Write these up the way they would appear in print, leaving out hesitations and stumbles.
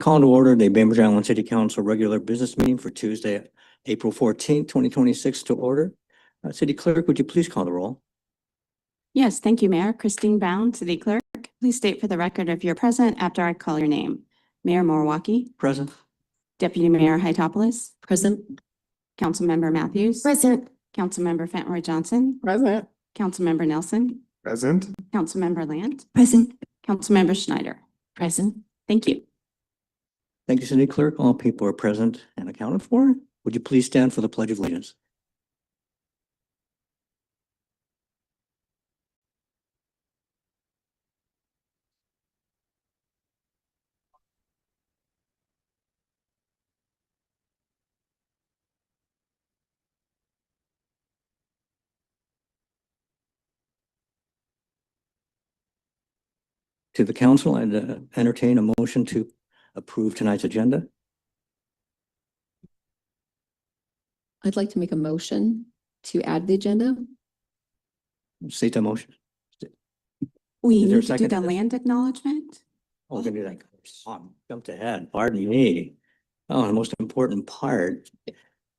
Call to order the Bainbridge Island City Council regular business meeting for Tuesday, April 14th, 2026 to order. City Clerk, would you please call the roll? Yes, thank you, Mayor. Christine Bound, City Clerk. Please state for the record if you're present after I call your name. Mayor Moriwaki. Present. Deputy Mayor Hytopoulos. Present. Councilmember Matthews. Present. Councilmember Fentroy Johnson. Present. Councilmember Nelson. Present. Councilmember Land. Present. Councilmember Schneider. Present. Thank you. Thank you, City Clerk. All people are present and accounted for. Would you please stand for the Pledge of Allegiance? To the council, I'd entertain a motion to approve tonight's agenda. I'd like to make a motion to add the agenda. State the motion. We Is there a need to do second to the this? land acknowledgement. Oh, we're gonna do that. Jumped ahead. Pardon me. Oh, the most important part.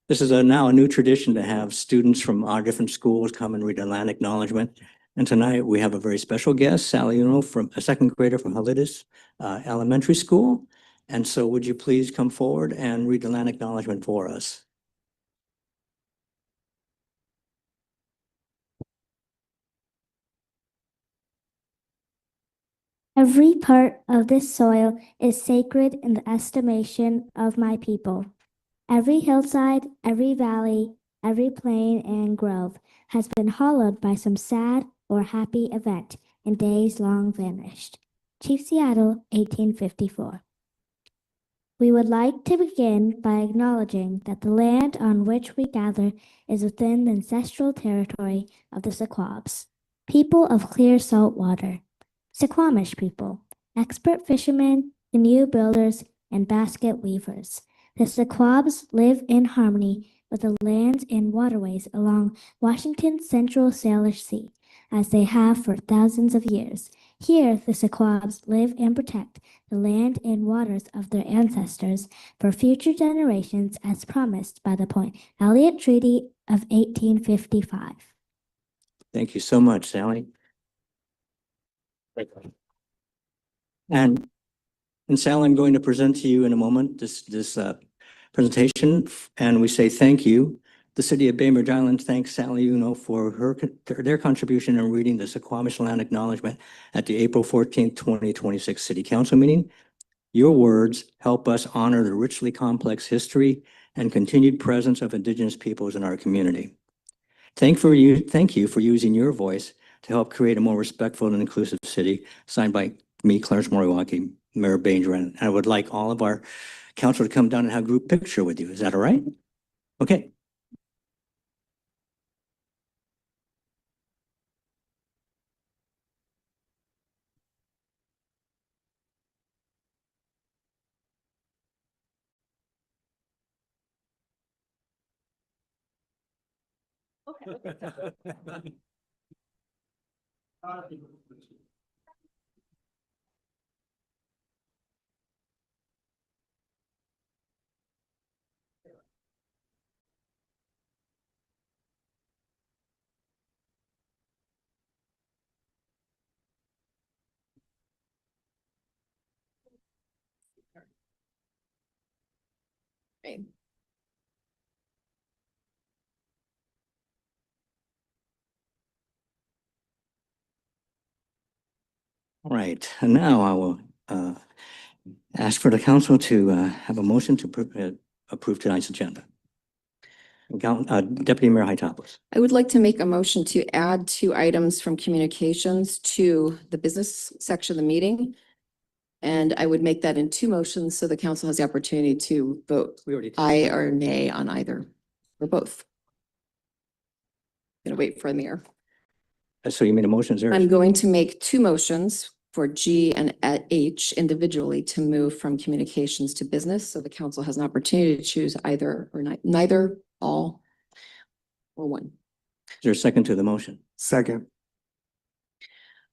This is now a new tradition to have students from our different schools come and read a land acknowledgement. And tonight we have a very special guest, Sally from a second grader from Halitis Elementary School. And so would you please come forward and read the land acknowledgement for us? Every part of this soil is sacred in the estimation of my people. Every hillside, every valley, every plain and grove has been hollowed by some sad or happy event in days long vanished. Chief Seattle, 1854. We would like to begin by acknowledging that the land on which we gather is within the ancestral territory of the Sequabs, people of clear salt water. Suquamish people, expert fishermen, canoe builders, and basket weavers. The Sequabs live in harmony with the lands and waterways along Washington's Central Salish Sea, as they have for thousands of years. Here, the Sequabs live and protect the land and waters of their ancestors for future generations as promised by the Point Elliott Treaty of 1855. Thank you so much, Sally. And Sally, I'm going to present to you in a moment this presentation, and we say thank you. The City of Bainbridge Island thanks Sally for their contribution in reading the Suquamish Land Acknowledgement at the April 14th, 2026 City Council meeting. Your words help us honor the richly complex history and continued presence of Indigenous peoples in our community. Thank you for using your voice to help create a more respectful and inclusive city, signed by me, Clarence Moriwaki, Mayor Bainbridge. And I would like all of our council to come down and have a group picture with you. Is that all right? Okay. Right. All right, and now I will ask for the council to have a motion to approve tonight's agenda. Deputy Mayor Hytopoulos. I would like to make a motion to add 2 items from communications to the business section of the meeting. And I would make that in 2 motions so the council has the opportunity to vote We already. aye or nay on either or both. Gonna wait for the mayor. So you made a motion, is there? I'm going to make 2 motions for G and H individually to move from communications to business. So the council has an opportunity to choose either or neither, all, or one. Is there a second to the motion? Second.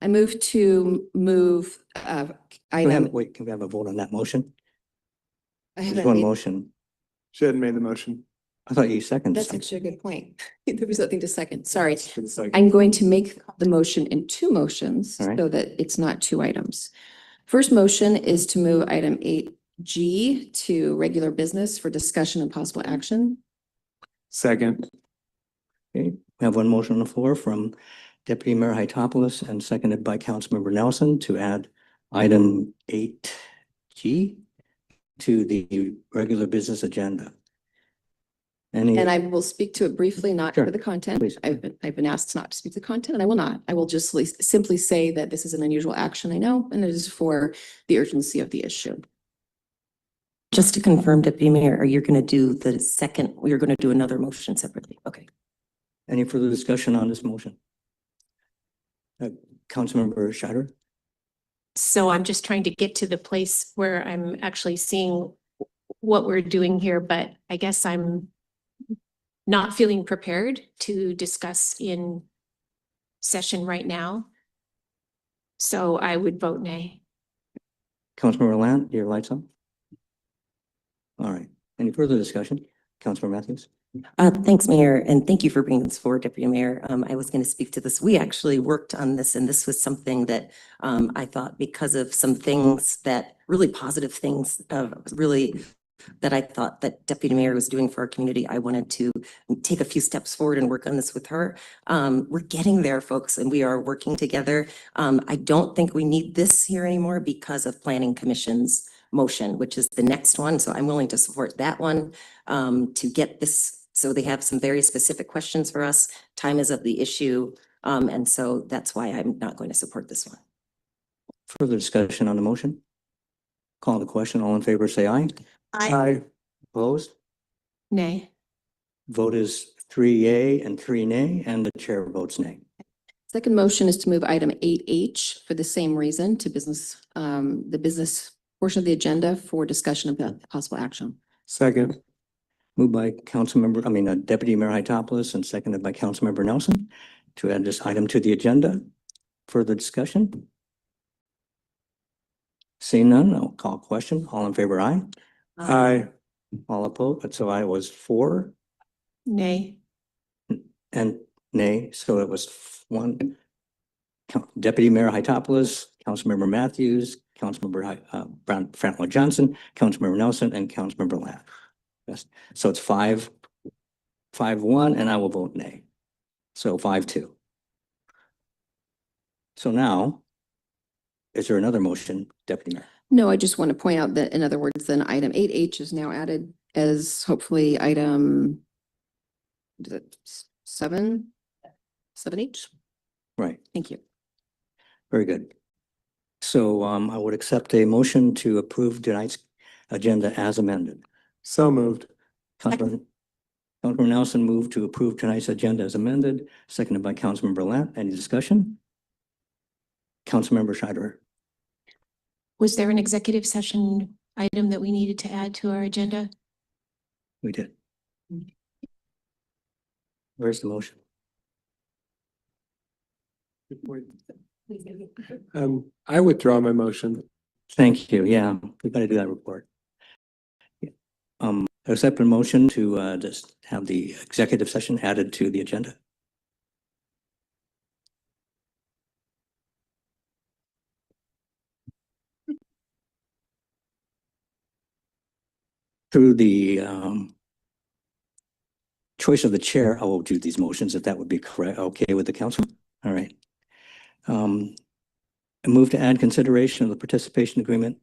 I move to move Can we have, item. wait, can we have a vote on that motion? I There's haven't one made- motion. She hadn't made the motion. I thought you seconded. That's something. actually a good point. There was nothing to second. Sorry. Second. I'm going to make the motion in two motions All right. so that it's not two items. First motion is to move item 8G to regular business for discussion and possible action. Second. Okay, we have one motion on the floor from Deputy Mayor Hytopoulos and seconded by Councilmember Nelson to add item 8G to the regular business agenda. Any, And I will speak to it briefly, not Sure, for the content. please. I've been asked not to speak to the content, and I will not. I will just simply say that this is an unusual action, I know, and it is for the urgency of the issue. Just to confirm, Deputy Mayor, are you going to do the second, you're going to do another motion separately? Okay. any further discussion on this motion? Councilmember Scheider? So I'm just trying to get to the place where I'm actually seeing what we're doing here, but I guess I'm not feeling prepared to discuss in session right now. So I would vote nay. Councilmember Lant, your lights on? All right, any further discussion? Councilmember Matthews? Thanks, Mayor, and thank you for bringing this forward, Deputy Mayor. I was going to speak to this. We actually worked on this, and this was something that I thought, because of some things that really positive things, really that I thought that Deputy Mayor was doing for our community, I wanted to take a few steps forward and work on this with her. We're getting there, folks, and we are working together. I don't think we need this here anymore because of Planning Commission's motion, which is the next one. So I'm willing to support that one to get this. So they have some very specific questions for us. Time is of the issue. And so that's why I'm not going to support this one. Further discussion on the motion? Call the question. All in favor, say aye. Aye. Opposed? Nay. Vote is 3 yea and 3 nay, and the chair votes nay. Second motion is to move item 8H for the same reason to business, the business portion of the agenda for discussion about possible action. Second. Moved by Deputy Mayor Hytopoulos and seconded by Councilmember Nelson to add this item to the agenda. Further discussion? Seeing none, I'll call a question. All in favor, aye. Aye. All opposed, so I was 4 Nay. and nay, so it was 1. Deputy Mayor Hytopoulos, Councilmember Matthews, Councilmember Brown Franklin Johnson, Councilmember Nelson, and Councilmember Lamb. Yes, so it's 5-1, and I will vote nay. So 5-2. So now, is there another motion, Deputy Mayor? No, I just want to point out that, in other words, then item 8H is now added as hopefully item, is it 7H? Right, Thank you. very good. So I would accept a motion to approve tonight's agenda as amended. So moved. Councilmember Nelson moved to approve tonight's agenda as amended, seconded by Councilmember Lant. Any discussion? Councilmember Scheider. Was there an executive session item that we needed to add to our agenda? We did. Where's the motion? Good point. I withdraw my motion. Thank you. Yeah, we got to do that report. Accept a motion to just have the executive session added to the agenda. Through the choice of the chair, I will do these motions if that would be correct. Okay with the council? All right. I move to add consideration of the participation agreement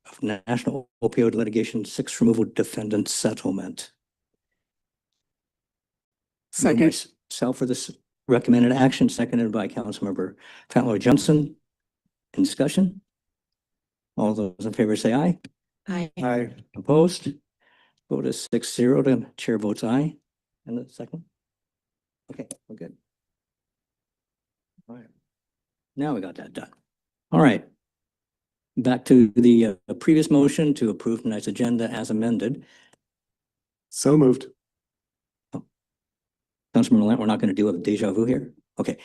of National Opioid Litigation 6 Removal Defendant Settlement. Second. Myself for this recommended action, seconded by Councilmember Fatler Johnson. In discussion? All those in favor say aye. Aye. Aye. Opposed? Vote is 6-0. The chair votes aye. And the second? Okay, we're good. All right. Now we got that done. All right. Back to the previous motion to approve tonight's agenda as amended. So moved. Councilmember Lant, we're not going to do a deja vu here. Okay.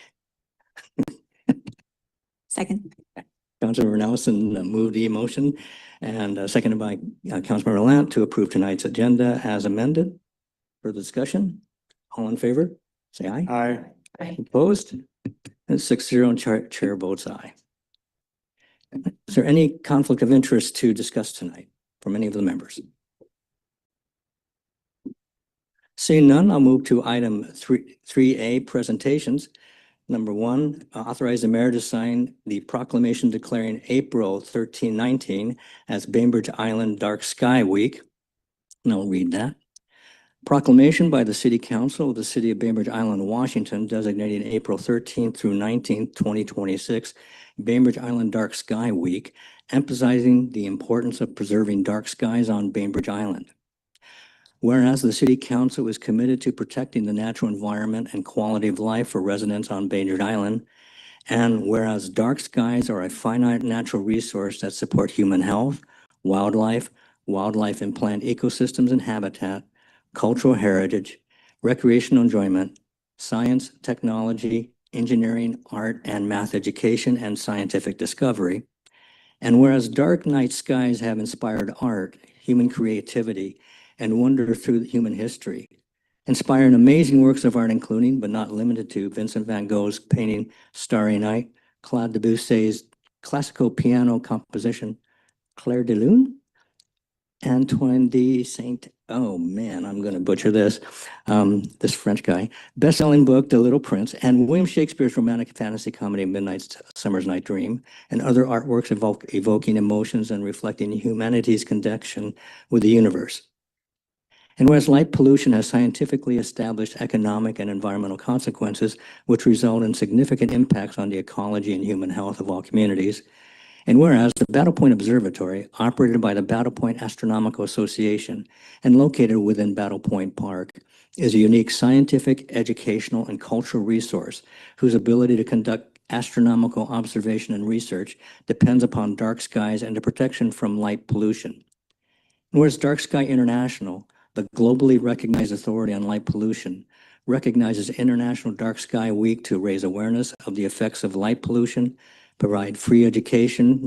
Second. Councilmember Nelson moved the motion and seconded by Councilmember Lant to approve tonight's agenda as amended. Further discussion? All in favor? Say aye. Aye. Opposed? And 6-0 and chair votes aye. Is there any conflict of interest to discuss tonight from any of the members? Seeing none, I'll move to item 3A, presentations. Number 1, authorize the mayor to sign the proclamation declaring April 13-19 as Bainbridge Island Dark Sky Week. And I'll read that. Proclamation by the City Council of the City of Bainbridge Island, Washington, designating April 13th through 19th, 2026, Bainbridge Island Dark Sky Week, emphasizing the importance of preserving dark skies on Bainbridge Island. Whereas the City Council is committed to protecting the natural environment and quality of life for residents on Bainbridge Island, and whereas dark skies are a finite natural resource that support human health, wildlife and plant ecosystems and habitat, cultural heritage, recreational enjoyment, science, technology, engineering, art, and math education, and scientific discovery. And whereas dark night skies have inspired art, human creativity, and wonder through human history, inspiring amazing works of art, including, but not limited to, Vincent van Gogh's painting Starry Night, Claude Debussy's classical piano composition Clair de Lune, Antoine de Saint, oh man, I'm going to butcher this, this French guy, best-selling book, The Little Prince, and William Shakespeare's romantic fantasy comedy, Midnight Summer's Night Dream, and other artworks evoking emotions and reflecting humanity's connection with the universe. And whereas light pollution has scientifically established economic and environmental consequences, which result in significant impacts on the ecology and human health of all communities, and whereas the Battle Point Observatory, operated by the Battle Point Astronomical Association and located within Battle Point Park, is a unique scientific, educational, and cultural resource whose ability to conduct astronomical observation and research depends upon dark skies and the protection from light pollution. Whereas Dark Sky International, the globally recognized authority on light pollution, recognizes International Dark Sky Week to raise awareness of the effects of light pollution, provide free education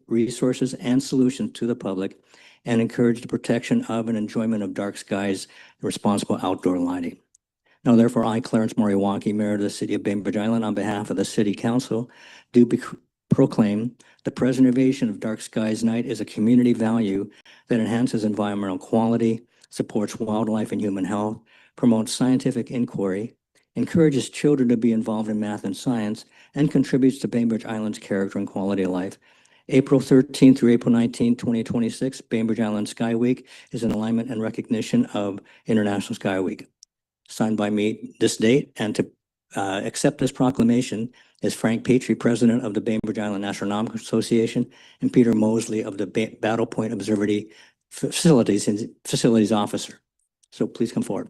resources and solutions to the public, and encourage the protection of and enjoyment of dark skies and responsible outdoor lighting. Now, therefore, I, Clarence Moriwaki, Mayor of the City of Bainbridge Island, on behalf of the City Council, do proclaim the preservation of Dark Skies Night is a community value that enhances environmental quality, supports wildlife and human health, promotes scientific inquiry, encourages children to be involved in math and science, and contributes to Bainbridge Island's character and quality of life. April 13th through April 19th, 2026, Bainbridge Island Sky Week is in alignment and recognition of International Sky Week. Signed by me this date, and to accept this proclamation is Frank Petrie, President of the Bainbridge Island Astronomical Association, and Peter Mosley of the Battle Point Observatory Facilities Officer. So please come forward.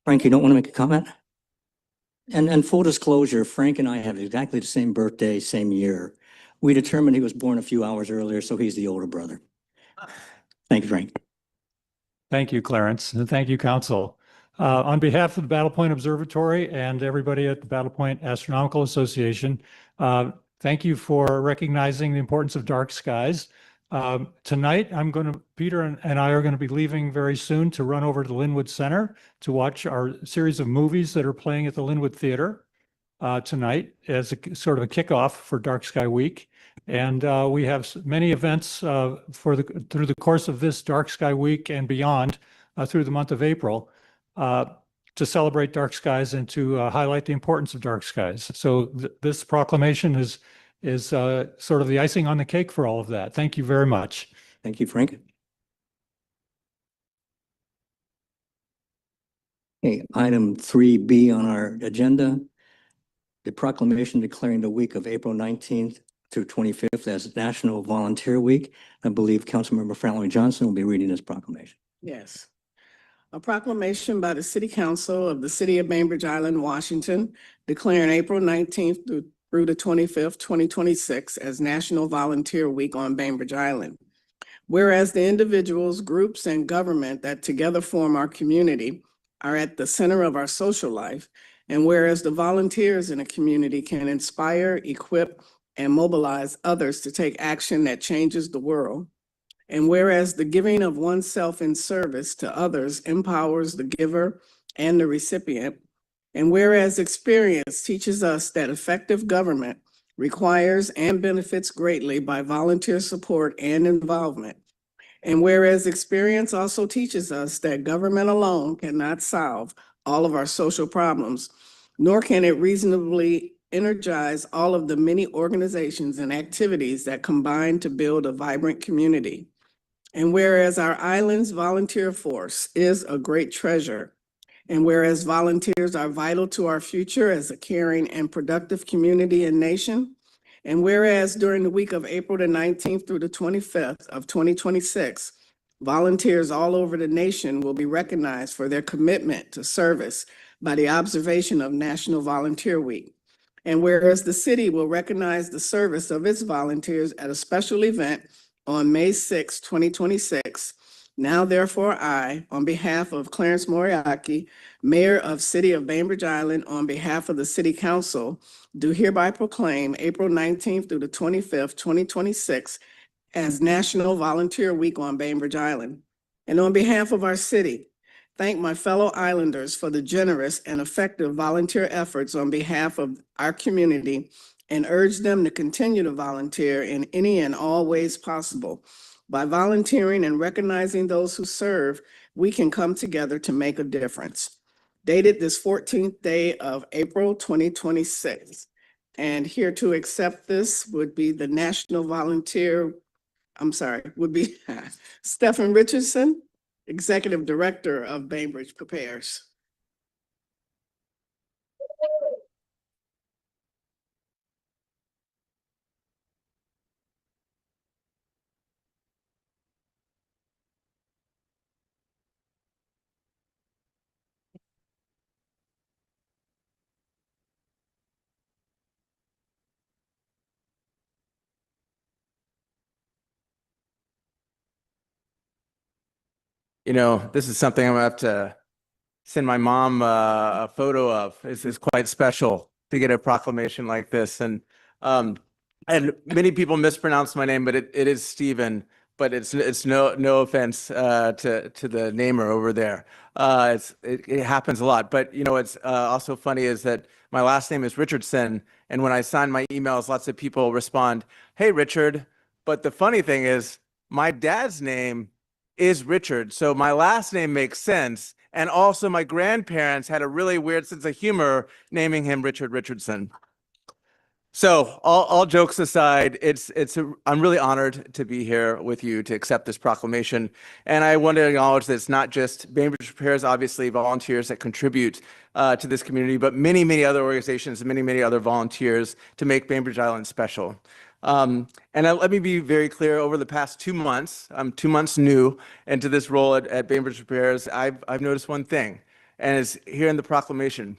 Frank, you don't want to make a comment? And full disclosure, Frank and I have exactly the same birthday, same year. We determined he was born a few hours earlier, so he's the older brother. Thank you, Frank. Thank you, Clarence, and thank you, Council. On behalf of the Battle Point Observatory and everybody at the Battle Point Astronomical Association, thank you for recognizing the importance of dark skies. Tonight, Peter and I are going to be leaving very soon to run over to the Linwood Center to watch our series of movies that are playing at the Linwood Theater tonight as a sort of a kickoff for Dark Sky Week. And we have many events through the course of this Dark Sky Week and beyond through the month of April to celebrate dark skies and to highlight the importance of dark skies. So this proclamation is sort of the icing on the cake for all of that. Thank you very much. Thank you, Frank. Okay, item 3B on our agenda, the proclamation declaring the week of April 19th through 25th as National Volunteer Week. I believe Councilmember Franklin Johnson will be reading this proclamation. Yes. A proclamation by the City Council of the City of Bainbridge Island, Washington, declaring April 19th through the 25th, 2026 as National Volunteer Week on Bainbridge Island. Whereas the individuals, groups, and government that together form our community are at the center of our social life, and whereas the volunteers in a community can inspire, equip, and mobilize others to take action that changes the world, and whereas the giving of oneself in service to others empowers the giver and the recipient, and whereas experience teaches us that effective government requires and benefits greatly by volunteer support and involvement, and whereas experience also teaches us that government alone cannot solve all of our social problems, nor can it reasonably energize all of the many organizations and activities that combine to build a vibrant community. And whereas our island's volunteer force is a great treasure, and whereas volunteers are vital to our future as a caring and productive community and nation, and whereas during the week of April the 19th through the 25th of 2026, volunteers all over the nation will be recognized for their commitment to service by the observation of National Volunteer Week. And whereas the city will recognize the service of its volunteers at a special event on May 6, 2026, now therefore I, on behalf of Clarence Moriarty, Mayor of City of Bainbridge Island, on behalf of the City Council, do hereby proclaim April 19th through the 25th, 2026 as National Volunteer Week on Bainbridge Island. And on behalf of our city, thank my fellow islanders for the generous and effective volunteer efforts on behalf of our community and urge them to continue to volunteer in any and all ways possible. By volunteering and recognizing those who serve, we can come together to make a difference. Dated this 14th day of April 2026. And here to accept this would be the National Volunteer, would be Stephen Richardson, Executive Director of Bainbridge Prepares. You know, this is something I'm gonna have to send my mom a photo of. This is quite special to get a proclamation like this. And many people mispronounce my name, but it is Stephen. But it's no offense to the namer over there. It happens a lot. But you know, what's also funny is that my last name is Richardson, and when I sign my emails, lots of people respond, "Hey, Richard." But the funny thing is, my dad's name is Richard, so my last name makes sense. And also my grandparents had a really weird sense of humor naming him Richard Richardson. So all jokes aside, I'm really honored to be here with you to accept this proclamation. And I want to acknowledge that it's not just Bainbridge Prepares, obviously volunteers that contribute to this community, but many other organizations and many other volunteers to make Bainbridge Island special. Let me be very clear, over the past 2 months, I'm 2 months new into this role at Bainbridge Prepares, I've noticed one thing, and it's here in the proclamation: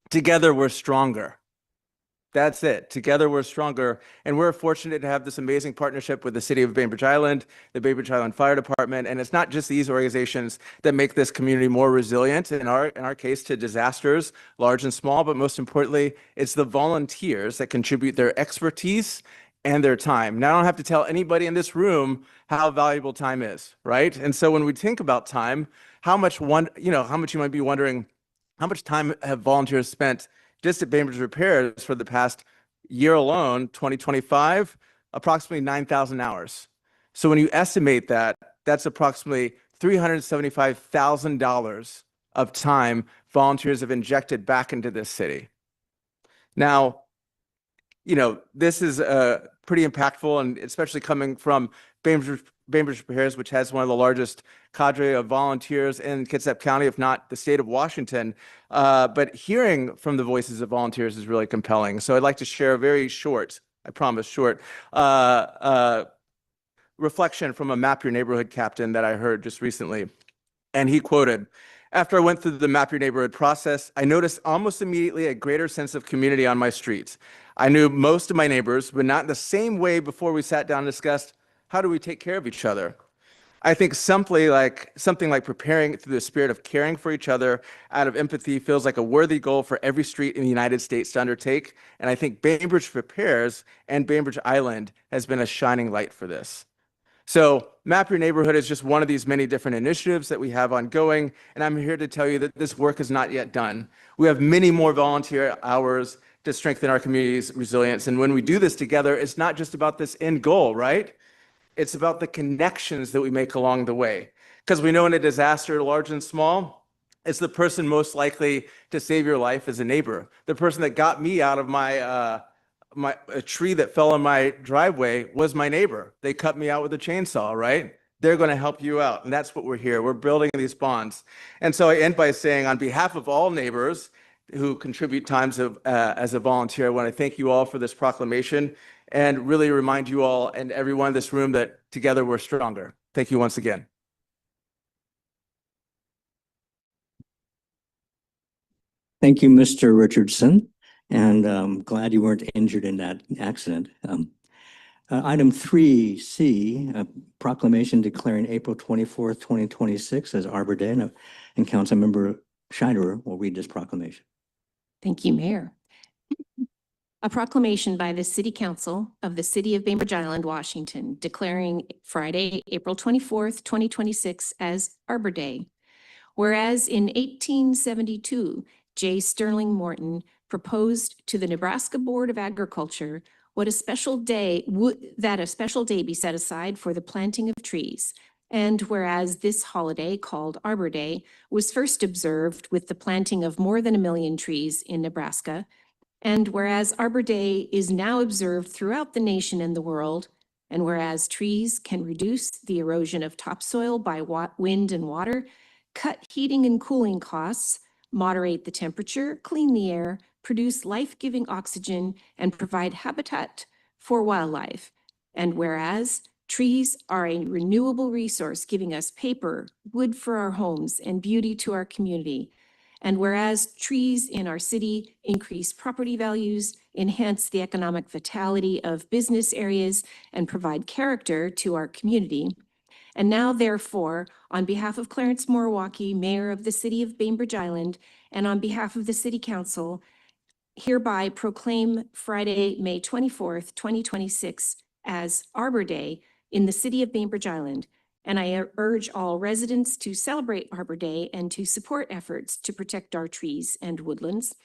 together we're stronger. That's it. Together we're stronger. And we're fortunate to have this amazing partnership with the City of Bainbridge Island, the Bainbridge Island Fire Department. And it's not just these organizations that make this community more resilient, in our case, to disasters, large and small, but most importantly, it's the volunteers that contribute their expertise and their time. Now, I don't have to tell anybody in this room how valuable time is, right? And so when we think about time, how much you might be wondering, how much time have volunteers spent just at Bainbridge Repairs for the past year alone, 2025, approximately 9,000 hours. So when you estimate that, that's approximately $375,000 of time volunteers have injected back into this city. Now, you know, this is pretty impactful, and especially coming from Bainbridge Prepares, which has one of the largest cadre of volunteers in Kitsap County, if not the state of Washington. But hearing from the voices of volunteers is really compelling. So I'd like to share a very short, I promise short, reflection from a Map Your Neighborhood captain that I heard just recently. And he quoted, After I went through the Map Your Neighborhood process, I noticed almost immediately a greater sense of community on my streets. I knew most of my neighbors, but not in the same way before we sat down and discussed how do we take care of each other. I think something like preparing through the spirit of caring for each other out of empathy feels like a worthy goal for every street in the United States to undertake. And I think Bainbridge Prepares and Bainbridge Island has been a shining light for this. So Map Your Neighborhood is just one of these many different initiatives that we have ongoing. And I'm here to tell you that this work is not yet done. We have many more volunteer hours to strengthen our community's resilience. And when we do this together, it's not just about this end goal, right? It's about the connections that we make along the way. Because we know in a disaster, large and small, it's the person most likely to save your life as a neighbor. The person that got me out of a tree that fell in my driveway was my neighbor. They cut me out with a chainsaw, right? They're going to help you out. And that's what we're here. We're building these bonds. And so I end by saying, on behalf of all neighbors who contribute times as a volunteer, I want to thank you all for this proclamation and really remind you all and everyone in this room that together we're stronger. Thank you once again. Thank you, Mr. Richardson, and I'm glad you weren't injured in that accident. Item 3C, a proclamation declaring April 24th, 2026 as Arbor Day, and Councilmember Scheider will read this proclamation. Thank you, Mayor. A proclamation by the City Council of the City of Bainbridge Island, Washington, declaring Friday, April 24th, 2026 as Arbor Day. Whereas in 1872, J. Sterling Morton proposed to the Nebraska Board of Agriculture that a special day be set aside for the planting of trees. And whereas this holiday, called Arbor Day, was first observed with the planting of more than 1 million trees in Nebraska, and whereas Arbor Day is now observed throughout the nation and the world, and whereas trees can reduce the erosion of topsoil by wind and water, cut heating and cooling costs, moderate the temperature, clean the air, produce life-giving oxygen, and provide habitat for wildlife. And whereas trees are a renewable resource giving us paper, wood for our homes, and beauty to our community. And whereas trees in our city increase property values, enhance the economic vitality of business areas, and provide character to our community. And now, therefore, on behalf of Clarence Moriwaki, Mayor of the City of Bainbridge Island, and on behalf of the City Council, hereby proclaim Friday, May 24th, 2026 as Arbor Day in the City of Bainbridge Island. And I urge all residents to celebrate Arbor Day and to support efforts to protect our trees and woodlands.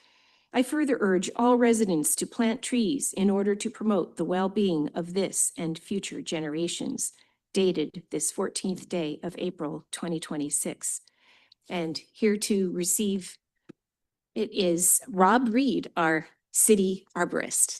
I further urge all residents to plant trees in order to promote the well-being of this and future generations. Dated this 14th day of April, 2026. And here to receive it is Rob Reed, our city arborist.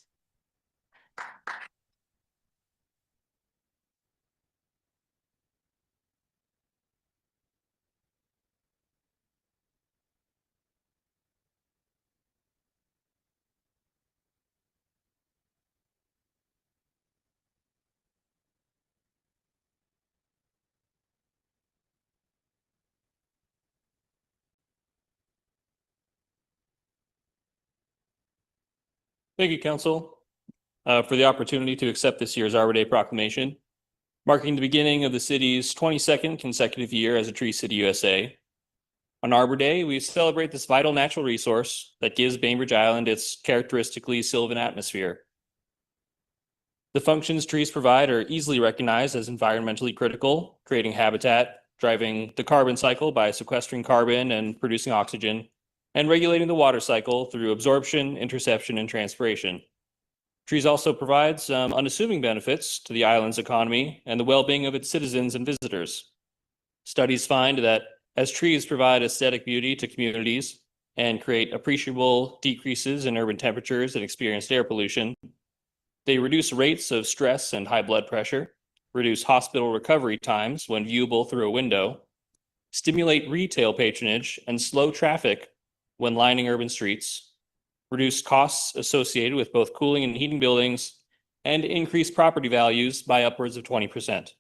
Thank you, Council, for the opportunity to accept this year's Arbor Day proclamation, marking the beginning of the city's 22nd consecutive year as a Tree City, USA. On Arbor Day, we celebrate this vital natural resource that gives Bainbridge Island its characteristically sylvan atmosphere. The functions trees provide are easily recognized as environmentally critical, creating habitat, driving the carbon cycle by sequestering carbon and producing oxygen, and regulating the water cycle through absorption, interception, and transpiration. Trees also provide some unassuming benefits to the island's economy and the well-being of its citizens and visitors. Studies find that as trees provide aesthetic beauty to communities and create appreciable decreases in urban temperatures and experienced air pollution, they reduce rates of stress and high blood pressure, reduce hospital recovery times when viewable through a window, stimulate retail patronage, and slow traffic when lining urban streets, reduce costs associated with both cooling and heating buildings, and increase property values by upwards of 20%.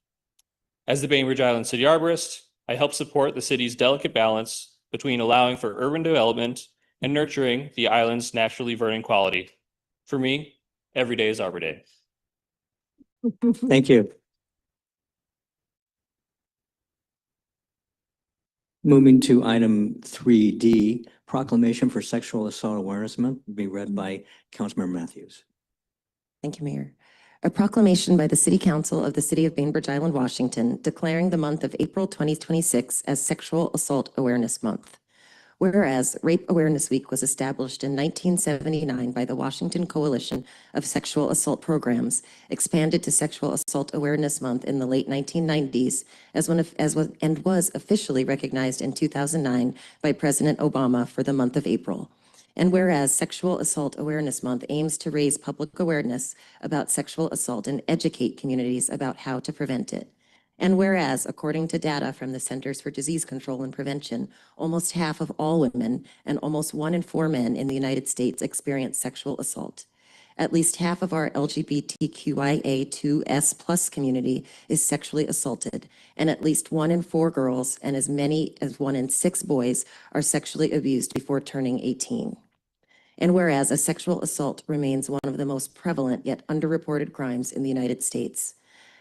As the Bainbridge Island City Arborist, I help support the city's delicate balance between allowing for urban development and nurturing the island's naturally verdant quality. For me, every day is Arbor Day. Thank you. Moving to item 3D, proclamation for Sexual Assault Awareness Month, will be read by Councilmember Matthews. Thank you, Mayor. A proclamation by the City Council of the City of Bainbridge Island, Washington, declaring the month of April 2026 as Sexual Assault Awareness Month. Whereas Rape Awareness Week was established in 1979 by the Washington Coalition of Sexual Assault Programs, expanded to Sexual Assault Awareness Month in the late 1990s, and was officially recognized in 2009 by President Obama for the month of April. And whereas Sexual Assault Awareness Month aims to raise public awareness about sexual assault and educate communities about how to prevent it. And whereas, according to data from the Centers for Disease Control and Prevention, almost half of all women and almost 1 in 4 men in the United States experience sexual assault. At least half of our LGBTQIA2S+ community is sexually assaulted, and at least 1 in 4 girls and as many as 1 in 6 boys are sexually abused before turning 18. And whereas a sexual assault remains one of the most prevalent yet underreported crimes in the United States.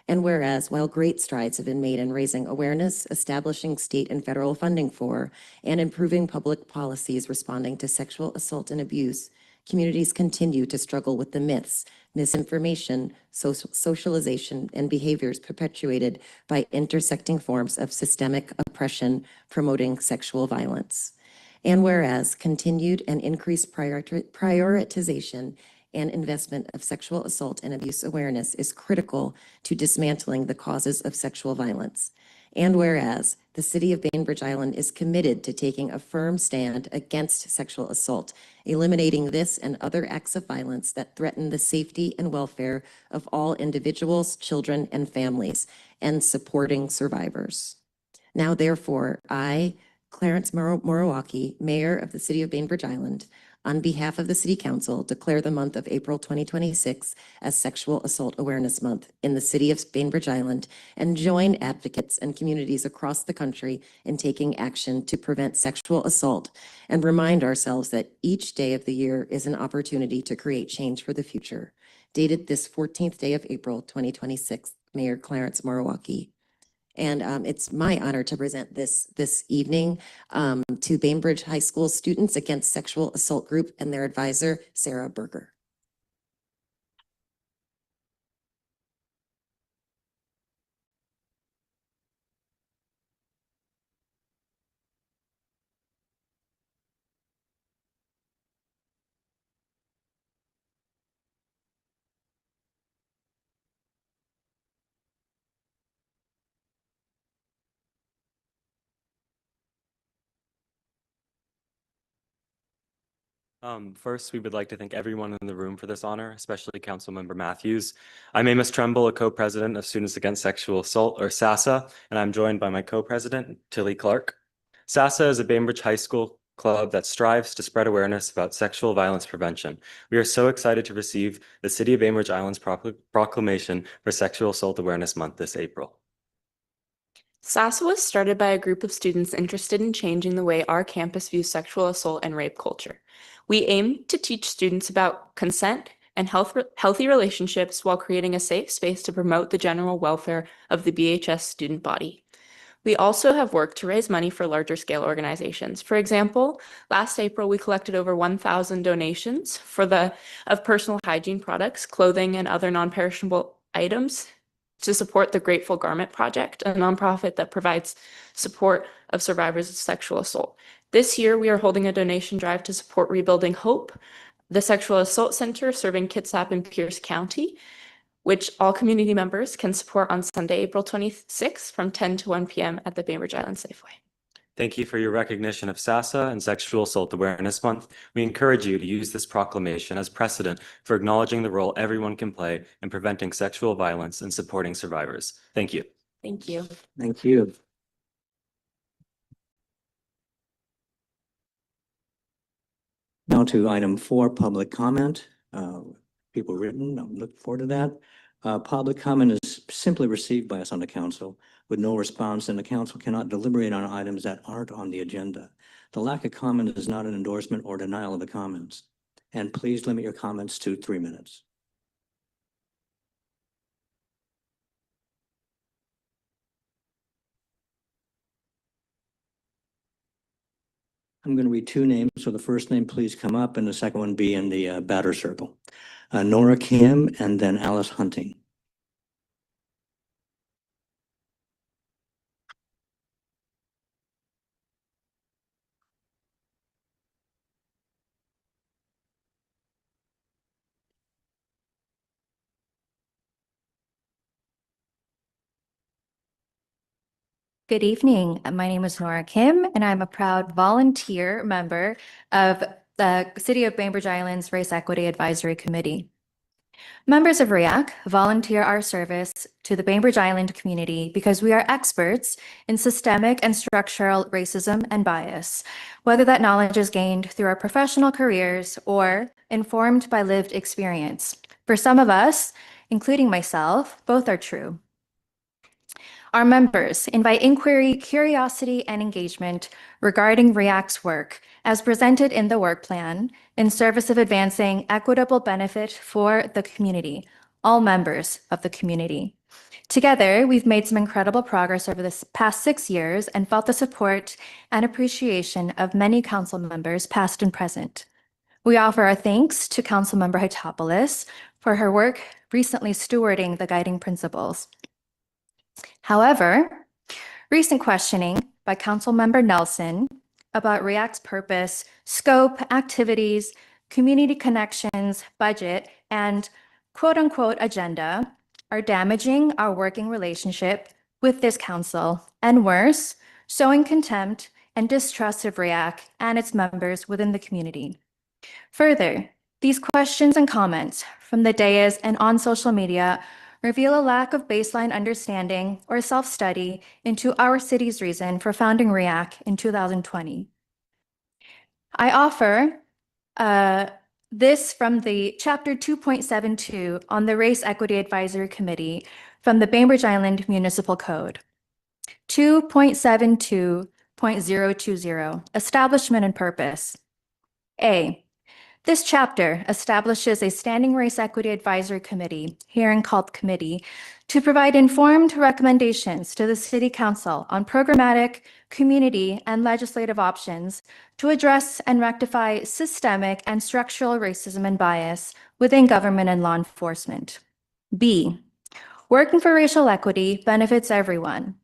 And whereas, while great strides have been made in raising awareness, establishing state and federal funding for, and improving public policies responding to sexual assault and abuse, communities continue to struggle with the myths, misinformation, socialization, and behaviors perpetuated by intersecting forms of systemic oppression promoting sexual violence. And whereas continued and increased prioritization and investment of sexual assault and abuse awareness is critical to dismantling the causes of sexual violence. And whereas the City of Bainbridge Island is committed to taking a firm stand against sexual assault, eliminating this and other acts of violence that threaten the safety and welfare of all individuals, children, and families, and supporting survivors. Now, therefore, I, Clarence Moriwaki, Mayor of the City of Bainbridge Island, on behalf of the City Council, declare the month of April 2026 as Sexual Assault Awareness Month in the City of Bainbridge Island, and join advocates and communities across the country in taking action to prevent sexual assault, and remind ourselves that each day of the year is an opportunity to create change for the future. Dated this 14th day of April 2026, Mayor Clarence Moriwaki. And it's my honor to present this evening to Bainbridge High School students against sexual assault group and their advisor, Sarah Berger. First, we would like to thank everyone in the room for this honor, especially Councilmember Matthews. I'm Amos Tremble, a co-president of Students Against Sexual Assault, or SASA, and I'm joined by my co-president, Tilly Clark. SASA is a Bainbridge High School club that strives to spread awareness about sexual violence prevention. We are so excited to receive the City of Bainbridge Island's proclamation for Sexual Assault Awareness Month this April. SASA was started by a group of students interested in changing the way our campus views sexual assault and rape culture. We aim to teach students about consent and healthy relationships while creating a safe space to promote the general welfare of the BHS student body. We also have worked to raise money for larger scale organizations. For example, last April, we collected over 1,000 donations of personal hygiene products, clothing, and other non-perishable items to support the Grateful Garment Project, a nonprofit that provides support of survivors of sexual assault. This year, we are holding a donation drive to support Rebuilding Hope, the sexual assault center serving Kitsap and Pierce County, which all community members can support on Sunday, April 26th from 10 to 1 p.m. at the Bainbridge Island Safeway. Thank you for your recognition of SASA and Sexual Assault Awareness Month. We encourage you to use this proclamation as precedent for acknowledging the role everyone can play in preventing sexual violence and supporting survivors. Thank you. Thank you. Thank you. Now to item 4, public comment. People written, I'm looking forward to that. Public comment is simply received by us on the council with no response, and the council cannot deliberate on items that aren't on the agenda. The lack of comment is not an endorsement or denial of the comments. And please limit your comments to 3 minutes. I'm going to read two names. So the first name, please come up, and the second one be in the batter circle. Nora Kim and then Alice Hunting. Good evening. My name is Nora Kim, and I'm a proud volunteer member of the City of Bainbridge Island's Race Equity Advisory Committee. Members of REAC volunteer our service to the Bainbridge Island community because we are experts in systemic and structural racism and bias, whether that knowledge is gained through our professional careers or informed by lived experience. For some of us, including myself, both are true. Our members invite inquiry, curiosity, and engagement regarding REACT's work as presented in the work plan in service of advancing equitable benefit for the community, all members of the community. Together, we've made some incredible progress over the past 6 years and felt the support and appreciation of many council members, past and present. We offer our thanks to Councilmember Hitopoulos for her work recently stewarding the guiding principles. However, recent questioning by Councilmember Nelson about REACT's purpose, scope, activities, community connections, budget, and quote-unquote agenda are damaging our working relationship with this council, and worse, sowing contempt and distrust of REAC and its members within the community. Further, these questions and comments from the dais and on social media reveal a lack of baseline understanding or self-study into our city's reason for founding REAC in 2020. I offer this from the Chapter 2.72 on the Race Equity Advisory Committee from the Bainbridge Island Municipal Code. 2.72.020, Establishment and Purpose. A. This chapter establishes a Standing Race Equity Advisory Committee, herein called committee, to provide informed recommendations to the City Council on programmatic, community, and legislative options to address and rectify systemic and structural racism and bias within government and law enforcement. B. Working for racial equity benefits everyone.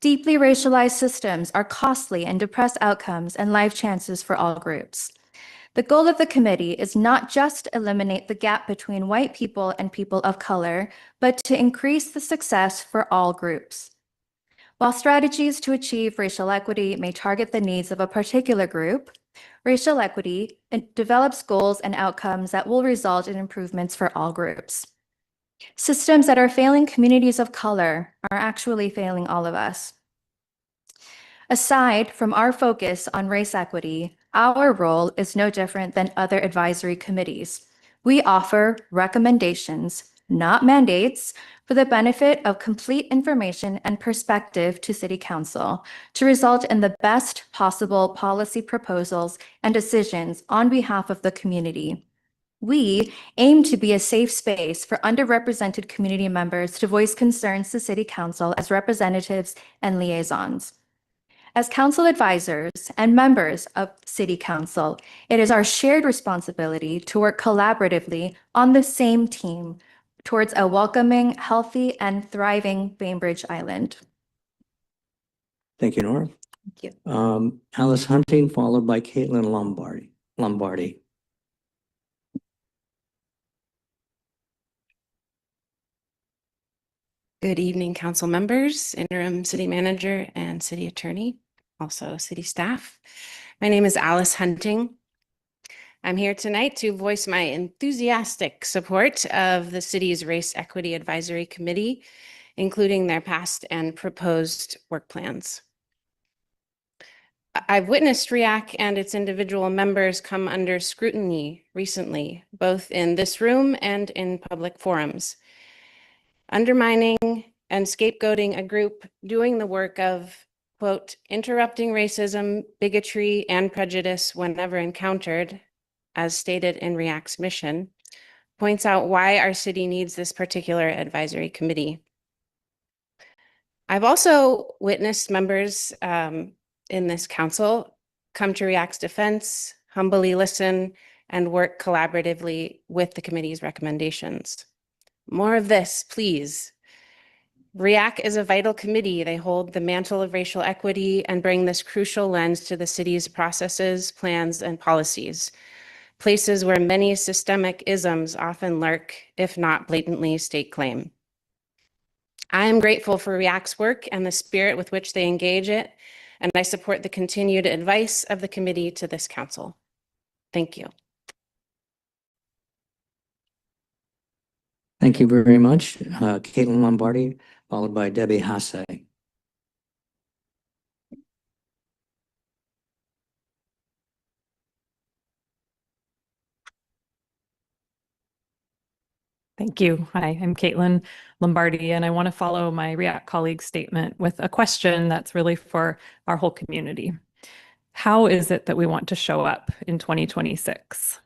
Deeply racialized systems are costly and depress outcomes and life chances for all groups. The goal of the committee is not just to eliminate the gap between white people and people of color, but to increase the success for all groups. While strategies to achieve racial equity may target the needs of a particular group, racial equity develops goals and outcomes that will result in improvements for all groups. Systems that are failing communities of color are actually failing all of us. Aside from our focus on race equity, our role is no different than other advisory committees. We offer recommendations, not mandates, for the benefit of complete information and perspective to City Council to result in the best possible policy proposals and decisions on behalf of the community. We aim to be a safe space for underrepresented community members to voice concerns to City Council as representatives and liaisons. As council advisors and members of City Council, it is our shared responsibility to work collaboratively on the same team towards a welcoming, healthy, and thriving Bainbridge Island. Thank you, Nora. Thank you. Alice Hunting, followed by Caitlin Lombardi. Good evening, council members, interim city manager, and city attorney, also city staff. My name is Alice Hunting. I'm here tonight to voice my enthusiastic support of the city's Race Equity Advisory Committee, including their past and proposed work plans. I've witnessed REAC and its individual members come under scrutiny recently, both in this room and in public forums. Undermining and scapegoating a group doing the work of quote, interrupting racism, bigotry, and prejudice whenever encountered, as stated in REACT's mission, points out why our city needs this particular advisory committee. I've also witnessed members in this council come to REACT's defense, humbly listen, and work collaboratively with the committee's recommendations. More of this, please. REACT is a vital committee. They hold the mantle of racial equity and bring this crucial lens to the city's processes, plans, and policies, places where many systemic isms often lurk, if not blatantly state claim. I am grateful for REACT's work and the spirit with which they engage it, and I support the continued advice of the committee to this council. Thank you. Thank you very much. Caitlin Lombardi, followed by Debbie Hasse. Thank you. Hi, I'm Caitlin Lombardi, and I want to follow my REACT colleague's statement with a question that's really for our whole community. How is it that we want to show up in 2026?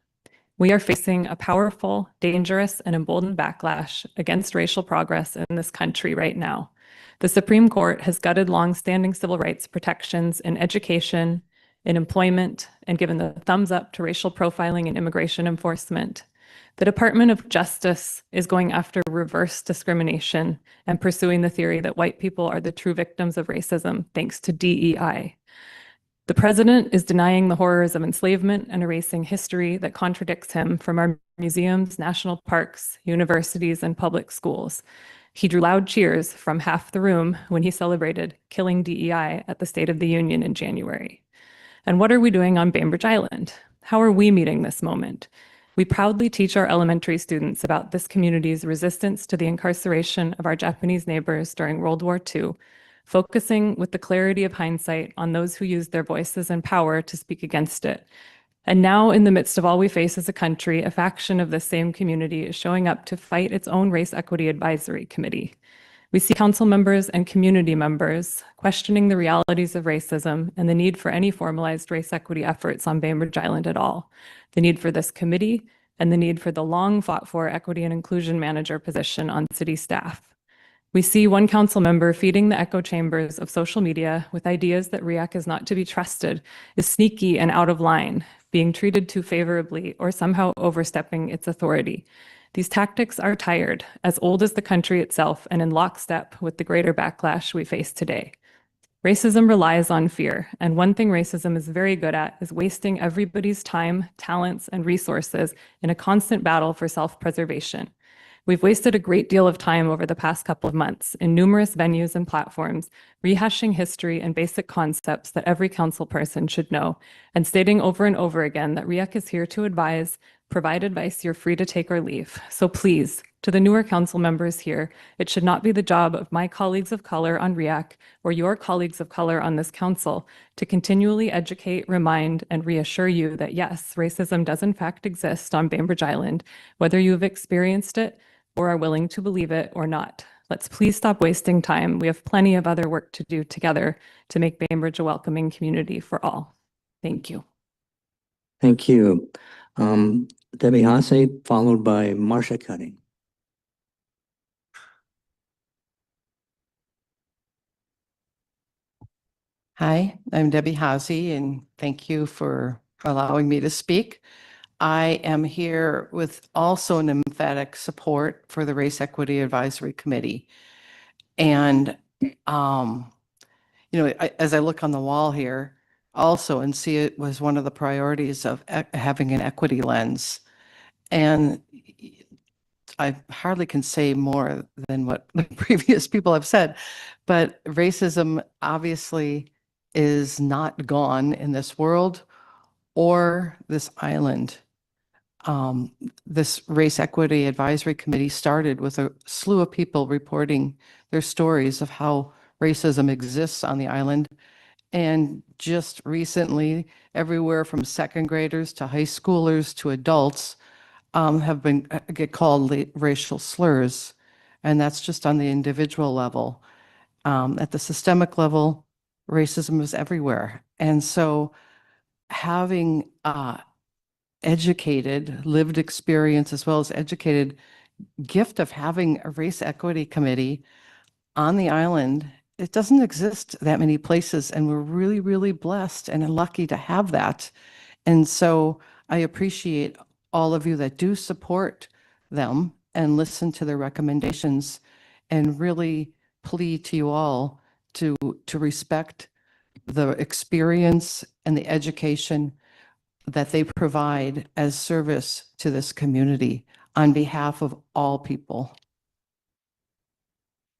We are facing a powerful, dangerous, and emboldened backlash against racial progress in this country right now. The Supreme Court has gutted longstanding civil rights protections in education, in employment, and given the thumbs up to racial profiling and immigration enforcement. The Department of Justice is going after reverse discrimination and pursuing the theory that white people are the true victims of racism thanks to DEI. The president is denying the horrors of enslavement and erasing history that contradicts him from our museums, national parks, universities, and public schools. He drew loud cheers from half the room when he celebrated killing DEI at the State of the Union in January. And what are we doing on Bainbridge Island? How are we meeting this moment? We proudly teach our elementary students about this community's resistance to the incarceration of our Japanese neighbors during World War II, focusing with the clarity of hindsight on those who used their voices and power to speak against it. And now, in the midst of all we face as a country, a faction of this same community is showing up to fight its own Race Equity Advisory Committee. We see council members and community members questioning the realities of racism and the need for any formalized race equity efforts on Bainbridge Island at all, the need for this committee, and the need for the long fought for equity and inclusion manager position on city staff. We see one council member feeding the echo chambers of social media with ideas that REACT is not to be trusted, is sneaky and out of line, being treated too favorably, or somehow overstepping its authority. These tactics are tired, as old as the country itself, and in lockstep with the greater backlash we face today. Racism relies on fear, and one thing racism is very good at is wasting everybody's time, talents, and resources in a constant battle for self-preservation. We've wasted a great deal of time over the past couple of months in numerous venues and platforms, rehashing history and basic concepts that every council person should know, and stating over and over again that REACT is here to advise, provide advice you're free to take or leave. So please, to the newer council members here, it should not be the job of my colleagues of color on REACT or your colleagues of color on this council to continually educate, remind, and reassure you that yes, racism does in fact exist on Bainbridge Island, whether you've experienced it or are willing to believe it or not. Let's please stop wasting time. We have plenty of other work to do together to make Bainbridge a welcoming community for all. Thank you. Thank you. Debbie Hasse, followed by Marcia Cutting. Hi, I'm Debbie Hazy, and thank you for allowing me to speak. I am here with also an emphatic support for the Race Equity Advisory Committee. And, as I look on the wall here also and see it was one of the priorities of having an equity lens. And I hardly can say more than what the previous people have said, but racism obviously is not gone in this world or this island. This Race Equity Advisory Committee started with a slew of people reporting their stories of how racism exists on the island. And just recently, everywhere from second graders to high schoolers to adults have been get called racial slurs. And that's just on the individual level. At the systemic level, racism is everywhere. And so having educated, lived experience as well as educated gift of having a race equity committee on the island, it doesn't exist that many places, and we're really, really blessed and lucky to have that. And so I appreciate all of you that do support them and listen to their recommendations, and really plead to you all to respect the experience and the education that they provide as service to this community on behalf of all people.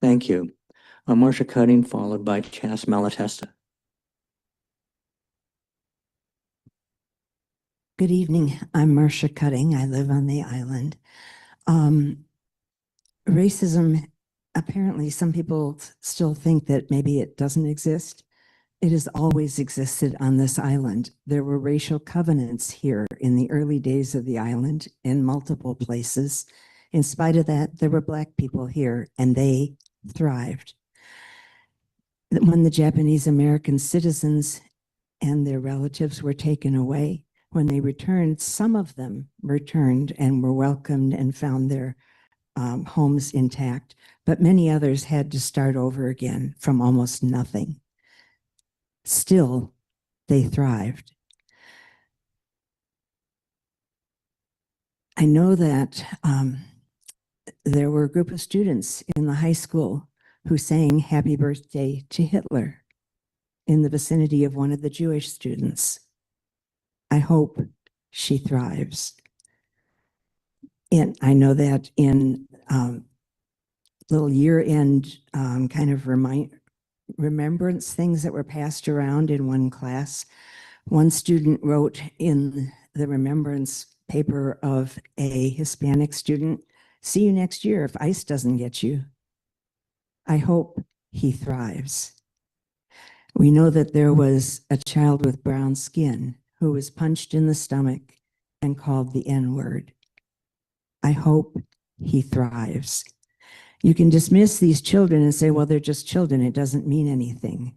Thank you. Marcia Cutting, followed by Chas Malatesta. Good evening. I'm Marcia Cutting. I live on the island. Racism, apparently some people still think that maybe it doesn't exist. It has always existed on this island. There were racial covenants here in the early days of the island in multiple places. In spite of that, there were Black people here and they thrived. When the Japanese American citizens and their relatives were taken away, when they returned, some of them returned and were welcomed and found their homes intact, but many others had to start over again from almost nothing. Still, they thrived. I know that there were a group of students in the high school who sang Happy Birthday to Hitler in the vicinity of one of the Jewish students. I hope she thrives. And I know that in little year-end kind of remembrance things that were passed around in one class, one student wrote in the remembrance paper of a Hispanic student, "See you next year if ICE doesn't get you." I hope he thrives. We know that there was a child with brown skin who was punched in the stomach and called the N-word. I hope he thrives. You can dismiss these children and say, well, they're just children. It doesn't mean anything.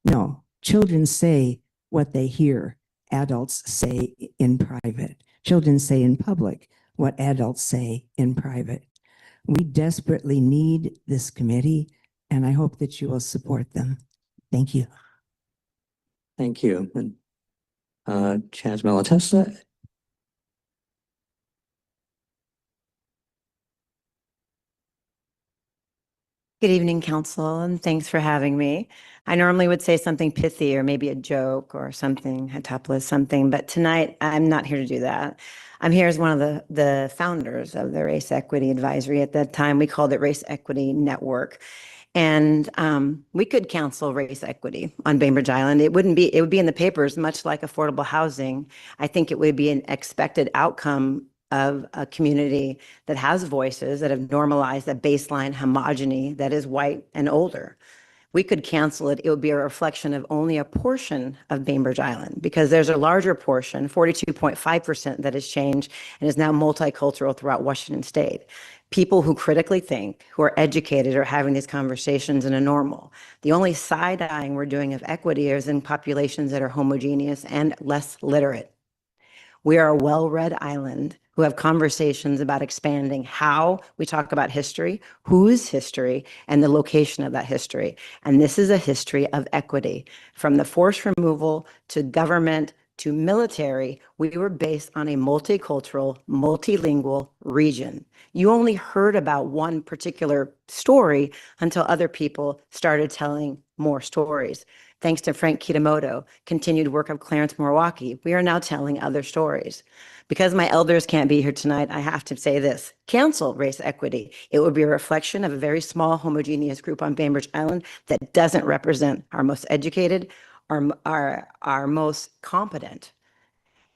No, children say what they hear adults say in private. Children say in public what adults say in private. We desperately need this committee, and I hope that you will support them. Thank you. Thank you. And Chas Malatesta. Good evening, Council, and thanks for having me. I normally would say something pithy or maybe a joke or something, a topless something, but tonight I'm not here to do that. I'm here as one of the founders of the Race Equity Advisory. At that time, we called it Race Equity Network. And we could counsel race equity on Bainbridge Island. It would be in the papers, much like affordable housing. I think it would be an expected outcome of a community that has voices that have normalized a baseline homogeny that is white and older. We could cancel it. It would be a reflection of only a portion of Bainbridge Island, because there's a larger portion, 42.5%, that has changed and is now multicultural throughout Washington State. People who critically think, who are educated, are having these conversations in a normal. The only side-eyeing we're doing of equity is in populations that are homogeneous and less literate. We are a well-read island who have conversations about expanding how we talk about history, whose history, and the location of that history. And this is a history of equity. From the forced removal to government to military, we were based on a multicultural, multilingual region. You only heard about one particular story until other people started telling more stories. Thanks to Frank Kitamoto, continued work of Clarence Moriwaki, we are now telling other stories. Because my elders can't be here tonight, I have to say this: cancel race equity. It would be a reflection of a very small homogeneous group on Bainbridge Island that doesn't represent our most educated, our most competent.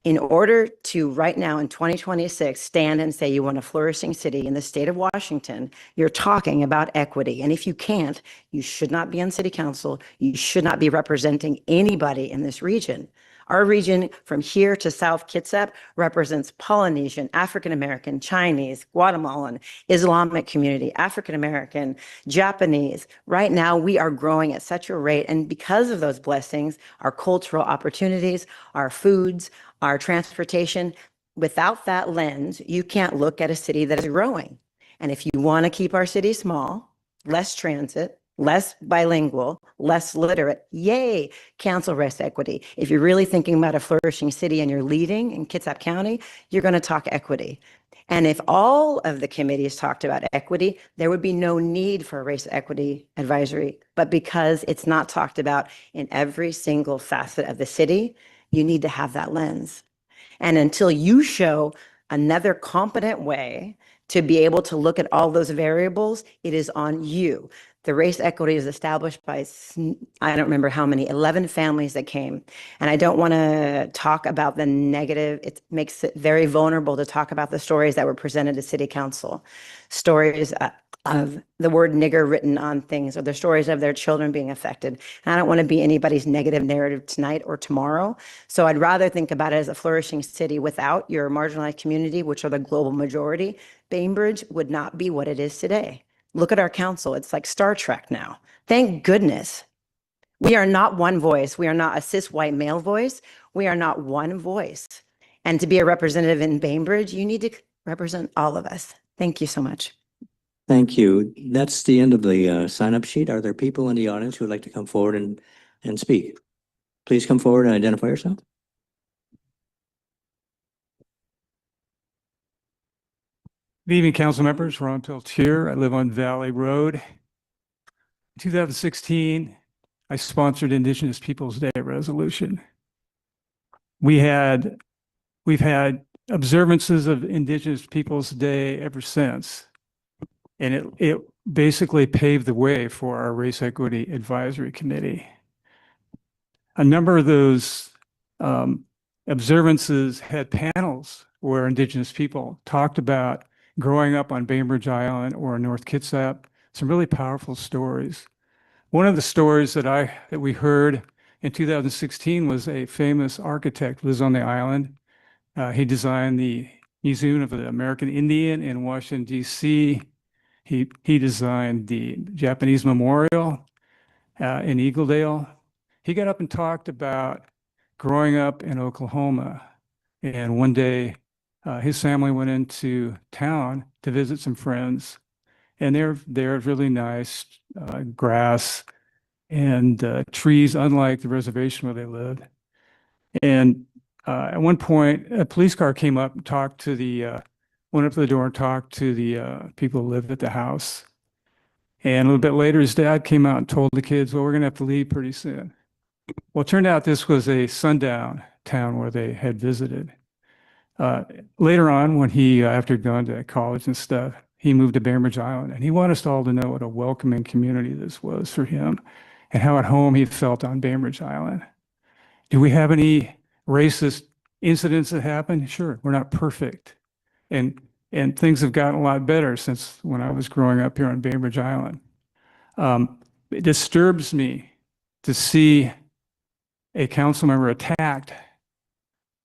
In order to, right now in 2026, stand and say you want a flourishing city in the state of Washington, you're talking about equity. And if you can't, you should not be on city council. You should not be representing anybody in this region. Our region from here to South Kitsap represents Polynesian, African American, Chinese, Guatemalan, Islamic community, African American, Japanese. Right now, we are growing at such a rate. And because of those blessings, our cultural opportunities, our foods, our transportation, without that lens, you can't look at a city that is growing. And if you want to keep our city small, less transit, less bilingual, less literate, yay, cancel race equity. If you're really thinking about a flourishing city and you're leading in Kitsap County, you're going to talk equity. And if all of the committees talked about equity, there would be no need for a race equity advisory. But because it's not talked about in every single facet of the city, you need to have that lens. And until you show another competent way to be able to look at all those variables, it is on you. The race equity is established by, I don't remember how many, 11 families that came. And I don't want to talk about the negative. It makes it very vulnerable to talk about the stories that were presented to City Council. Stories of the word nigger written on things, or the stories of their children being affected. And I don't want to be anybody's negative narrative tonight or tomorrow. So I'd rather think about it as a flourishing city without your marginalized community, which are the global majority. Bainbridge would not be what it is today. Look at our council. It's like Star Trek now. Thank goodness. We are not one voice. We are not a cis white male voice. We are not one voice. And to be a representative in Bainbridge, you need to represent all of us. Thank you so much. Thank you. That's the end of the sign-up sheet. Are there people in the audience who would like to come forward and speak? Please come forward and identify yourself. Good evening, council members. Ron Peltier. I live on Valley Road. In 2016, I sponsored Indigenous Peoples Day resolution. We've had observances of Indigenous Peoples Day ever since. And it basically paved the way for our Race Equity Advisory Committee. A number of those observances had panels where Indigenous people talked about growing up on Bainbridge Island or North Kitsap, some really powerful stories. One of the stories that we heard in 2016 was a famous architect who lives on the island. He designed the Museum of the American Indian in Washington, D.C. He designed the Japanese Memorial in Eagledale. He got up and talked about growing up in Oklahoma. And one day, his family went into town to visit some friends. And they're really nice grass and trees, unlike the reservation where they lived. And at one point, a police car came up and talked to went up to the door and talked to the people who lived at the house. And a little bit later, his dad came out and told the kids, well, we're going to have to leave pretty soon. Well, it turned out this was a sundown town where they had visited. Later on, when he, after going to college and stuff, he moved to Bainbridge Island, and he wanted us all to know what a welcoming community this was for him and how at home he felt on Bainbridge Island. Do we have any racist incidents that happen? Sure, we're not perfect. And things have gotten a lot better since when I was growing up here on Bainbridge Island. It disturbs me to see a council member attacked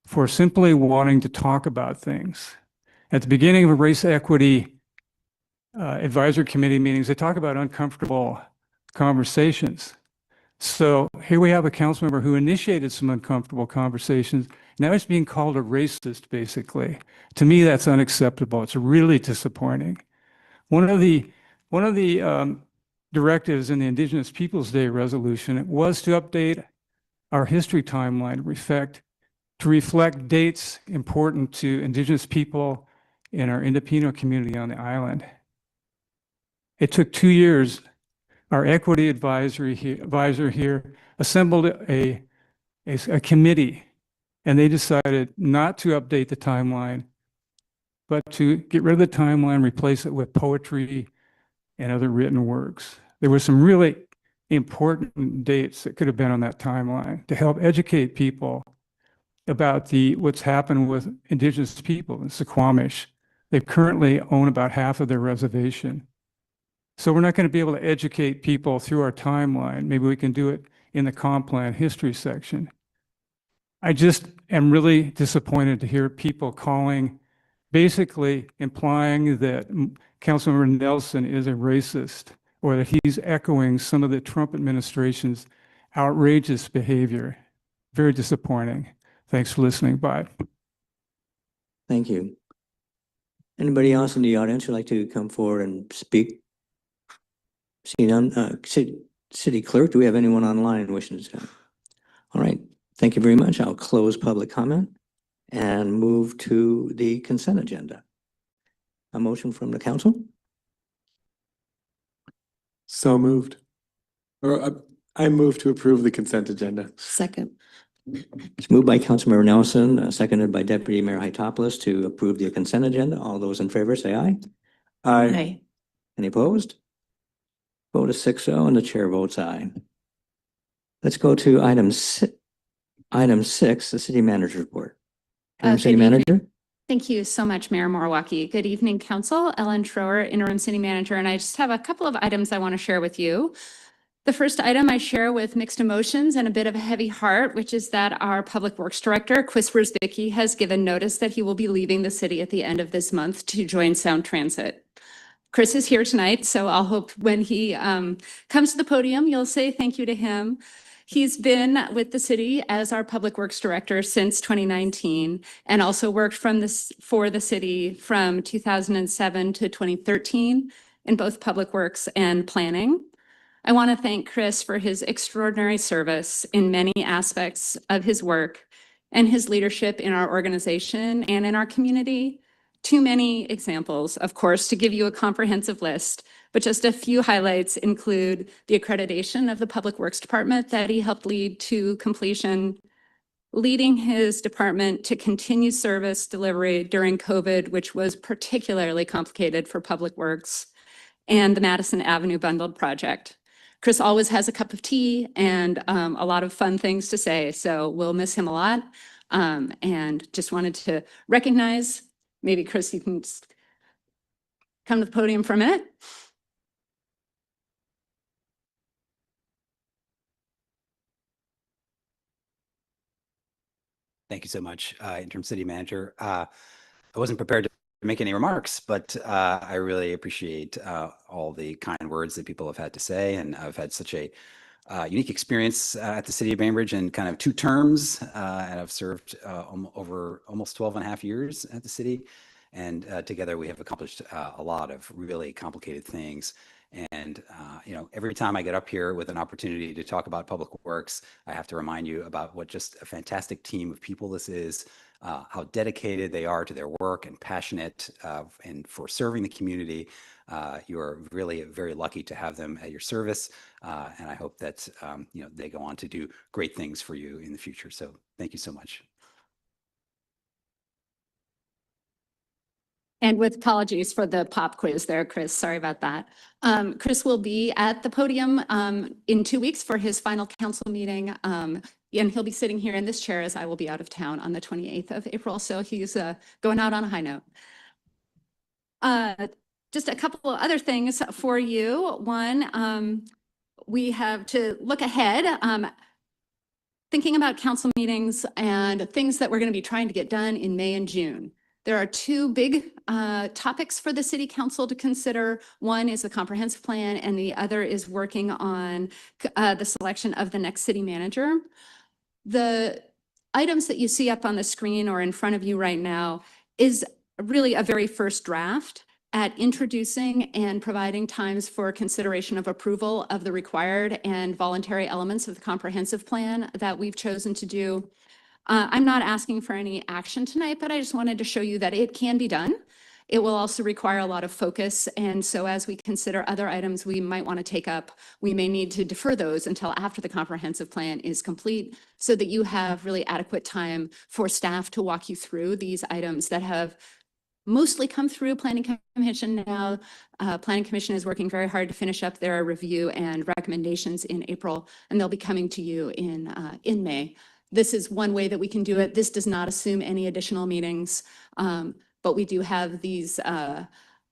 for simply wanting to talk about things. At the beginning of a race equity advisory committee meetings, they talk about uncomfortable conversations. So here we have a council member who initiated some uncomfortable conversations. Now he's being called a racist, basically. To me, that's unacceptable. It's really disappointing. One of the directives in the Indigenous Peoples Day resolution was to update our history timeline to reflect dates important to Indigenous people in our Independent community on the island. It took 2 years. Our equity advisor here assembled a committee, and they decided not to update the timeline, but to get rid of the timeline, replace it with poetry and other written works. There were some really important dates that could have been on that timeline to help educate people about what's happened with Indigenous people in Suquamish. They currently own about half of their reservation. So we're not going to be able to educate people through our timeline. Maybe we can do it in the comp plan history section. I just am really disappointed to hear people basically implying that Councilmember Nelson is a racist or that he's echoing some of the Trump administration's outrageous behavior. Very disappointing. Thanks for listening. Bye. Thank you. Anybody else in the audience who'd like to come forward and speak? See none. City Clerk, do we have anyone online wishing to come? All right. Thank you very much. I'll close public comment and move to the consent agenda. A motion from the council? So moved. Or I move to approve the consent agenda. Second. It's moved by Councilmember Nelson, seconded by Deputy Mayor Hytopoulos to approve the consent agenda. All those in favor say aye. Aye. Any opposed? Vote is 6-0 and the chair votes aye. Let's go to item 6, the city manager report. Interim City Good evening. Manager? Thank you so much, Mayor Morwalki. Good evening, Council. Ellen Schroer, Interim City Manager, and I just have a couple of items I want to share with you. The first item I share with mixed emotions and a bit of a heavy heart, which is that our Public Works Director, Chris Wierzbicki, has given notice that he will be leaving the city at the end of this month to join Sound Transit. Chris is here tonight, so I'll hope when he comes to the podium, you'll say thank you to him. He's been with the city as our Public Works Director since 2019 and also worked for the city from 2007 to 2013 in both Public Works and Planning. I want to thank Chris for his extraordinary service in many aspects of his work and his leadership in our organization and in our community. Too many examples, of course, to give you a comprehensive list, but just a few highlights include the accreditation of the Public Works Department that he helped lead to completion, leading his department to continue service delivery during COVID, which was particularly complicated for Public Works, and the Madison Avenue Bundled Project. Chris always has a cup of tea and a lot of fun things to say, so we'll miss him a lot. And just wanted to recognize, maybe Chris, you can come to the podium for a minute. Thank you so much, Interim City Manager. I wasn't prepared to make any remarks, but I really appreciate all the kind words that people have had to say, and I've had such a unique experience at the City of Bainbridge in kind of 2 terms, and I've served over almost 12 and a half years at the city, and together we have accomplished a lot of really complicated things. And, you know, every time I get up here with an opportunity to talk about public works, I have to remind you about what just a fantastic team of people this is, how dedicated they are to their work and passionate and for serving the community. You are really very lucky to have them at your service. And I hope that, you know, they go on to do great things for you in the future. So thank you so much. And with apologies for the pop quiz there, Chris, sorry about that. Chris will be at the podium in 2 weeks for his final council meeting. And he'll be sitting here in this chair as I will be out of town on the 28th of April. So he's going out on a high note. Just a couple of other things for you. One, we have to look ahead. Thinking about council meetings and things that we're going to be trying to get done in May and June. There are 2 big topics for the city council to consider. One is the comprehensive plan and the other is working on the selection of the next city manager. The items that you see up on the screen or in front of you right now is really a very first draft at introducing and providing times for consideration of approval of the required and voluntary elements of the comprehensive plan that we've chosen to do. I'm not asking for any action tonight, but I just wanted to show you that it can be done. It will also require a lot of focus. And so as we consider other items we might want to take up, we may need to defer those until after the comprehensive plan is complete so that you have really adequate time for staff to walk you through these items that have mostly come through Planning Commission now. Planning Commission is working very hard to finish up their review and recommendations in April, and they'll be coming to you in May. This is one way that we can do it. This does not assume any additional meetings, but we do have these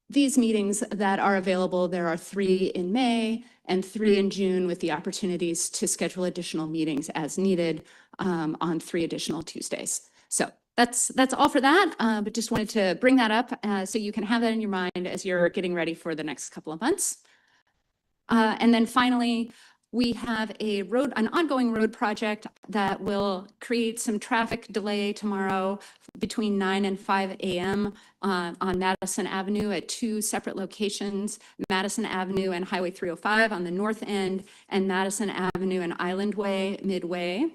these meetings that are available, there are 3 in May and 3 in June, with the opportunities to schedule additional meetings as needed on 3 additional Tuesdays. So that's all for that, but just wanted to bring that up so you can have that in your mind as you're getting ready for the next couple of months. And then finally, we have an ongoing road project that will create some traffic delay tomorrow between 9 and 5 a.m. On Madison Avenue at 2 separate locations, Madison Avenue and Highway 305 on the north end, and Madison Avenue and Island Way midway.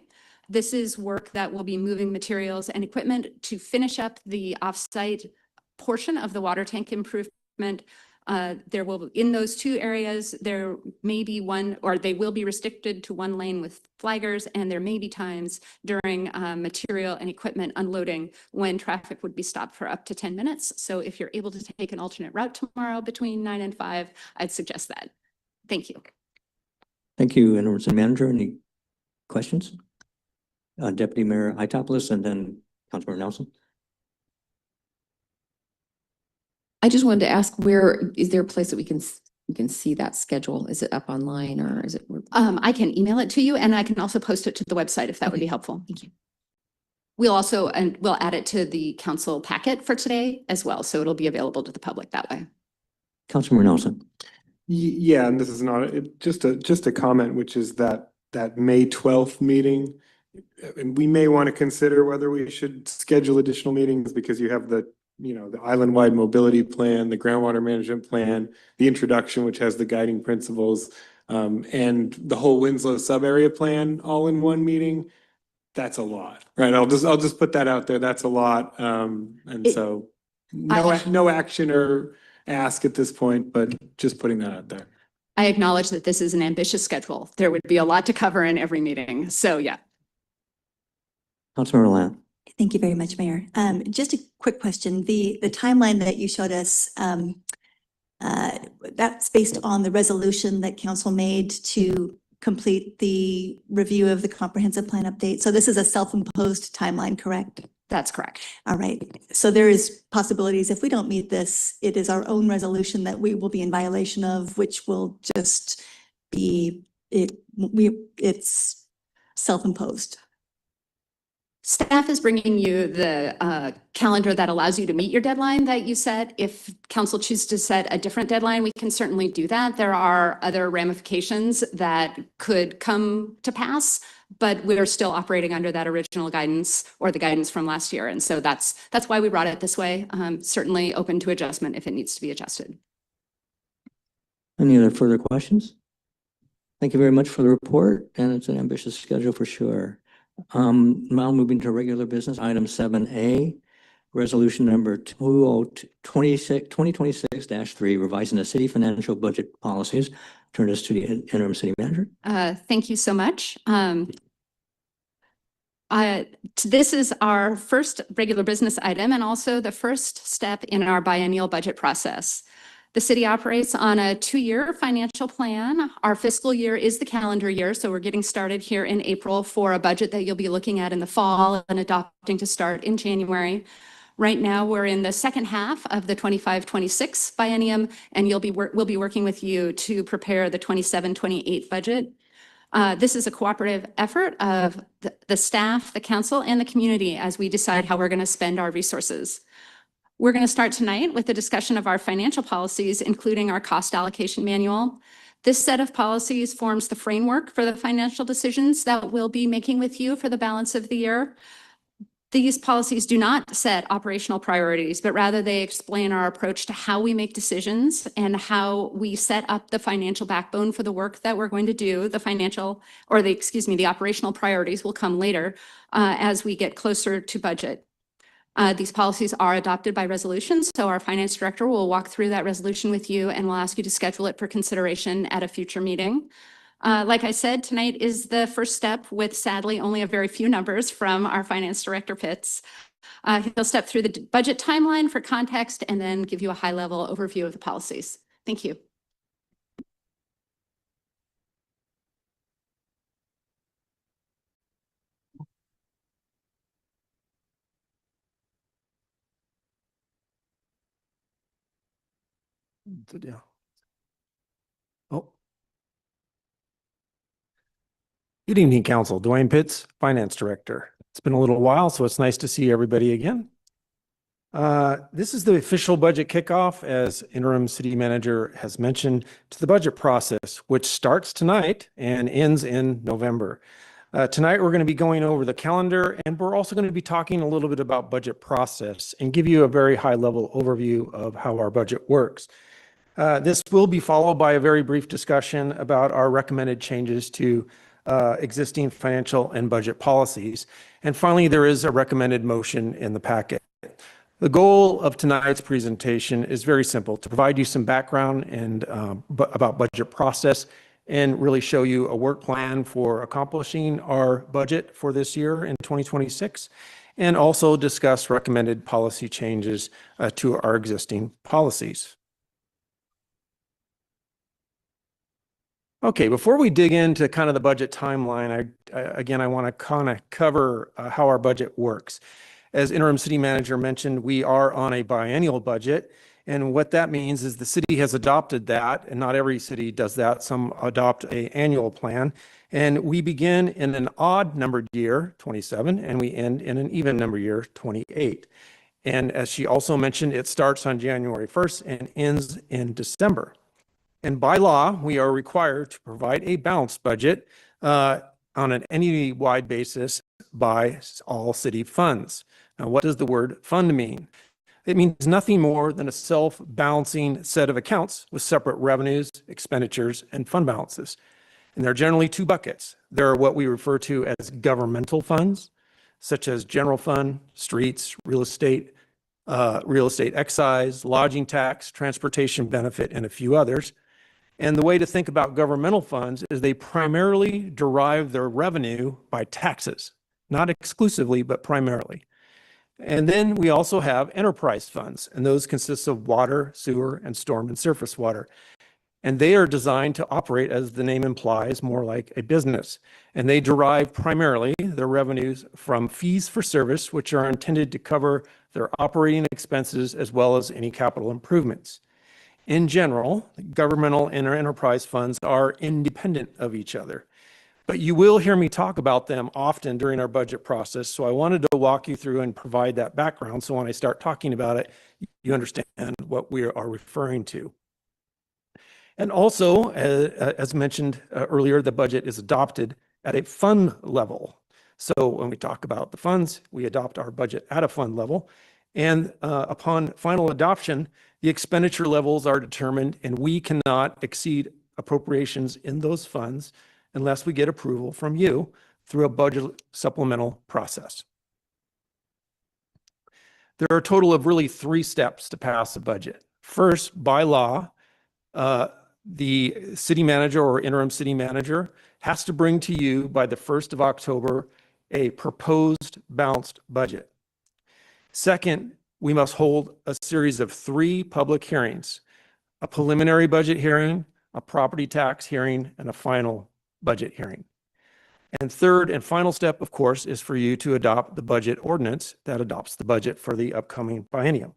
This is work that will be moving materials and equipment to finish up the off-site portion of the water tank improvement. There will, in those 2 areas, there may be one, or they will be restricted to 1 lane with flaggers, and there may be times during material and equipment unloading when traffic would be stopped for up to 10 minutes. So if you're able to take an alternate route tomorrow between 9 and 5, I'd suggest that. Thank you. Thank you, Interim City Manager. Any questions? Deputy Mayor Itopoulos and then Councilmember Nelson. I just wanted to ask, where is there a place that we can see that schedule? Is it up online or is it? I can email it to you, and I can also post it to the website if that would be helpful. Thank you. We'll also, and we'll add it to the council packet for today as well, so it'll be available to the public that way. Councilmember Nelson. Yeah, and this is not, just a comment, which is that May 12th meeting, and we may want to consider whether we should schedule additional meetings because you have the island-wide mobility plan, the groundwater management plan, the introduction, which has the guiding principles, and the whole Winslow sub-area plan all in one meeting. That's a lot, right? I'll just put that out there. That's a lot. So no action or ask at this point, but just putting that out there. I acknowledge that this is an ambitious schedule. There would be a lot to cover in every meeting. So yeah. Councilmember Lamb. Thank you very much, Mayor. Just a quick question. The timeline that you showed us, that's based on the resolution that council made to complete the review of the comprehensive plan update. So this is a self-imposed timeline, correct? That's correct. All right. So there is possibilities if we don't meet this, it is our own resolution that we will be in violation of, which will just be, it's self-imposed. Staff is bringing you the calendar that allows you to meet your deadline that you set. If council chooses to set a different deadline, we can certainly do that. There are other ramifications that could come to pass, but we're still operating under that original guidance or the guidance from last year. And so that's why we brought it this way. Certainly open to adjustment if it needs to be adjusted. Any other further questions? Thank you very much for the report, and it's an ambitious schedule for sure. Now moving to regular business, item 7A, resolution number 2026-3, revising the city financial budget policies. Turn this to the interim city manager. Thank you so much. This is our first regular business item and also the first step in our biennial budget process. The city operates on a 2-year financial plan. Our fiscal year is the calendar year, so we're getting started here in April for a budget that you'll be looking at in the fall and adopting to start in January. Right now, we're in the second half of the 25-26 biennium, and we'll be working with you to prepare the 27-28 budget. This is a cooperative effort of the staff, the council, and the community as we decide how we're going to spend our resources. We're going to start tonight with a discussion of our financial policies, including our cost allocation manual. This set of policies forms the framework for the financial decisions that we'll be making with you for the balance of the year. These policies do not set operational priorities, but rather they explain our approach to how we make decisions and how we set up the financial backbone for the work that we're going to do. The operational priorities will come later as we get closer to budget. These policies are adopted by resolution, so our finance director will walk through that resolution with you and we'll ask you to schedule it for consideration at a future meeting. Like I said, tonight is the first step with sadly only a very few numbers from our finance director Pitts. He'll step through the budget timeline for context and then give you a high-level overview of the policies. Thank you. Yeah. Oh. Good evening, Council. Dwayne Pitts, Finance Director. It's been a little while, so it's nice to see everybody again. This is the official budget kickoff, as Interim City Manager has mentioned, to the budget process, which starts tonight and ends in November. Tonight, we're going to be going over the calendar, and we're also going to be talking a little bit about budget process and give you a very high-level overview of how our budget works. This will be followed by a very brief discussion about our recommended changes to existing financial and budget policies. And finally, there is a recommended motion in the packet. The goal of tonight's presentation is very simple: to provide you some background and about budget process, and really show you a work plan for accomplishing our budget for this year in 2026, and also discuss recommended policy changes to our existing policies. Okay, before we dig into kind of the budget timeline, I want to kind of cover how our budget works. As Interim City Manager mentioned, we are on a biennial budget, and what that means is the city has adopted that, and not every city does that. Some adopt an annual plan, and we begin in an odd numbered year, 27, and we end in an even number year, 28. And as she also mentioned, it starts on January 1st and ends in December. And by law, we are required to provide a balanced budget on an entity-wide basis by all city funds. Now, what does the word fund mean? It means nothing more than a self-balancing set of accounts with separate revenues, expenditures, and fund balances. And there are generally two buckets. There are what we refer to as governmental funds, such as general fund, streets, real estate excise, lodging tax, transportation benefit, and a few others. And the way to think about governmental funds is they primarily derive their revenue by taxes, not exclusively, but primarily. And then we also have enterprise funds, and those consist of water, sewer, and storm and surface water. And they are designed to operate, as the name implies, more like a business. And they derive primarily their revenues from fees for service, which are intended to cover their operating expenses as well as any capital improvements. In general, governmental and enterprise funds are independent of each other, but you will hear me talk about them often during our budget process. So I wanted to walk you through and provide that background, so when I start talking about it, you understand what we are referring to. And also, as mentioned earlier, the budget is adopted at a fund level. So when we talk about the funds, we adopt our budget at a fund level. And upon final adoption, the expenditure levels are determined, and we cannot exceed appropriations in those funds unless we get approval from you through a budget supplemental process. There are a total of really 3 steps to pass a budget. First, by law, the city manager or interim city manager has to bring to you by the 1st of October a proposed balanced budget. Second, we must hold a series of 3 public hearings: a preliminary budget hearing, a property tax hearing, and a final budget hearing. And third and final step, of course, is for you to adopt the budget ordinance that adopts the budget for the upcoming biennium.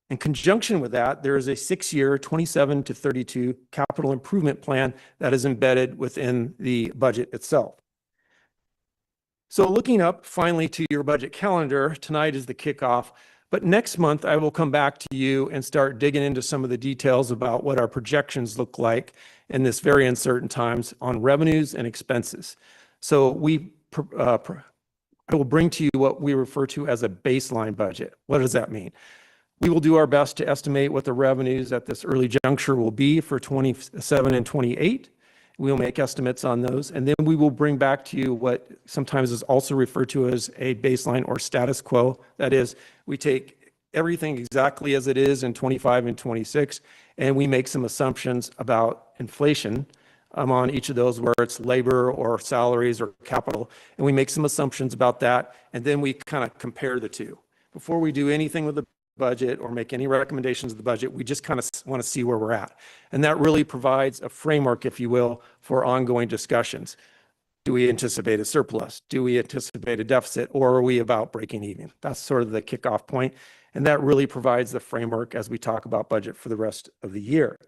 In conjunction with that, there is a 6-year 27 to 32 capital improvement plan that is embedded within the budget itself. So looking up finally to your budget calendar, tonight is the kickoff, but next month I will come back to you and start digging into some of the details about what our projections look like in this very uncertain times on revenues and expenses. So I will bring to you what we refer to as a baseline budget. What does that mean? We will do our best to estimate what the revenues at this early juncture will be for 27 and 28. We'll make estimates on those, and then we will bring back to you what sometimes is also referred to as a baseline or status quo. That is, we take everything exactly as it is in 25 and 26, and we make some assumptions about inflation on each of those, where it's labor or salaries or capital, and we make some assumptions about that, and then we kind of compare the two. Before we do anything with the budget or make any recommendations of the budget, we just kind of want to see where we're at. And that really provides a framework, if you will, for ongoing discussions. Do we anticipate a surplus? Do we anticipate a deficit? Or are we about breaking even? That's sort of the kickoff point. And that really provides the framework as we talk about budget for the rest of the year.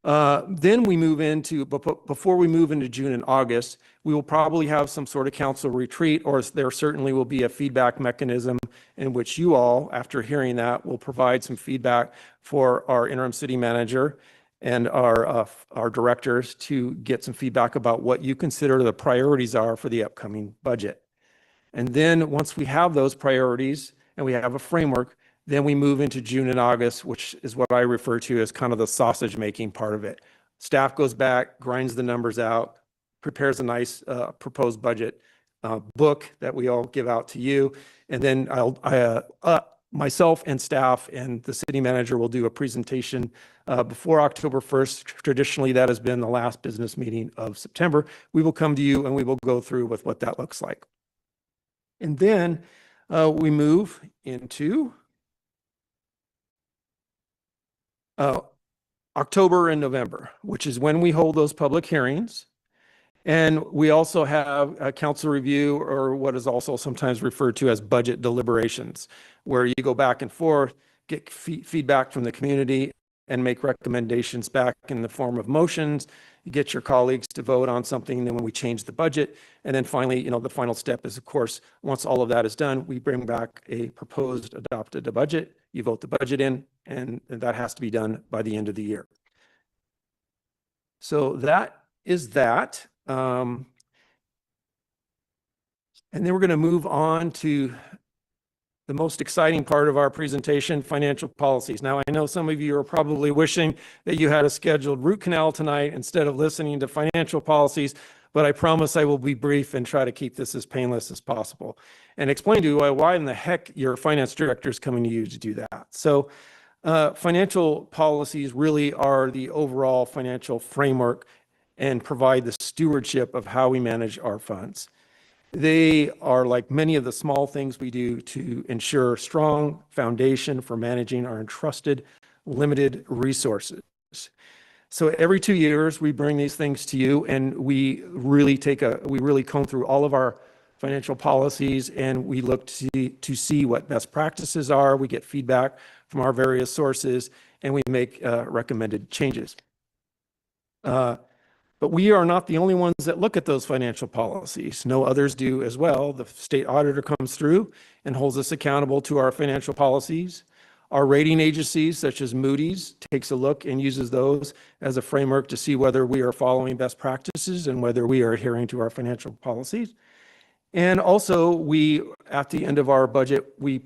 Then we move into, before we move into June and August, we will probably have some sort of council retreat, or there certainly will be a feedback mechanism in which you all, after hearing that, will provide some feedback for our interim city manager and our directors to get some feedback about what you consider the priorities are for the upcoming budget. And then once we have those priorities and we have a framework, then we move into June and August, which is what I refer to as kind of the sausage making part of it. Staff goes back, grinds the numbers out, prepares a nice proposed budget book that we all give out to you. And then myself and staff and the city manager will do a presentation before October 1st. Traditionally, that has been the last business meeting of September. We will come to you and we will go through with what that looks like. And then we move into October and November, which is when we hold those public hearings. And we also have a council review, or what is also sometimes referred to as budget deliberations, where you go back and forth, get feedback from the community, and make recommendations back in the form of motions. You get your colleagues to vote on something, then when we change the budget. And then finally, the final step is, of course, once all of that is done, we bring back a proposed adopted budget. You vote the budget in, and that has to be done by the end of the year. So that is that. And then we're going to move on to the most exciting part of our presentation, financial policies. Now, I know some of you are probably wishing that you had a scheduled root canal tonight instead of listening to financial policies, but I promise I will be brief and try to keep this as painless as possible and explain to you why in the heck your finance director is coming to you to do that. So financial policies really are the overall financial framework and provide the stewardship of how we manage our funds. They are like many of the small things we do to ensure a strong foundation for managing our entrusted limited resources. So every 2 years, we bring these things to you, and we really comb through all of our financial policies, and we look to see what best practices are. We get feedback from our various sources, and we make recommended changes. But we are not the only ones that look at those financial policies. No others do as well. The state auditor comes through and holds us accountable to our financial policies. Our rating agencies, such as Moody's, takes a look and uses those as a framework to see whether we are following best practices and whether we are adhering to our financial policies. And also, at the end of our budget, we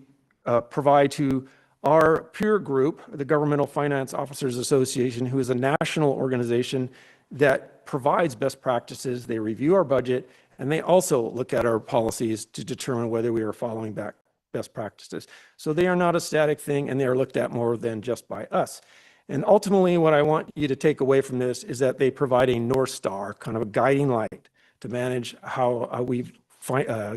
provide to our peer group, the Governmental Finance Officers Association, who is a national organization that provides best practices. They review our budget, and they also look at our policies to determine whether we are following best practices. So they are not a static thing, and they are looked at more than just by us. And ultimately, what I want you to take away from this is that they provide a North Star, kind of a guiding light to manage how we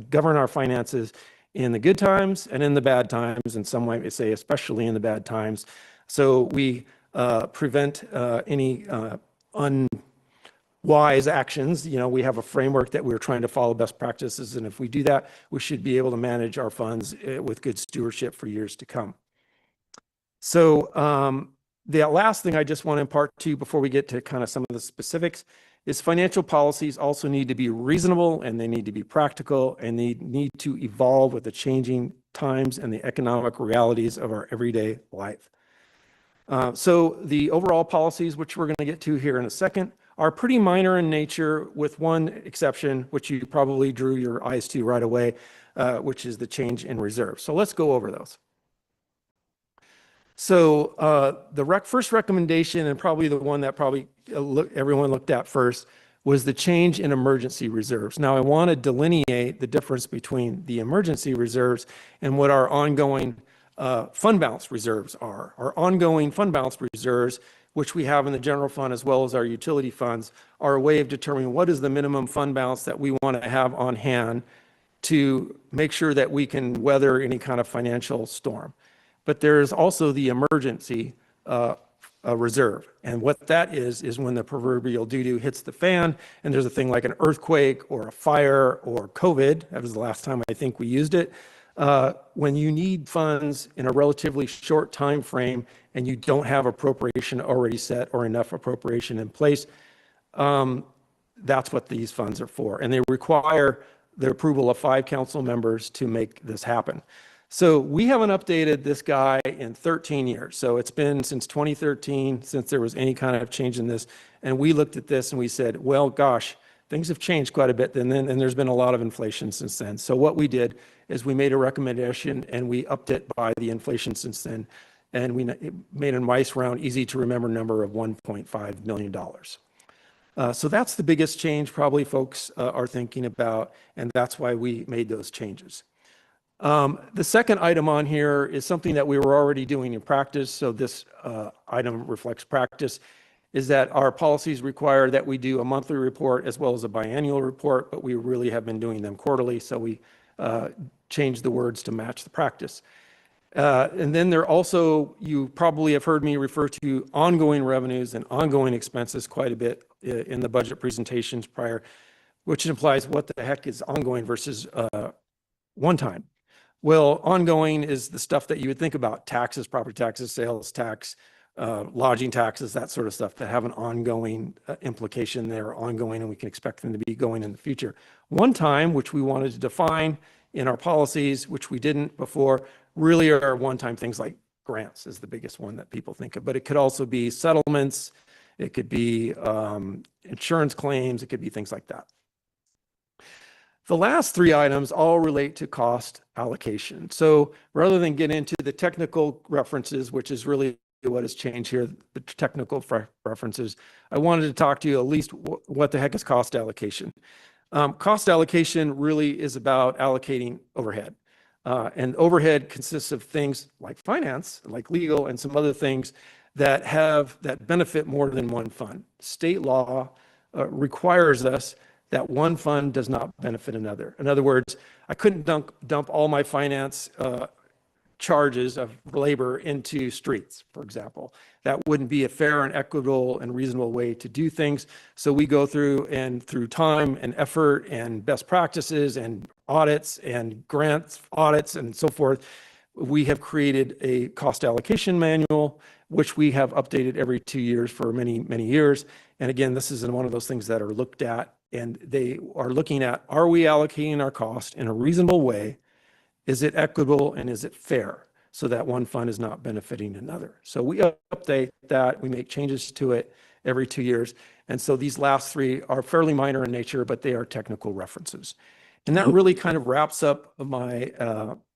govern our finances in the good times and in the bad times, and some might say especially in the bad times. So we prevent any unwise actions. We have a framework that we're trying to follow best practices, and if we do that, we should be able to manage our funds with good stewardship for years to come. So the last thing I just want to impart to you before we get to kind of some of the specifics is financial policies also need to be reasonable, and they need to be practical, and they need to evolve with the changing times and the economic realities of our everyday life. So the overall policies, which we're going to get to here in a second, are pretty minor in nature, with one exception, which you probably drew your eyes to right away, which is the change in reserves. So let's go over those. So the first recommendation, and probably the one that everyone looked at first, was the change in emergency reserves. Now, I want to delineate the difference between the emergency reserves and what our ongoing fund balance reserves are. Our ongoing fund balance reserves, which we have in the general fund as well as our utility funds, are a way of determining what is the minimum fund balance that we want to have on hand to make sure that we can weather any kind of financial storm. But there is also the emergency reserve. And what that is when the proverbial doo-doo hits the fan, and there's a thing like an earthquake or a fire or COVID. That was the last time I think we used it. When you need funds in a relatively short time frame and you don't have appropriation already set or enough appropriation in place, that's what these funds are for. And they require the approval of 5 council members to make this happen. So we haven't updated this guy in 13 years. So it's been since 2013 since there was any kind of change in this. And we looked at this and we said, well, gosh, things have changed quite a bit then, and there's been a lot of inflation since then. So what we did is we made a recommendation and we upped it by the inflation since then. And we made a nice round, easy to remember number of $1.5 million. So that's the biggest change probably folks are thinking about, and that's why we made those changes. The second item on here is something that we were already doing in practice. So this item reflects practice, is that our policies require that we do a monthly report as well as a biannual report, but we really have been doing them quarterly. So we changed the words to match the practice. And then there also, you probably have heard me refer to ongoing revenues and ongoing expenses quite a bit in the budget presentations prior, which implies what the heck is ongoing versus one time. Well, ongoing is the stuff that you would think about: taxes, property taxes, sales tax, lodging taxes, that sort of stuff that have an ongoing implication. They're ongoing and we can expect them to be going in the future. One time, which we wanted to define in our policies, which we didn't before, really are one-time things like grants is the biggest one that people think of, but it could also be settlements, it could be insurance claims, it could be things like that. The last 3 items all relate to cost allocation. So rather than get into the technical references, which is really what has changed here, the technical references, I wanted to talk to you at least what the heck is cost allocation. Cost allocation really is about allocating overhead. And overhead consists of things like finance, like legal, and some other things that benefit more than one fund. State law requires us that one fund does not benefit another. In other words, I couldn't dump all my finance charges of labor into streets, for example. That wouldn't be a fair and equitable and reasonable way to do things. So we go through, and through time and effort and best practices and audits and grants audits and so forth, we have created a cost allocation manual, which we have updated every 2 years for many, many years. And again, this is one of those things that are looked at, and they are looking at, are we allocating our cost in a reasonable way? Is it equitable and is it fair, so that one fund is not benefiting another? So we update that, we make changes to it every 2 years. And so these last 3 are fairly minor in nature, but they are technical references. And that really kind of wraps up my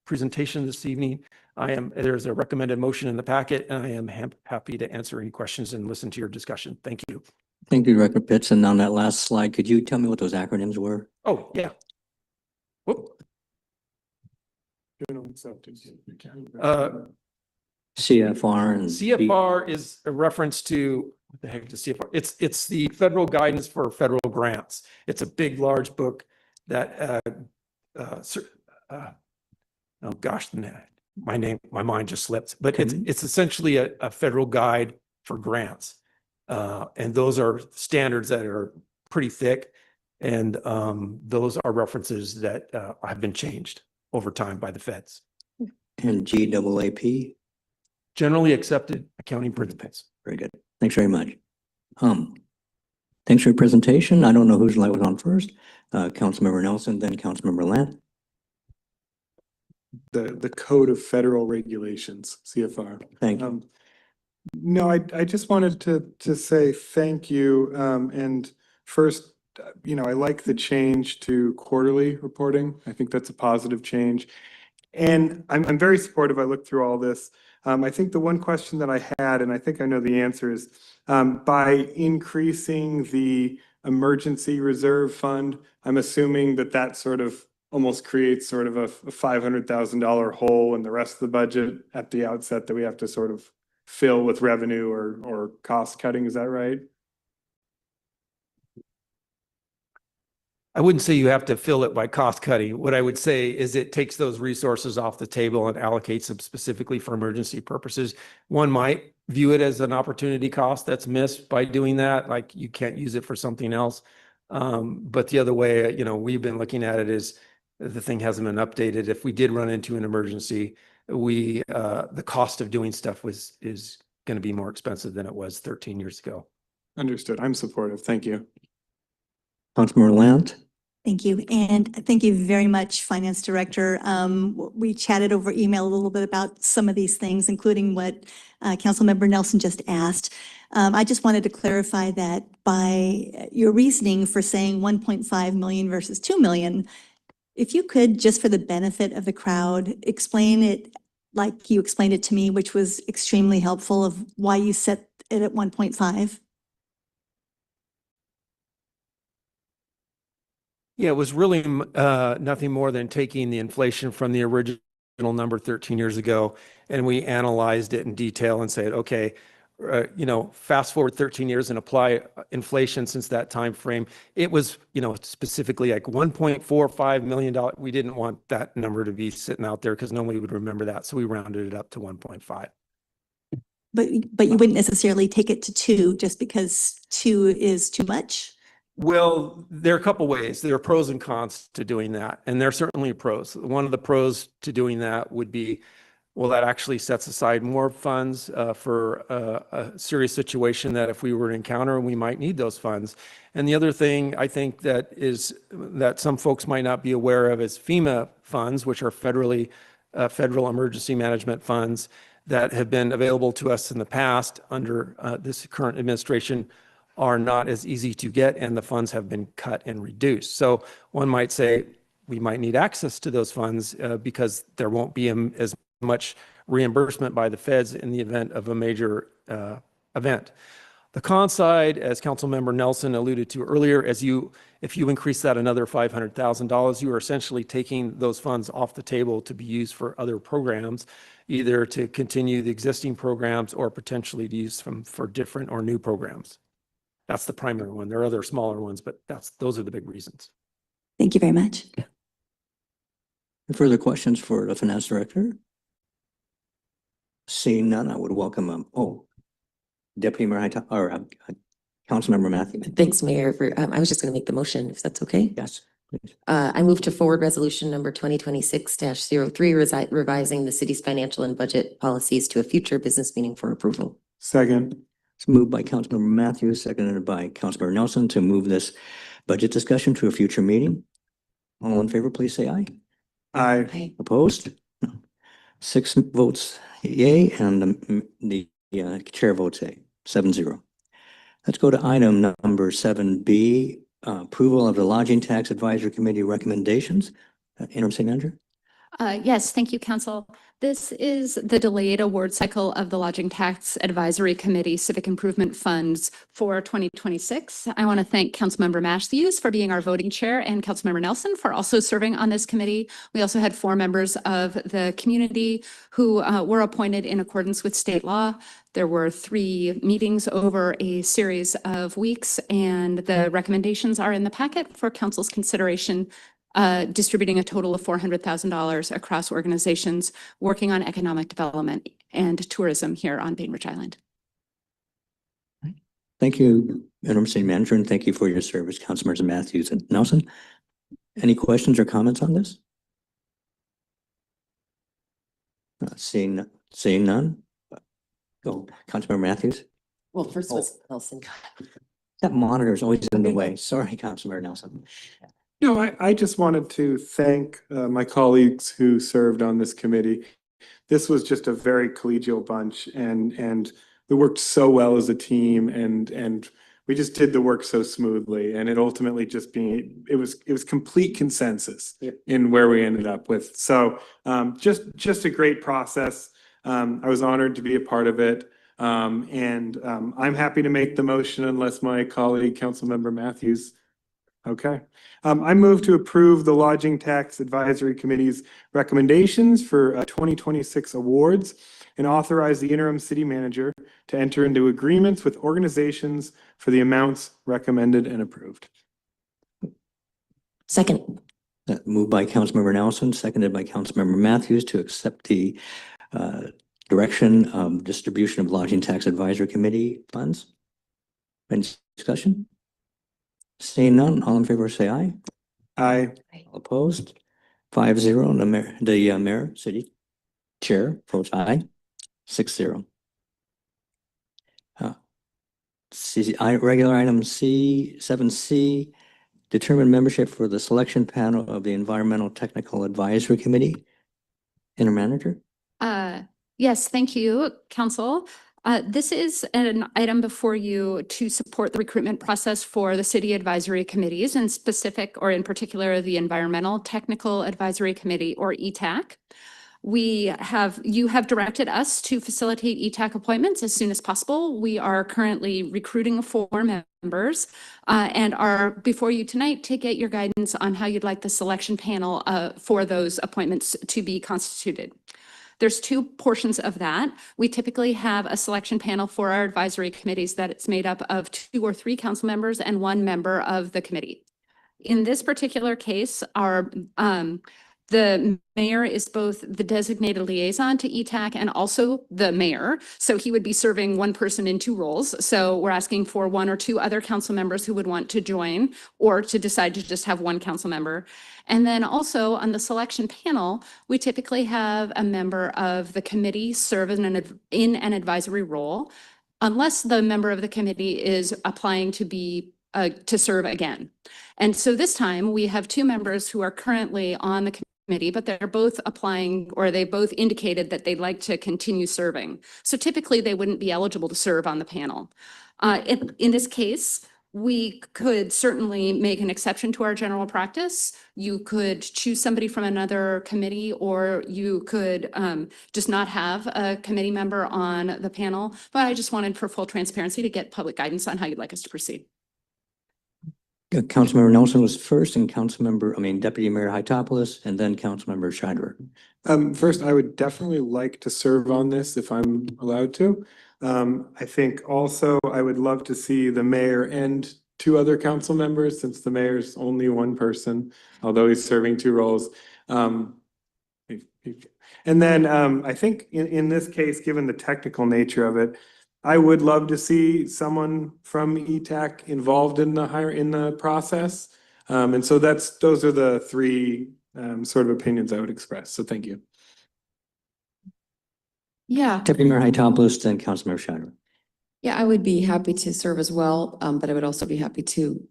presentation this evening. There's a recommended motion in the packet, and I am happy to answer any questions and listen to your discussion. Thank you. Thank you, Director Pitts. And on that last slide, could you tell me what those acronyms were? Oh, yeah. Whoop. CFR and CFR is a reference to, what the heck is CFR? It's the federal guidance for federal grants. It's a big, large book that, oh gosh, my mind just slipped, but it's essentially a federal guide for grants. And those are standards that are pretty thick. And those are references that have been changed over time by the feds. And GAAP? Generally accepted accounting principles. Very good. Thanks very much. Thanks for your presentation. I don't know whose light was on first. Councilmember Nelson, then Councilmember Lant. The Code of Federal Regulations, CFR. Thank you. No, I just wanted to say thank you. And first, I like the change to quarterly reporting. I think that's a positive change. And I'm very supportive. I looked through all this. I think the one question that I had, and I think I know the answer, is by increasing the emergency reserve fund, I'm assuming that sort of almost creates sort of a $500,000 hole in the rest of the budget at the outset that we have to sort of fill with revenue or cost cutting. Is that right? I wouldn't say you have to fill it by cost cutting. What I would say is it takes those resources off the table and allocates them specifically for emergency purposes. One might view it as an opportunity cost that's missed by doing that, like you can't use it for something else. But the other way, we've been looking at it is The thing hasn't been updated. If we did run into an emergency, the cost of doing stuff is going to be more expensive than it was 13 years ago. Understood. I'm supportive. Thank you. Councilmember Lant? Thank you. And thank you very much, Finance Director. We chatted over email a little bit about some of these things, including what Councilmember Nelson just asked. I just wanted to clarify that by your reasoning for saying 1.5 million versus 2 million, if you could, just for the benefit of the crowd, explain it like you explained it to me, which was extremely helpful, of why you set it at 1.5. Yeah, it was really nothing more than taking the inflation from the original number 13 years ago, and we analyzed it in detail and said, okay, fast forward 13 years and apply inflation since that time frame. It was, specifically like $1.45 million. We didn't want that number to be sitting out there because nobody would remember that, so we rounded it up to 1.5. But you wouldn't necessarily take it to 2 just because 2 is too much? Well, there are a couple ways. There are pros and cons to doing that, and there are certainly pros. One of the pros to doing that would be, well, that actually sets aside more funds for a serious situation that if we were to encounter, we might need those funds. And the other thing I think that some folks might not be aware of is FEMA funds, which are federal emergency management funds that have been available to us in the past under this current administration, are not as easy to get, and the funds have been cut and reduced. So one might say we might need access to those funds because there won't be as much reimbursement by the feds in the event of a major event. The con side, as Councilmember Nelson alluded to earlier, if you increase that another $500,000, you are essentially taking those funds off the table to be used for other programs, either to continue the existing programs or potentially to use them for different or new programs. That's the primary one. There are other smaller ones, but those are the big reasons. Thank you very much. Further questions for the Finance Director? Seeing none, I would welcome, Deputy Mayor Councilmember Matthew. Thanks, Mayor. I was just going to make the motion, if that's okay. Yes, please. I move to forward resolution number 2026-03, revising the city's financial and budget policies to a future business meeting for approval. Second. It's moved by Councilmember Matthews, seconded by Councilmember Nelson to move this budget discussion to a future meeting. All in favor, please say aye. Aye. Opposed? No. 6 votes yay, and the chair votes yay, 7-0. Let's go to item number 7B, approval of the Lodging Tax Advisory Committee recommendations. Interim City Manager? Yes, thank you, Council. This is the delayed award cycle of the Lodging Tax Advisory Committee Civic Improvement Funds for 2026. I want to thank Councilmember Matthews for being our voting chair and Councilmember Nelson for also serving on this committee. We also had 4 members of the community who were appointed in accordance with state law. There were 3 meetings over a series of weeks, and the recommendations are in the packet for Council's consideration, distributing a total of $400,000 across organizations working on economic development and tourism here on Bainbridge Island. Thank you, Interim City Manager, and thank you for your service, Councilmembers Matthews and Nelson. Any questions or comments on this? Seeing none. Go, Councilmember Matthews. Well, first was Nelson. That monitor is always in the way. Sorry, Councilmember Nelson. No, I just wanted to thank my colleagues who served on this committee. This was just a very collegial bunch, and we worked so well as a team, and we just did the work so smoothly, and it ultimately it was complete consensus in where we ended up with. So just a great process. I was honored to be a part of it. And I'm happy to make the motion unless my colleague, Councilmember Matthews. Okay. I move to approve the Lodging Tax Advisory Committee's recommendations for 2026 awards and authorize the interim city manager to enter into agreements with organizations for the amounts recommended and approved. Second. Moved by Councilmember Nelson, seconded by Councilmember Matthews to accept the direction of distribution of Lodging Tax Advisory Committee funds. Any discussion? Seeing none, all in favor say aye. Aye. All opposed? 5-0, and the mayor, city chair votes aye, 6-0. Regular item C7C, determine membership for the selection panel of the Environmental Technical Advisory Committee. Intermanager? Yes, thank you, Council. This is an item before you to support the recruitment process for the city advisory committees, and specific, or in particular, the Environmental Technical Advisory Committee, or ETAC. You have directed us to facilitate ETAC appointments as soon as possible. We are currently recruiting 4 members and are before you tonight to get your guidance on how you'd like the selection panel for those appointments to be constituted. There's 2 portions of that. We typically have a selection panel for our advisory committees that it's made up of 2 or 3 council members and 1 member of the committee. In this particular case, the mayor is both the designated liaison to ETAC and also the mayor. So he would be serving 1 person in 2 roles. So we're asking for 1 or 2 other council members who would want to join or to decide to just have 1 council member. And then also on the selection panel, we typically have a member of the committee serve in an advisory role, unless the member of the committee is applying to serve again. And so this time we have 2 members who are currently on the committee, but they're both applying, or they both indicated that they'd like to continue serving. So typically they wouldn't be eligible to serve on the panel. In this case, we could certainly make an exception to our general practice. You could choose somebody from another committee, or you could just not have a committee member on the panel. But I just wanted, for full transparency, to get public guidance on how you'd like us to proceed. Councilmember Nelson was first, and Deputy Mayor Hytopoulos, and then Councilmember Scheider. First, I would definitely like to serve on this if I'm allowed to. I think also I would love to see the mayor and 2 other council members, since the mayor's only 1 person, although he's serving 2 roles. And then I think in this case, given the technical nature of it, I would love to see someone from ETAC involved in the process. And so those are the 3 sort of opinions I would express. So thank you. Yeah. Deputy Mayor Hytopoulos, then Councilmember Scheider. Yeah, I would be happy to serve as well, but I would also be happy to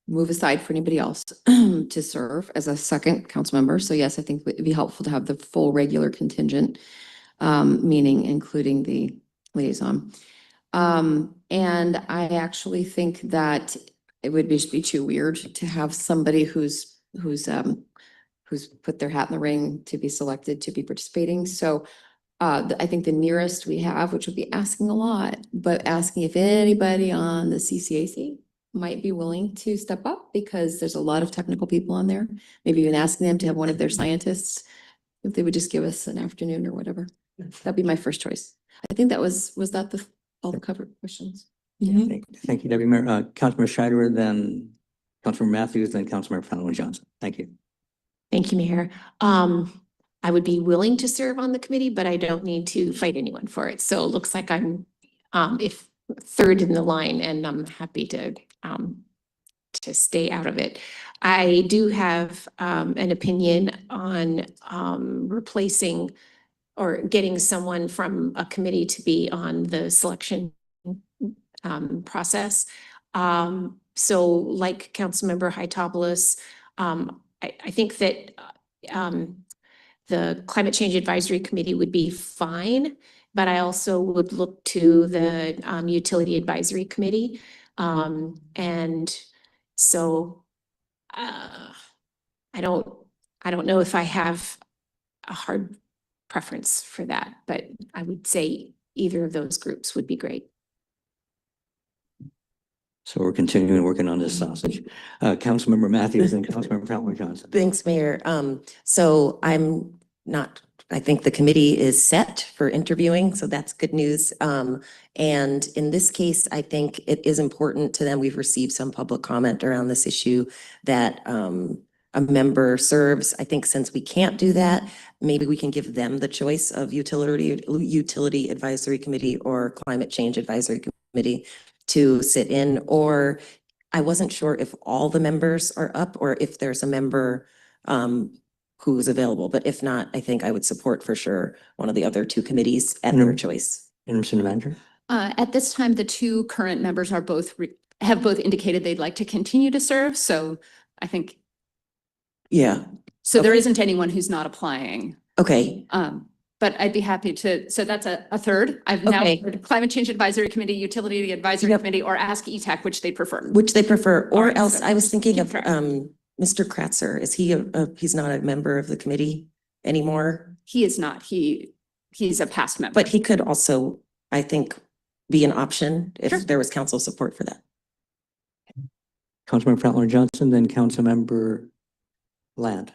move aside for anybody else to serve as a second council member. So yes, I think it'd be helpful to have the full regular contingent, meaning including the liaison. And I actually think that it would just be too weird to have somebody who's put their hat in the ring to be selected to be participating. So I think the nearest we have, which would be asking a lot, but asking if anybody on the CCAC might be willing to step up, because there's a lot of technical people on there. Maybe even asking them to have one of their scientists, if they would just give us an afternoon or whatever. That'd be my first choice. I think that was that all the covered questions? Thank you, Deputy Mayor. Councilmember Scheider, then Councilmember Matthews, then Councilmember Fallon Johnson. Thank you. Thank you, Mayor. I would be willing to serve on the committee, but I don't need to fight anyone for it. So it looks like I'm if 3rd in the line, and I'm happy to stay out of it. I do have an opinion on replacing or getting someone from a committee to be on the selection process. So like Councilmember Hytopoulos, I think that the Climate Change Advisory Committee would be fine, but I also would look to the Utility Advisory Committee. And so I don't know if I have a hard preference for that, but I would say either of those groups would be great. So we're continuing working on this sausage. Councilmember Matthews and Councilmember Fallon Johnson. Thanks, Mayor. So I think the committee is set for interviewing, so that's good news. And in this case, I think it is important to them. We've received some public comment around this issue that a member serves. I think since we can't do that, maybe we can give them the choice of Utility Advisory Committee or Climate Change Advisory Committee to sit in. Or I wasn't sure if all the members are up, or if there's a member who's available. But if not, I think I would support for sure one of the other two committees at their choice. Interim City Manager? At this time, the two current members are have both indicated they'd like to continue to serve. So I think, Yeah, so there isn't anyone who's not applying. okay. But I'd be happy to, so that's a third. I've now Okay. heard Climate Change Advisory Committee, Utility Advisory Committee, or Ask ETAC, which they prefer. Which they prefer, All or right, else so I was thinking keep of track. Mr. Kratzer. Is he he's not a member of the committee anymore? He is not. He's a past member. But he could also, I think, be an option if Sure. there was council support for that. Councilmember Fratler Johnson, then Councilmember Ladd.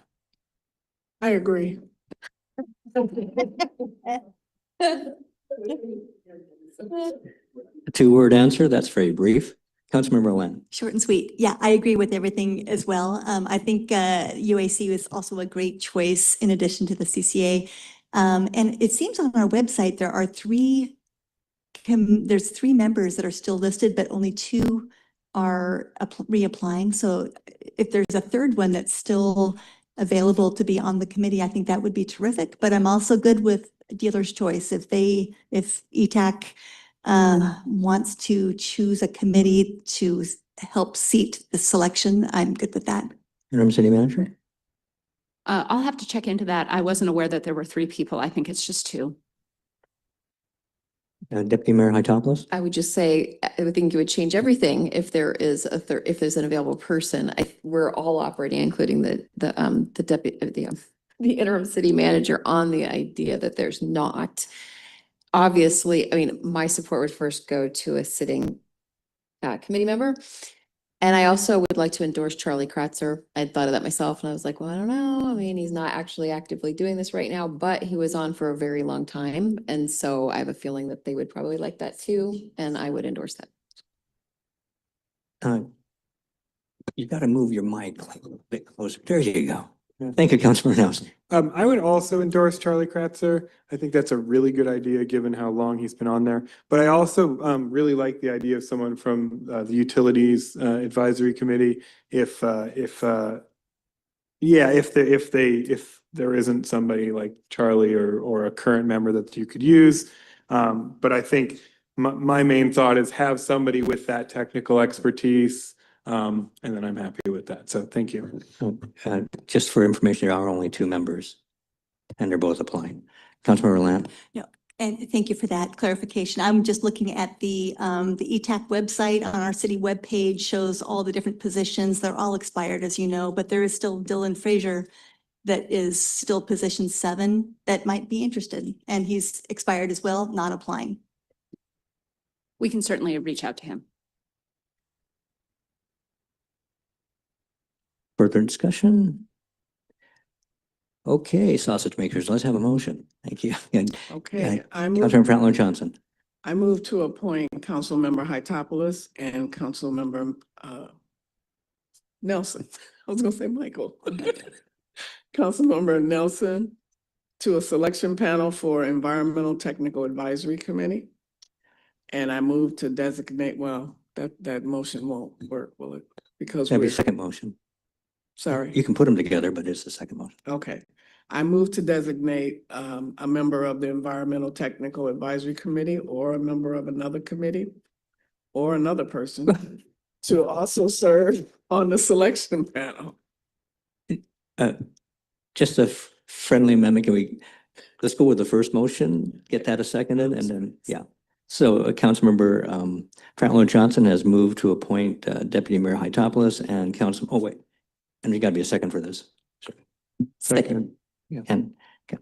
I agree. A two-word answer, that's very brief. Councilmember Ladd. Short and sweet. Yeah, I agree with everything as well. I think UAC is also a great choice in addition to the CCA. And it seems on our website, there are there's three members that are still listed, but only two are reapplying. So if there's a third one that's still available to be on the committee, I think that would be terrific. But I'm also good with dealer's choice. If ETAC wants to choose a committee to help seat the selection, I'm good with that. Interim City Manager? I'll have to check into that. I wasn't aware that there were three people. I think it's just two. Deputy Mayor Hytopoulos? I would just say, I would think it would change everything if there is a third, if there's an available person. We're all operating, including the deputy, the interim city manager, on the idea that there's not. Obviously, I mean, my support would first go to a sitting committee member. And I also would like to endorse Charlie Kratzer. I thought of that myself and I was like, well, I don't know. I mean, he's not actually actively doing this right now, but he was on for a very long time. And so I have a feeling that they would probably like that too. And I would endorse that. You got to move your mic a little bit closer. There you go. Thank you, Councilmember Nelson. I would also endorse Charlie Kratzer. I think that's a really good idea, given how long he's been on there. But I also really like the idea of someone from the Utilities Advisory Committee. If there isn't somebody like Charlie or a current member that you could use. But I think my main thought is have somebody with that technical expertise. And then I'm happy with that. So thank you. Just for information, there are only two members and they're both applying. Councilmember Lamb? No, and thank you for that clarification. I'm just looking at the ETAC website on our city webpage shows all the different positions. They're all expired, as you know, but there is still Dylan Frazier that is still position 7 that might be interested. And he's expired as well, not applying. We can certainly reach out to him. Further discussion? Okay, sausage makers, let's have a motion. Thank you. Okay, Councilmember Fratler Johnson. I move to appoint Councilmember Hytopoulos and Councilmember Nelson. I was gonna say Michael. Councilmember Nelson to a selection panel for Environmental Technical Advisory Committee. And I move to designate, well, that motion won't work, will it? Because That'd be we're, a second motion. sorry. You can put them together, but it's the second motion. Okay. I move to designate a member of the Environmental Technical Advisory Committee or a member of another committee or another person to also serve on the selection panel. Just a friendly amendment. Let's go with the first motion, get that seconded, and then, yeah. So Councilmember Fratler Johnson has moved to appoint Deputy Mayor Hytopoulos and and there's got to be a second for this. Second. Yeah. And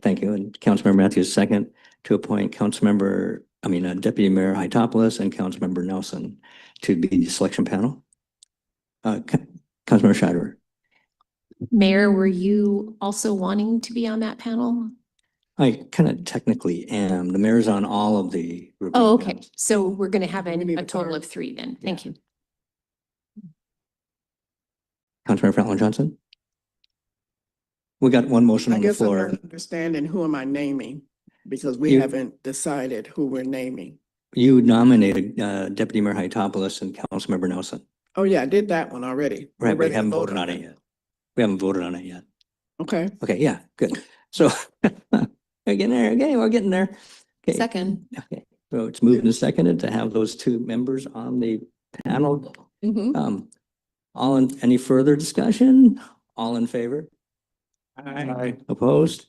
thank you. And Councilmember Matthews, second to appoint Deputy Mayor Hytopoulos and Councilmember Nelson to be the selection panel. Councilmember Scheider. Mayor, were you also wanting to be on that panel? I kind of technically am. The mayor's on all of the. Oh, okay. So we're going to have a total of 3 then. Thank you. Councilmember Fratler Johnson? We got one motion I on the guess I'm floor. not understanding who am I naming? Because we haven't decided who we're naming. You nominated Deputy Mayor Hytopoulos and Councilmember Nelson. Oh, yeah, I did that one already. Right, we Already haven't voted voted on it yet. We haven't voted on it yet. Okay. Okay, yeah, good. So we're getting there. Okay, we're getting there. Okay. Second. Okay, so it's moved and seconded to have those two members on the panel. Mhm. Any further discussion? All in favor? Aye. Opposed?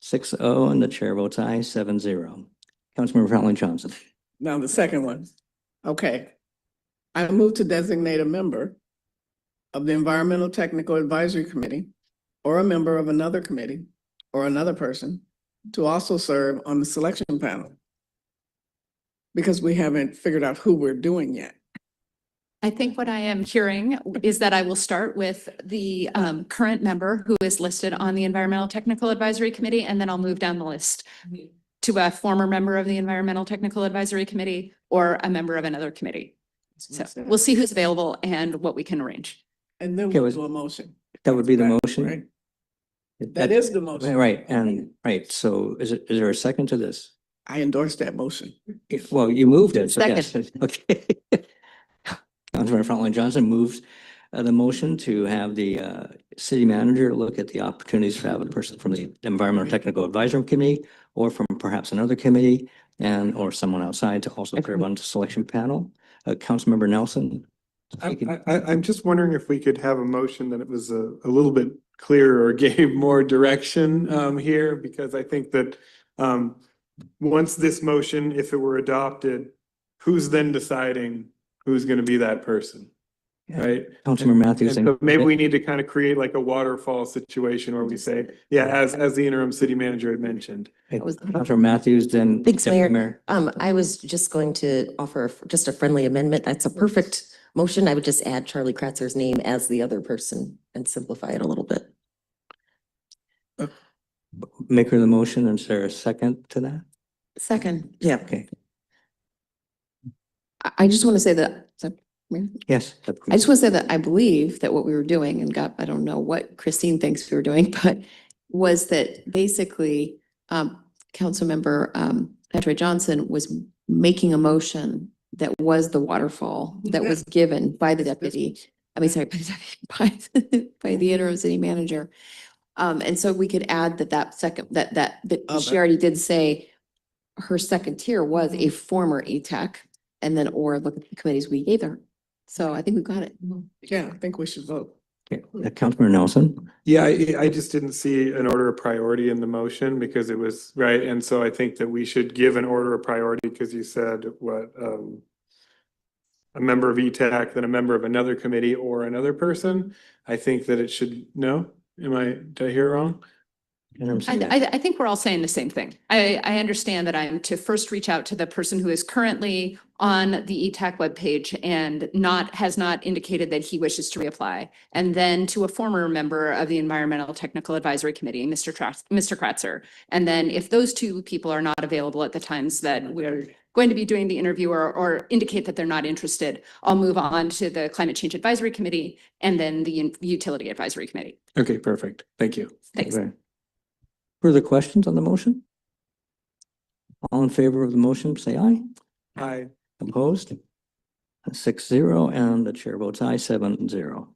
6-0, and the chair votes aye, 7-0. Councilmember Fallon Johnson. Now the second one. Okay. I move to designate a member of the Environmental Technical Advisory Committee or a member of another committee or another person to also serve on the selection panel. Because we haven't figured out who we're doing yet. I think what I am hearing is that I will start with the current member who is listed on the Environmental Technical Advisory Committee, and then I'll move down the list to a former member of the Environmental Technical Advisory Committee or a member of another committee. So we'll see who's available and what we can arrange. And then we'll do a motion. That would be the Right, motion? right. That is the motion. Right, and, right, so is there a second to this? I endorse that motion. Well, you moved it, so yes. Second. Okay. Councilmember Frontline Johnson moves the motion to have the city manager look at the opportunities to have a person from the Environmental Technical Advisory Committee or from perhaps another committee or someone outside to also serve on the selection panel. Councilmember Nelson. I'm just wondering if we could have a motion that it was a little bit clearer or gave more direction here, because I think that once this motion, if it were adopted, who's then deciding who's going to be that person? Right? Councilmember Matthews. And so maybe we need to kind of create like a waterfall situation where we say, yeah, as the interim city manager had mentioned. Councilmember Matthews, then. Thanks, Deputy Mayor. I was just going to offer just a friendly amendment. That's a perfect motion. I would just add Charlie Kratzer's name as the other person and simplify it a little bit. Maker of the motion, and is there a second to that? Second. Yeah. Okay, I just want to say that, yes. I just want to say that I believe that what we were doing and I don't know what Christine thinks we were doing, but was that basically Councilmember Patrick Johnson was making a motion that was the waterfall that was given by the deputy. I mean, sorry, by the interim city manager. And so we could add that second, that she already did say her second tier was a former ETech, and then, or look at the committees we gave her. So I think we've got it. Yeah, I think we should vote. Okay, Councilmember Nelson. Yeah, I just didn't see an order of priority in the motion because it was, right, and so I think that we should give an order of priority because you said what, a member of ETAC, then a member of another committee or another person. I think that it should, no? Did I hear it wrong? I think we're all saying the same thing. I understand that I am to first reach out to the person who is currently on the ETAC webpage and has not indicated that he wishes to reapply. And then to a former member of the Environmental Technical Advisory Committee, Mr. Kratzer. And then if those two people are not available at the times that we're going to be doing the interview or indicate that they're not interested, I'll move on to the Climate Change Advisory Committee and then the Utility Advisory Committee. Okay, perfect. Thank you. Thanks. Okay. Further questions on the motion? All in favor of the motion, say aye. Aye. Opposed? 6-0, and the chair votes aye, 7-0.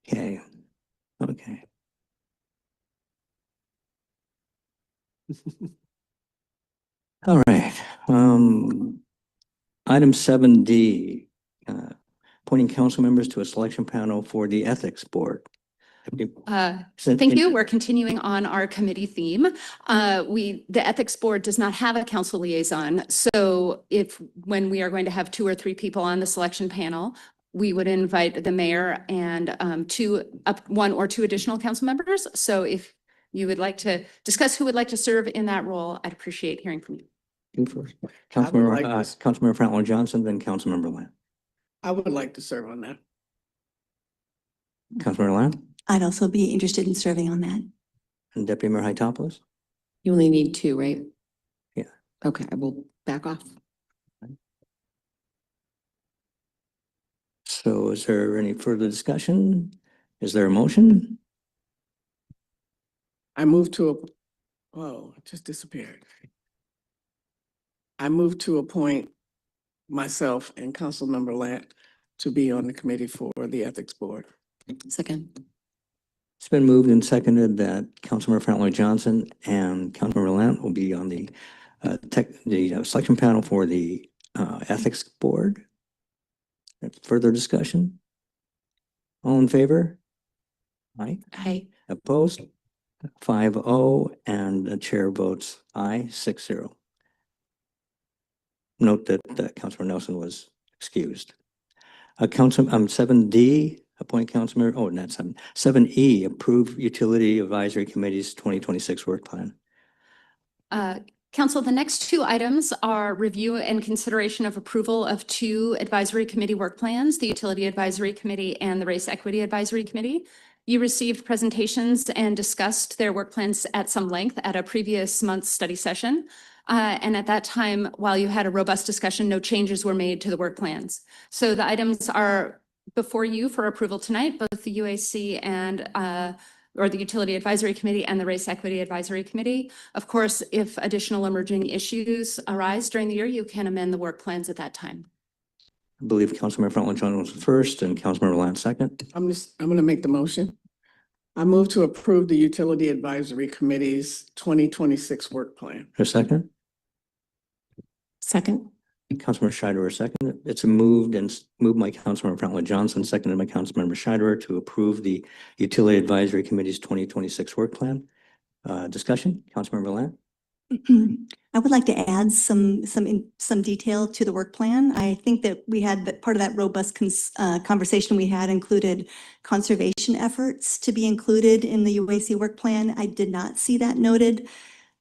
Okay, okay. All right, item 7D, appointing council members to a selection panel for the ethics board. Thank you. We're continuing on our committee theme. The ethics board does not have a council liaison. So when we are going to have 2 or 3 people on the selection panel, we would invite the mayor and 1 or 2 additional council members. So if you would like to discuss who would like to serve in that role, I'd appreciate hearing from you. You first. Councilmember Frontline Johnson, then Councilmember Lamb. I would like to serve on that. Councilmember Lamb I'd also be interested in serving on that. and Deputy Mayor Hytopoulos. You only need 2, right? Yeah. Okay, I will back off. So is there any further discussion? Is there a motion? I move to, it just disappeared. I move to appoint myself and Councilmember Lant to be on the committee for the ethics board. Second. It's been moved and seconded that Councilmember Franklin Johnson and Councilmember Lant will be on the selection panel for the Ethics Board. Further discussion? All in favor? Aye. Aye. Opposed? 5-0, and the chair votes aye, 6-0. Note that Councilor Nelson was excused. Council, 7D, appoint councilor, oh, not 7E, approve utility advisory committee's 2026 work plan. Council, the next two items are review and consideration of approval of two advisory committee work plans, the Utility Advisory Committee and the Race Equity Advisory Committee. You received presentations and discussed their work plans at some length at a previous month's study session. And at that time, while you had a robust discussion, no changes were made to the work plans. So the items are before you for approval tonight, both the UAC and or the Utility Advisory Committee and the Race Equity Advisory Committee. Of course, if additional emerging issues arise during the year, you can amend the work plans at that time. I believe Councilmember Franklin Johnson was first and Councilmember Lant second. I'm gonna make the motion. I move to approve the Utility Advisory Committee's 2026 work plan. A second? Second. Councilmember Scheiderer second. It's moved by Councilmember Franklin Johnson, seconded by Councilmember Scheiderer to approve the Utility Advisory Committee's 2026 work plan. Discussion, Councilmember Lant? I would like to add some detail to the work plan. I think that we had that part of that robust conversation we had included conservation efforts to be included in the UAC work plan. I did not see that noted.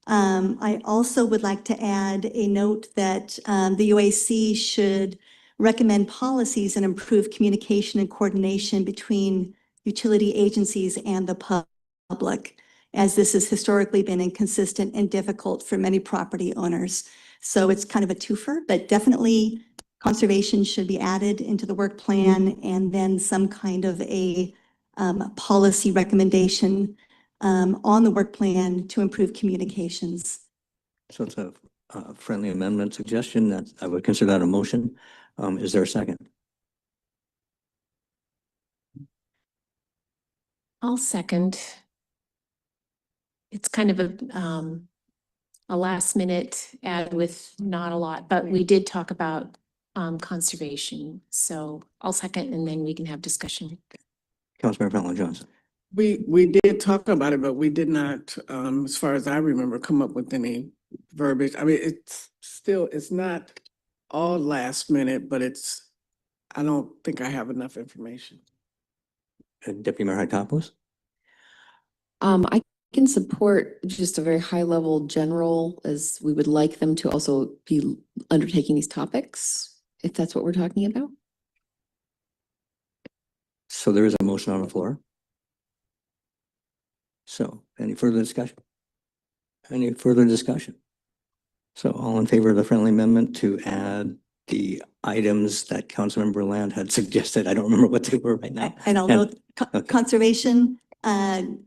I also would like to add a note that the UAC should recommend policies and improve communication and coordination between utility agencies and the public, as this has historically been inconsistent and difficult for many property owners. So it's kind of a twofer, but definitely conservation should be added into the work plan, and then some kind of a policy recommendation on the work plan to improve communications. So it's a friendly amendment suggestion that I would consider that a motion. Is there a second? I'll second. It's kind of a last minute add with not a lot, but we did talk about conservation. So I'll second and then we can have discussion. Councilmember Franklin Johnson. We did talk about it, but we did not, as far as I remember, come up with any verbiage. I mean, it's not all last minute, but I don't think I have enough information. Deputy Mayor Hytopoulos? I can support just a very high level general, as we would like them to also be undertaking these topics, if that's what we're talking about. So there is a motion on the floor. So any further discussion? Any further discussion? So all in favor of the friendly amendment to add the items that Councilmember Land had suggested? I don't remember what they were right now. I don't know, conservation and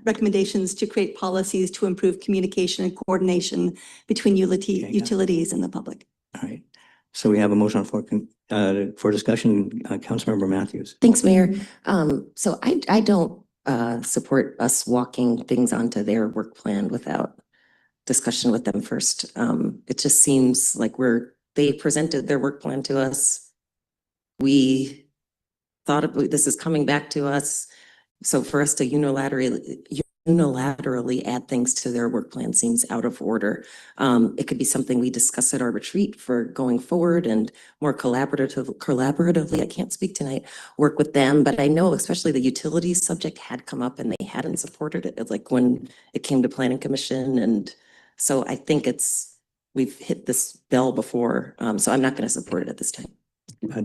recommendations to create policies to improve communication and coordination between utilities and the public. All right. So we have a motion for discussion. Councilmember Matthews. Thanks, Mayor. So I don't support us walking things onto their work plan without discussion with them first. It just seems like they presented their work plan to us. We thought this is coming back to us. So for us to unilaterally add things to their work plan seems out of order. It could be something we discuss at our retreat for going forward and more collaboratively, I can't speak tonight, work with them. But I know especially the utilities subject had come up and they hadn't supported it. It's like when it came to Planning Commission. And so I think we've hit this bell before. So I'm not going to support it at this time.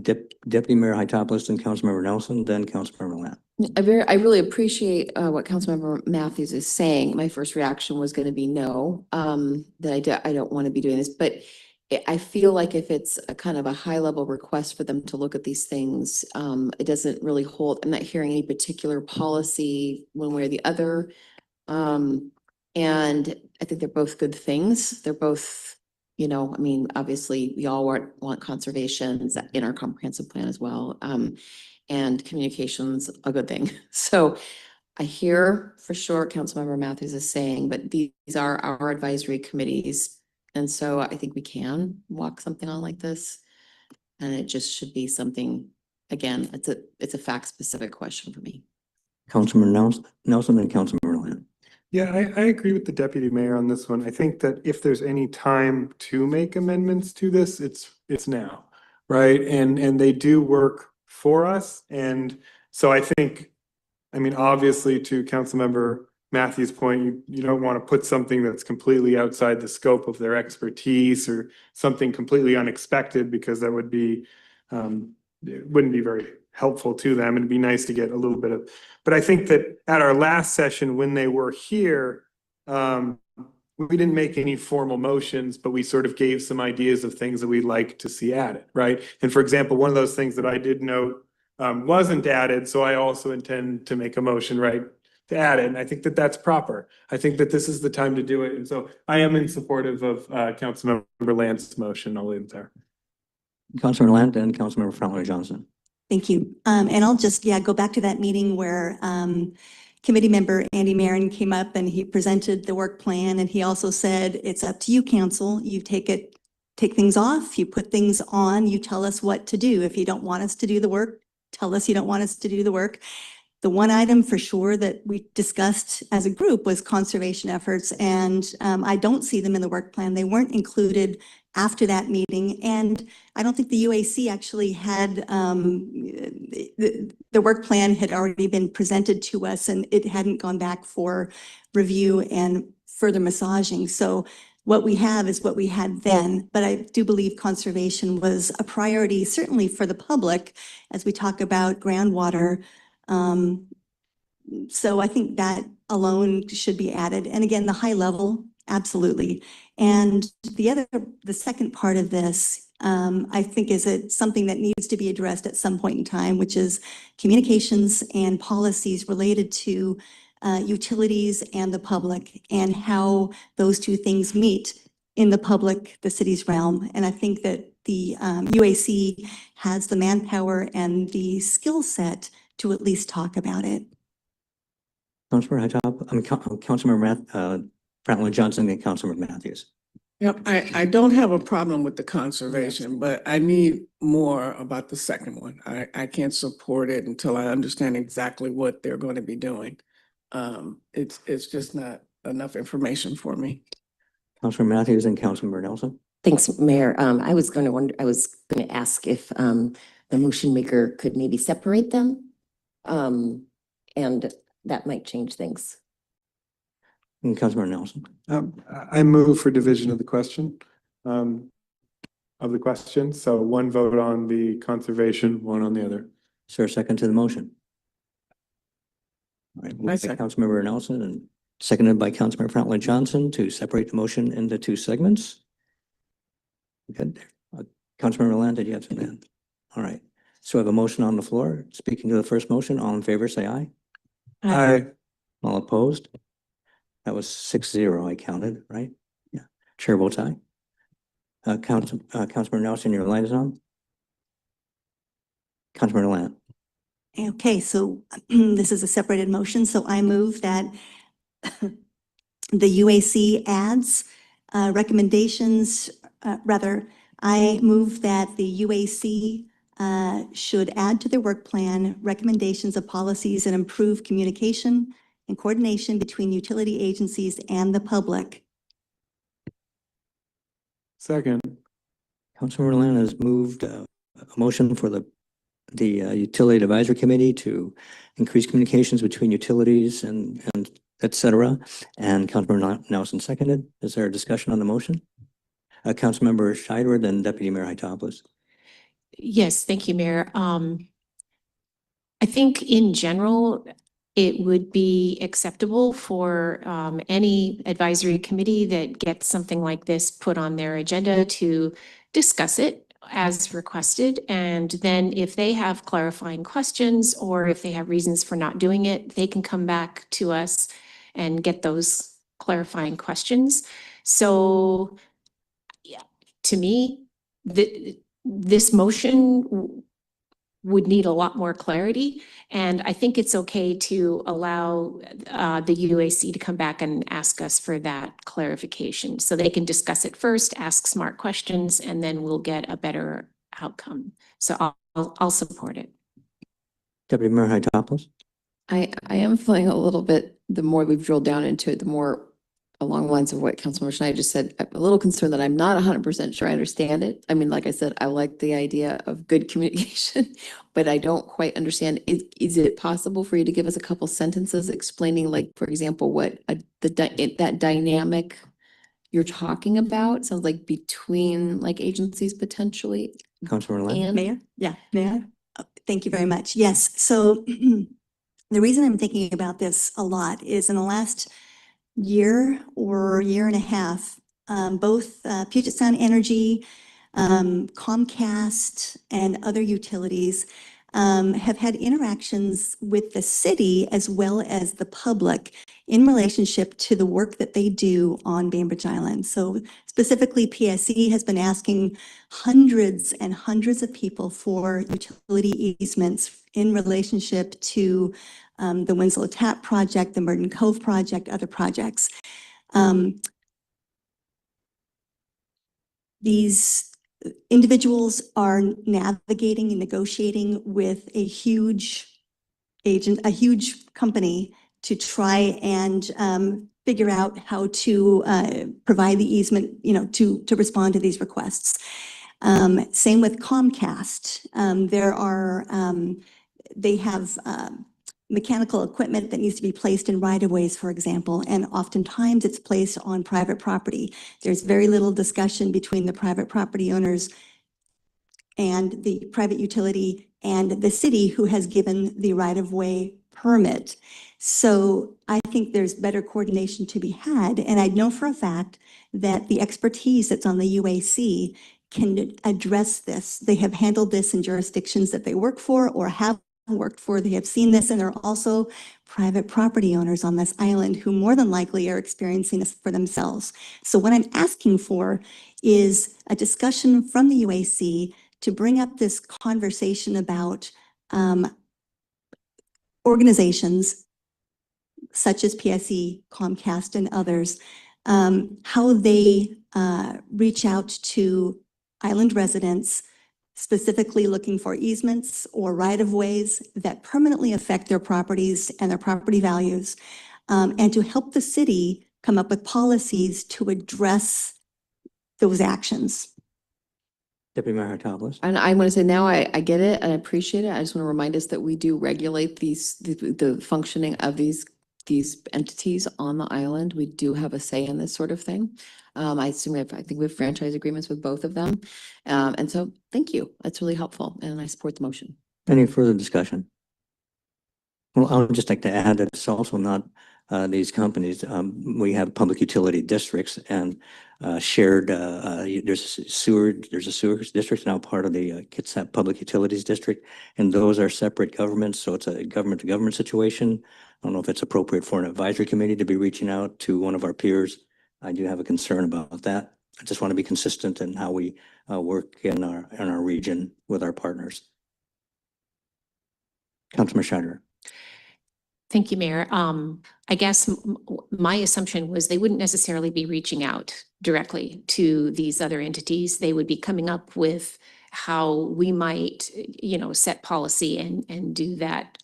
Deputy Mayor Hytopoulos and Councilmember Nelson, then Councilmember Lamb. I really appreciate what Councilmember Matthews is saying. My first reaction was going to be no, that I don't want to be doing this, but I feel like if it's a kind of a high level request for them to look at these things, it doesn't really hold. I'm not hearing any particular policy one way or the other. And I think they're both good things. They're both, I mean, obviously we all want conservation in our comprehensive plan as well. and communications a good thing. So I hear for sure Councilmember Matthews is saying, but these are our advisory committees. And so I think we can walk something on like this. And it just should be something, again, it's a fact specific question for me. Councilmember Nelson and Councilmember Land. Yeah, I agree with the deputy mayor on this one. I think that if there's any time to make amendments to this, it's now, right? And they do work for us. And so I think, I mean, obviously to Councilmember Matthews' point, you don't want to put something that's completely outside the scope of their expertise or something completely unexpected, because that would be, it wouldn't be very helpful to them. It'd be nice to get a little bit of, but I think that at our last session, when they were here, we didn't make any formal motions, but we sort of gave some ideas of things that we'd like to see added, right? And for example, one of those things that I did note wasn't added, so I also intend to make a motion, right, to add it. And I think that that's proper. I think that this is the time to do it. And so I am in support of Councilmember Lance's motion. I'll leave it there. Councilmember Land and Councilmember Fowler Johnson. Thank you. And I'll just, go back to that meeting where committee member Andy Marin came up and he presented the work plan, and he also said, it's up to you, council. You take things off, you put things on, you tell us what to do. If you don't want us to do the work, tell us you don't want us to do the work. The one item for sure that we discussed as a group was conservation efforts, and I don't see them in the work plan. They weren't included after that meeting, and I don't think the UAC actually had, the work plan had already been presented to us, and it hadn't gone back for review and further massaging. So what we have is what we had then, but I do believe conservation was a priority, certainly for the public, as we talk about groundwater. So I think that alone should be added. And again, the high level, absolutely. And the second part of this, I think is something that needs to be addressed at some point in time, which is communications and policies related to utilities and the public, and how those two things meet in the city's realm. And I think that the UAC has the manpower and the skill set to at least talk about it. Councilmember Councilmember Franklin Johnson and Councilmember Matthews. Yep, I don't have a problem with the conservation, but I need more about the second one. I can't support it until I understand exactly what they're going to be doing. It's just not enough information for me. Councilmember Matthews and Councilmember Nelson. Thanks, Mayor. I was going to ask if the motion maker could maybe separate them. And that might change things. And Councilmember Nelson. I move for division of the question. So one vote on the conservation, one on the other. Is there a second to the motion? All right, moved by second. Councilmember Nelson and seconded by Councilmember Franklin Johnson to separate the motion into two segments. Good. Councilmember Land, did you have something? All right. So we have a motion on the floor. Speaking to the first motion, all in favor, say aye. Aye. All opposed? That was 6-0, I counted, right? Yeah. Chair votes aye. Councilmember Nelson, your light is on. Councilmember Land. Okay, so this is a separated motion, so I move that the UAC adds recommendations, I move that the UAC should add to their work plan recommendations of policies and improve communication and coordination between utility agencies and the public. Second. Councilmember Land has moved a motion for the Utility Advisory Committee to increase communications between utilities and et cetera. And Councilmember Nelson seconded. Is there a discussion on the motion? Councilmember Scheider, then Deputy Mayor Hytopoulos. Yes, thank you, Mayor. I think in general, it would be acceptable for any advisory committee that gets something like this put on their agenda to discuss it as requested. And then if they have clarifying questions or if they have reasons for not doing it, they can come back to us and get those clarifying questions. So yeah, to me, this motion would need a lot more clarity. And I think it's okay to allow the UAC to come back and ask us for that clarification. So they can discuss it first, ask smart questions, and then we'll get a better outcome. So I'll support it. Deputy Mayor Hytopoulos? I am feeling a little bit, the more we've drilled down into it, the more along the lines of what Councilmember Schneider just said, I'm a little concerned that I'm not 100% sure I understand it. I mean, like I said, I like the idea of good communication, but I don't quite understand. Is it possible for you to give us a couple sentences explaining, like, for example, what that dynamic you're talking about sounds like between like agencies potentially? Councilmember Lamb? And Mayor? Yeah, Mayor? Thank you very much. Yes, so the reason I'm thinking about this a lot is in the last year or year and a half, both Puget Sound Energy, Comcast, and other utilities have had interactions with the city as well as the public in relationship to the work that they do on Bainbridge Island. So specifically, PSE has been asking hundreds and hundreds of people for utility easements in relationship to the Winslow Tap project, the Merton Cove project, other projects. These individuals are navigating and negotiating with a huge company to try and figure out how to provide the easement, to respond to these requests. Same with Comcast. They have mechanical equipment that needs to be placed in right-of-ways, for example, and oftentimes it's placed on private property. There's very little discussion between the private property owners and the private utility and the city who has given the right-of-way permit. So I think there's better coordination to be had, and I know for a fact that the expertise that's on the UAC can address this. They have handled this in jurisdictions that they work for or have worked for. They have seen this, and there are also private property owners on this island who more than likely are experiencing this for themselves. So what I'm asking for is a discussion from the UAC to bring up this conversation about organizations such as PSE, Comcast, and others, how they reach out to island residents, specifically looking for easements or right-of-ways that permanently affect their properties and their property values, and to help the city come up with policies to address those actions. Deputy Mayor Hytopoulos? And I want to say now I get it and I appreciate it. I just want to remind us that we do regulate the functioning of these entities on the island. We do have a say in this sort of thing. I think we have franchise agreements with both of them. And so thank you. That's really helpful. And I support the motion. Any further discussion? Well, I would just like to add that it's also not these companies. We have public utility districts and shared, there's a sewer district now part of the Kitsap Public Utilities District, and those are separate governments, so it's a government-to-government situation. I don't know if it's appropriate for an advisory committee to be reaching out to one of our peers. I do have a concern about that. I just want to be consistent in how we work in our region with our partners. Councilman Schneider. Thank you, Mayor. I guess my assumption was they wouldn't necessarily be reaching out directly to these other entities. They would be coming up with how we might, set policy and do that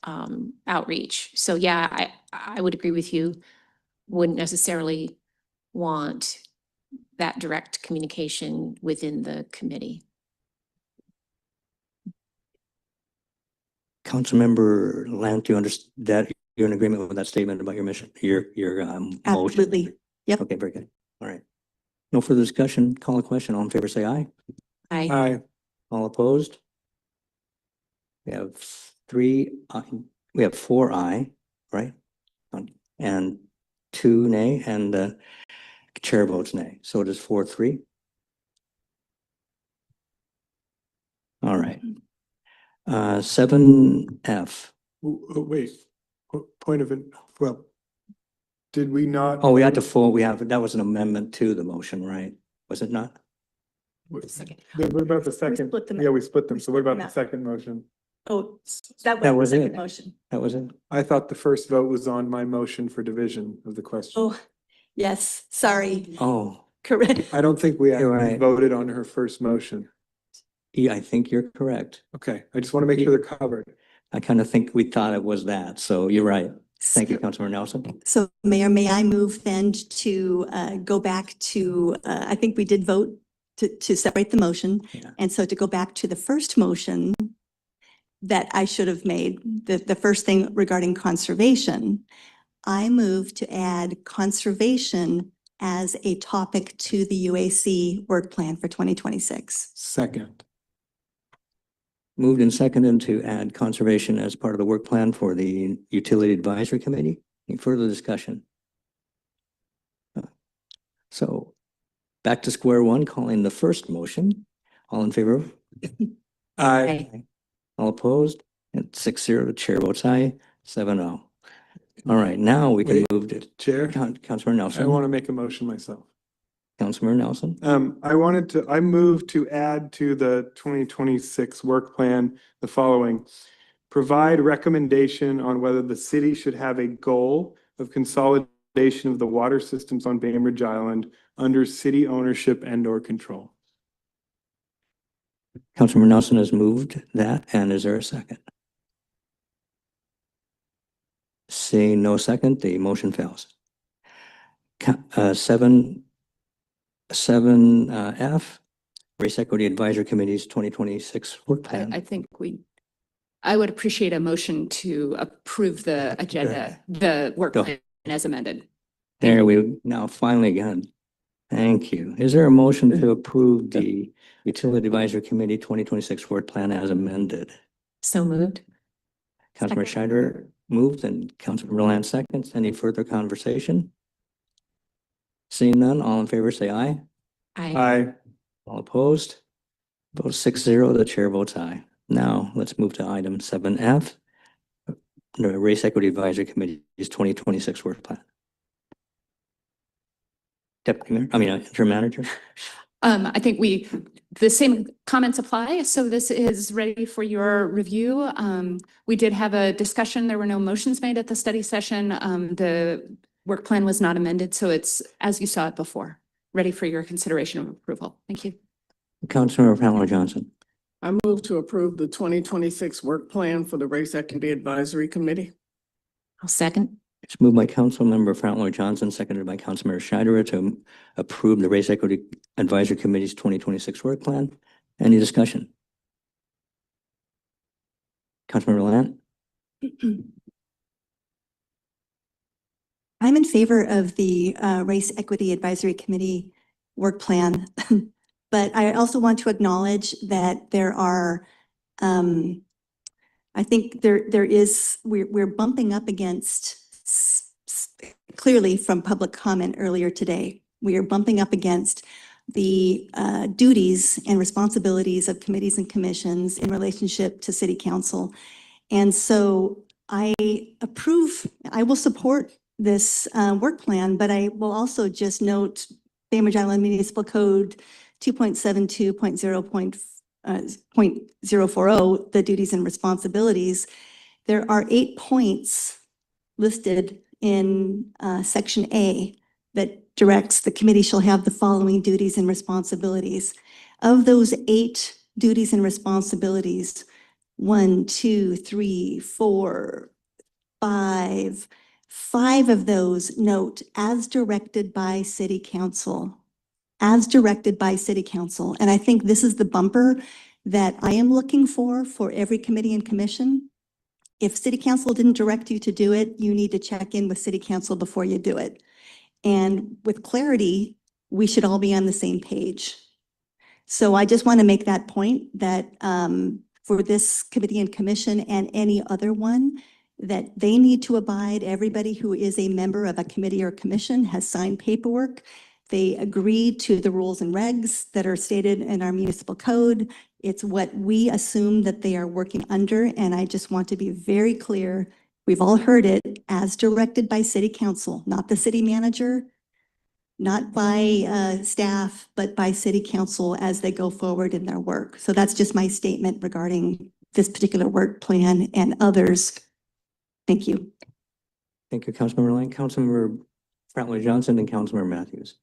outreach. So yeah, I would agree with you. Wouldn't necessarily want that direct communication within the committee. Councilmember Lamb, do you understand that you're in agreement with that statement about your mission, your motion? Absolutely. Yep. Okay, very good. All right. No further discussion. Call a question. All in favor, say aye. Aye. Aye. All opposed? We have we have 4 aye, right? And 2 nay, and the chair votes nay. So it is 4-3. All right. 7F. Wait, point of it, well, did we not? Oh, we had to that was an amendment to the motion, right? Was it not? What about the second? split them. Yeah, we split them. So what about the them. second motion? Oh, That that was was the second it. motion. That was it. I thought the first vote was on my motion for division of the question. Oh, yes, sorry. Oh, Correct. I don't think we You're actually right. voted on her first motion. yeah, I think you're correct. Okay, I just want to make sure they're covered. I kind of think we thought it was that, so you're right. Thank you, Councilmember Nelson. So Mayor, may I move then to go back to, I think we did vote to separate the motion. Yeah. And so to go back to the first motion that I should have made, the first thing regarding conservation, I move to add conservation as a topic to the UAC work plan for 2026. Second. Moved and seconded to add conservation as part of the work plan for the Utility Advisory Committee. Any further discussion? So back to square one, calling the first motion. All in favor? Aye. All opposed? And 6-0, the chair votes aye, 7-0. All right, now we can Wait, move to Chair, Councilmember I Nelson. want to make a motion myself. Councilmember Nelson. I moved to add to the 2026 work plan the following. Provide recommendation on whether the city should have a goal of consolidation of the water systems on Bainbridge Island under city ownership and or control. Councilmember Nelson has moved that, and is there a second? Seeing no second, the motion fails. 7F, Race Equity Advisory Committee's 2026 work plan. I think I would appreciate a motion to approve the agenda, the work Go. plan as amended. There we, now finally got, thank you. Is there a motion to approve the Utility Advisory Committee 2026 work plan as amended? So moved. Councilmember Schneider moved and Councilmember Land seconds. Any further conversation? Seeing none, all in favor say aye. Aye. All opposed? Vote 6-0, the chair votes aye. Now, let's move to item 7F, the Race Equity Advisory Committee's 2026 work plan. Deputy Mayor, Interim Manager. I think the same comments apply. So this is ready for your review. We did have a discussion. There were no motions made at the study session. The work plan was not amended, so it's as you saw it before, ready for your consideration of approval. Thank you. Councilmember Pamela Johnson. I move to approve the 2026 work plan for the Race Equity Advisory Committee. I'll second. It's moved by Councilmember Frontline Johnson, seconded by Councilmember Schneider to approve the Race Equity Advisory Committee's 2026 work plan. Any discussion? Councilmember Lant? I'm in favor of the Race Equity Advisory Committee work plan. But I also want to acknowledge that there are, I think we're bumping up against, clearly from public comment earlier today, we are bumping up against the duties and responsibilities of committees and commissions in relationship to city council. And so I will support this work plan, but I will also just note Bainbridge Island Municipal Code 2.72.0.040, the duties and responsibilities. There are 8 points listed in section A that directs the committee shall have the following duties and responsibilities. Of those 8 duties and responsibilities, 1, 2, 3, 4, 5 of those note as directed by city council. As directed by city council. And I think this is the bumper that I am looking for every committee and commission. If city council didn't direct you to do it, you need to check in with city council before you do it. And with clarity, we should all be on the same page. So I just want to make that point that for this committee and commission and any other one, that they need to abide. Everybody who is a member of a committee or commission has signed paperwork. They agree to the rules and regs that are stated in our municipal code. It's what we assume that they are working under. And I just want to be very clear. We've all heard it as directed by city council, not the city manager, not by staff, but by city council as they go forward in their work. So that's just my statement regarding this particular work plan and others. Thank you. Thank you, Councilmember Lang, Councilmember Pratley Johnson, and Councilmember Matthews.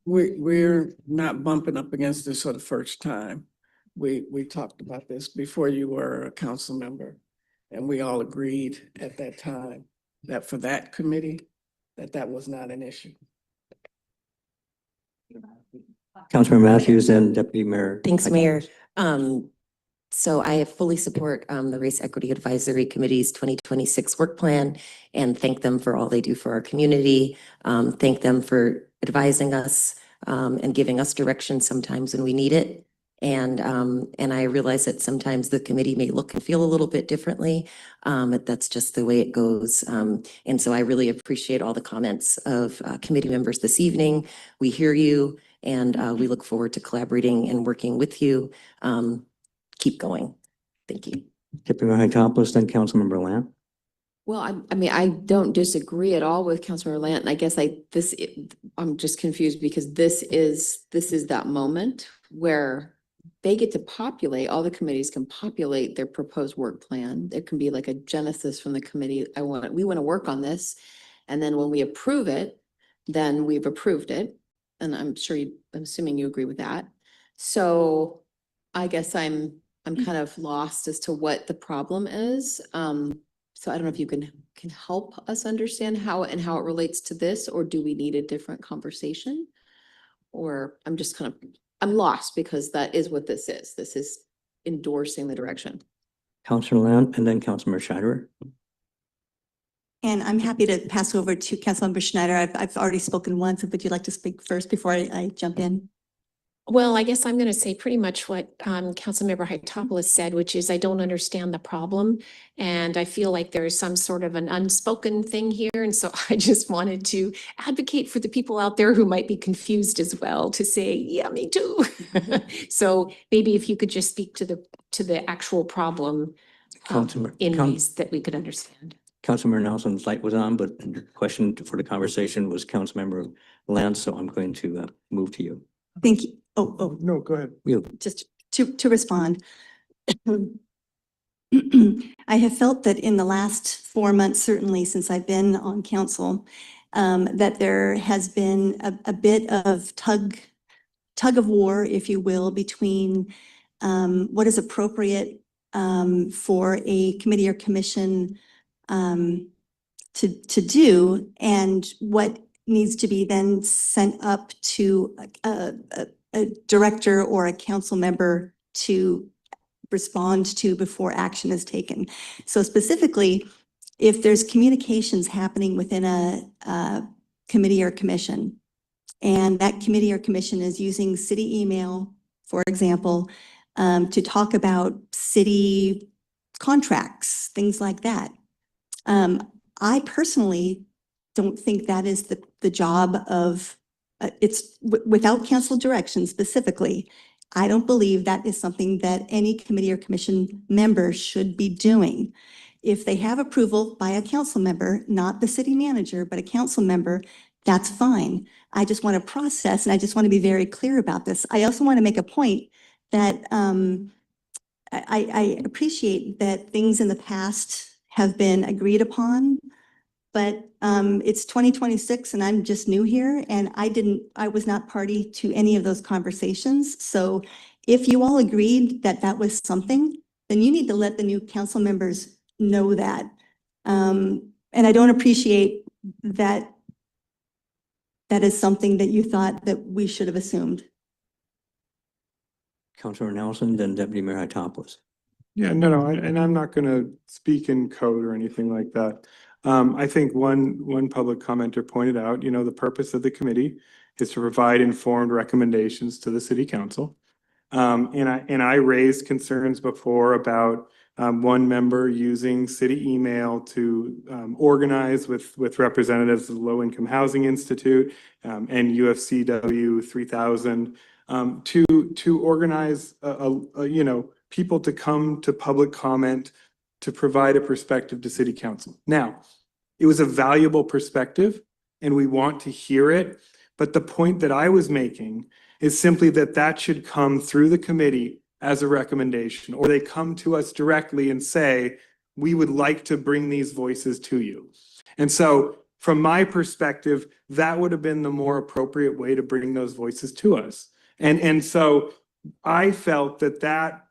We're not bumping up against this for the first time. We talked about this before you were a council member, and we all agreed at that time that for that committee, that was not an issue. Councilmember Matthews and Deputy Mayor. Thanks, Mayor. So I fully support the Race Equity Advisory Committee's 2026 work plan and thank them for all they do for our community. Thank them for advising us and giving us direction sometimes when we need it. And I realize that sometimes the committee may look and feel a little bit differently, but that's just the way it goes. And so I really appreciate all the comments of committee members this evening. We hear you and we look forward to collaborating and working with you. Keep going. Thank you. Deputy Mayor Hytopoulos, then Councilmember Lamb. Well, I mean, I don't disagree at all with Councilmember Lant. And I guess I'm just confused because this is that moment where they get to populate, all the committees can populate their proposed work plan. There can be like a genesis from the committee. We want to work on this. And then when we approve it, then we've approved it. And I'm assuming you agree with that. So I guess I'm kind of lost as to what the problem is. So I don't know if you can help us understand how it relates to this, or do we need a different conversation? Or I'm lost because that is what this is. This is endorsing the direction. Councilor Lamb and then Councilmember Scheider. And I'm happy to pass over to Councilmember Schneider. I've already spoken once. Would you like to speak first before I jump in? Well, I guess I'm going to say pretty much what Councilmember Hytopoulos said, which is I don't understand the problem. And I feel like there is some sort of an unspoken thing here. And so I just wanted to advocate for the people out there who might be confused as well to say, yeah, me too. So maybe if you could just speak to the actual problem in ways that we could understand. Councilmember Nelson's light was on, but the question for the conversation was Councilmember Lance, so I'm going to move to you. Thank you. Oh, no, go ahead. Just to respond. I have felt that in the last 4 months, certainly since I've been on council, that there has been a bit of tug of war, if you will, between what is appropriate for a committee or commission to do and what needs to be then sent up to a director or a council member to respond to before action is taken. So specifically, if there's communications happening within a committee or commission, and that committee or commission is using city email, for example, to talk about city contracts, things like that. I personally don't think that is the job of it's without council direction specifically. I don't believe that is something that any committee or commission member should be doing. If they have approval by a council member, not the city manager, but a council member, that's fine. I just want to process and I just want to be very clear about this. I also want to make a point that I appreciate that things in the past have been agreed upon, but it's 2026 and I'm just new here and I was not party to any of those conversations. So if you all agreed that that was something, then you need to let the new council members know that. And I don't appreciate that that is something that you thought that we should have assumed. Councilor Nelson, then Deputy Mayor Hytopoulos. Yeah, no, and I'm not going to speak in code or anything like that. I think one public commenter pointed out, the purpose of the committee is to provide informed recommendations to the city council. And I raised concerns before about one member using city email to organize with representatives of the Low Income Housing Institute and UFCW 3000 to organize people to come to public comment to provide a perspective to city council. Now, it was a valuable perspective and we want to hear it. But the point that I was making is simply that should come through the committee as a recommendation, or they come to us directly and say, we would like to bring these voices to you. And so from my perspective, that would have been the more appropriate way to bring those voices to us. And so I felt that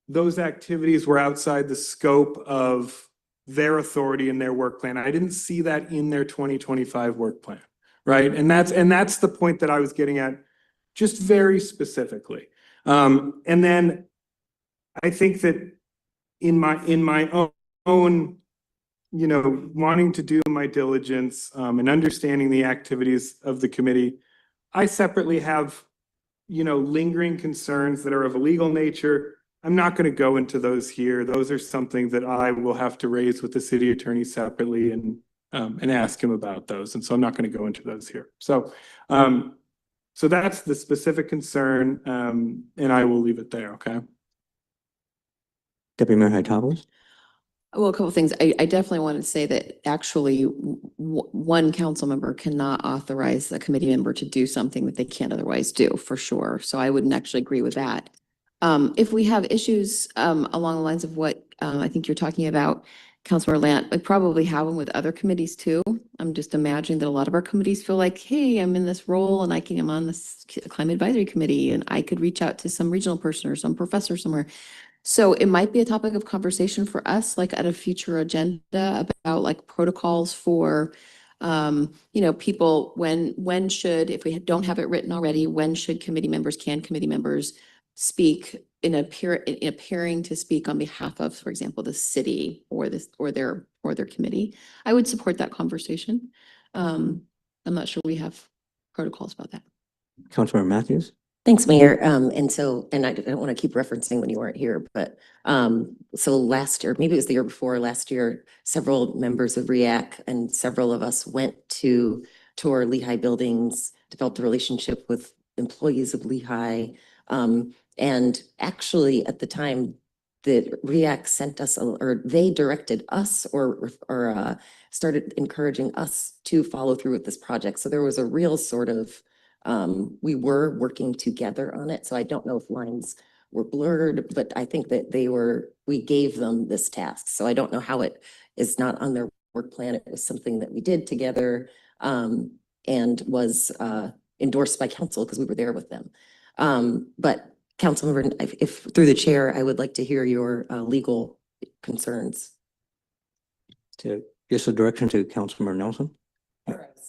those activities were outside the scope of their authority and their work plan. I didn't see that in their 2025 work plan, right? And that's the point that I was getting at, just very specifically. And then I think that in my own, wanting to do my diligence and understanding the activities of the committee, I separately have, lingering concerns that are of a legal nature. I'm not going to go into those here. Those are something that I will have to raise with the city attorney separately and ask him about those. And so I'm not going to go into those here. So that's the specific concern, and I will leave it there. Okay. Deputy Mayor Hightower. Well, a couple of things. I definitely want to say that actually one council member cannot authorize a committee member to do something that they can't otherwise do, for sure. So I wouldn't actually agree with that. If we have issues along the lines of what I think you're talking about, Councilmember Lant, I probably have them with other committees too. I'm just imagining that a lot of our committees feel like, hey, I'm in this role and I'm on this climate advisory committee and I could reach out to some regional person or some professor somewhere. So it might be a topic of conversation for us, like at a future agenda about like protocols for, people, when should, if we don't have it written already, when should committee members speak in appearing to speak on behalf of, for example, the city or their committee. I would support that conversation. I'm not sure we have protocols about that. Councilmember Matthews. Thanks, Mayor. And I don't want to keep referencing when you weren't here, but so last year, maybe it was the year before, last year, several members of REAC and several of us went to tour Lehigh buildings, developed a relationship with employees of Lehigh. And actually at the time that REAC sent us, or they directed us or started encouraging us to follow through with this project. So there was a real sort of we were working together on it. So I don't know if lines were blurred, but I think that we gave them this task. So I don't know how it is not on their work plan. It was something that we did together and was endorsed by council because we were there with them. But Councilmember, if through the chair, I would like to hear your legal concerns. To give a direction to Councilmember Nelson.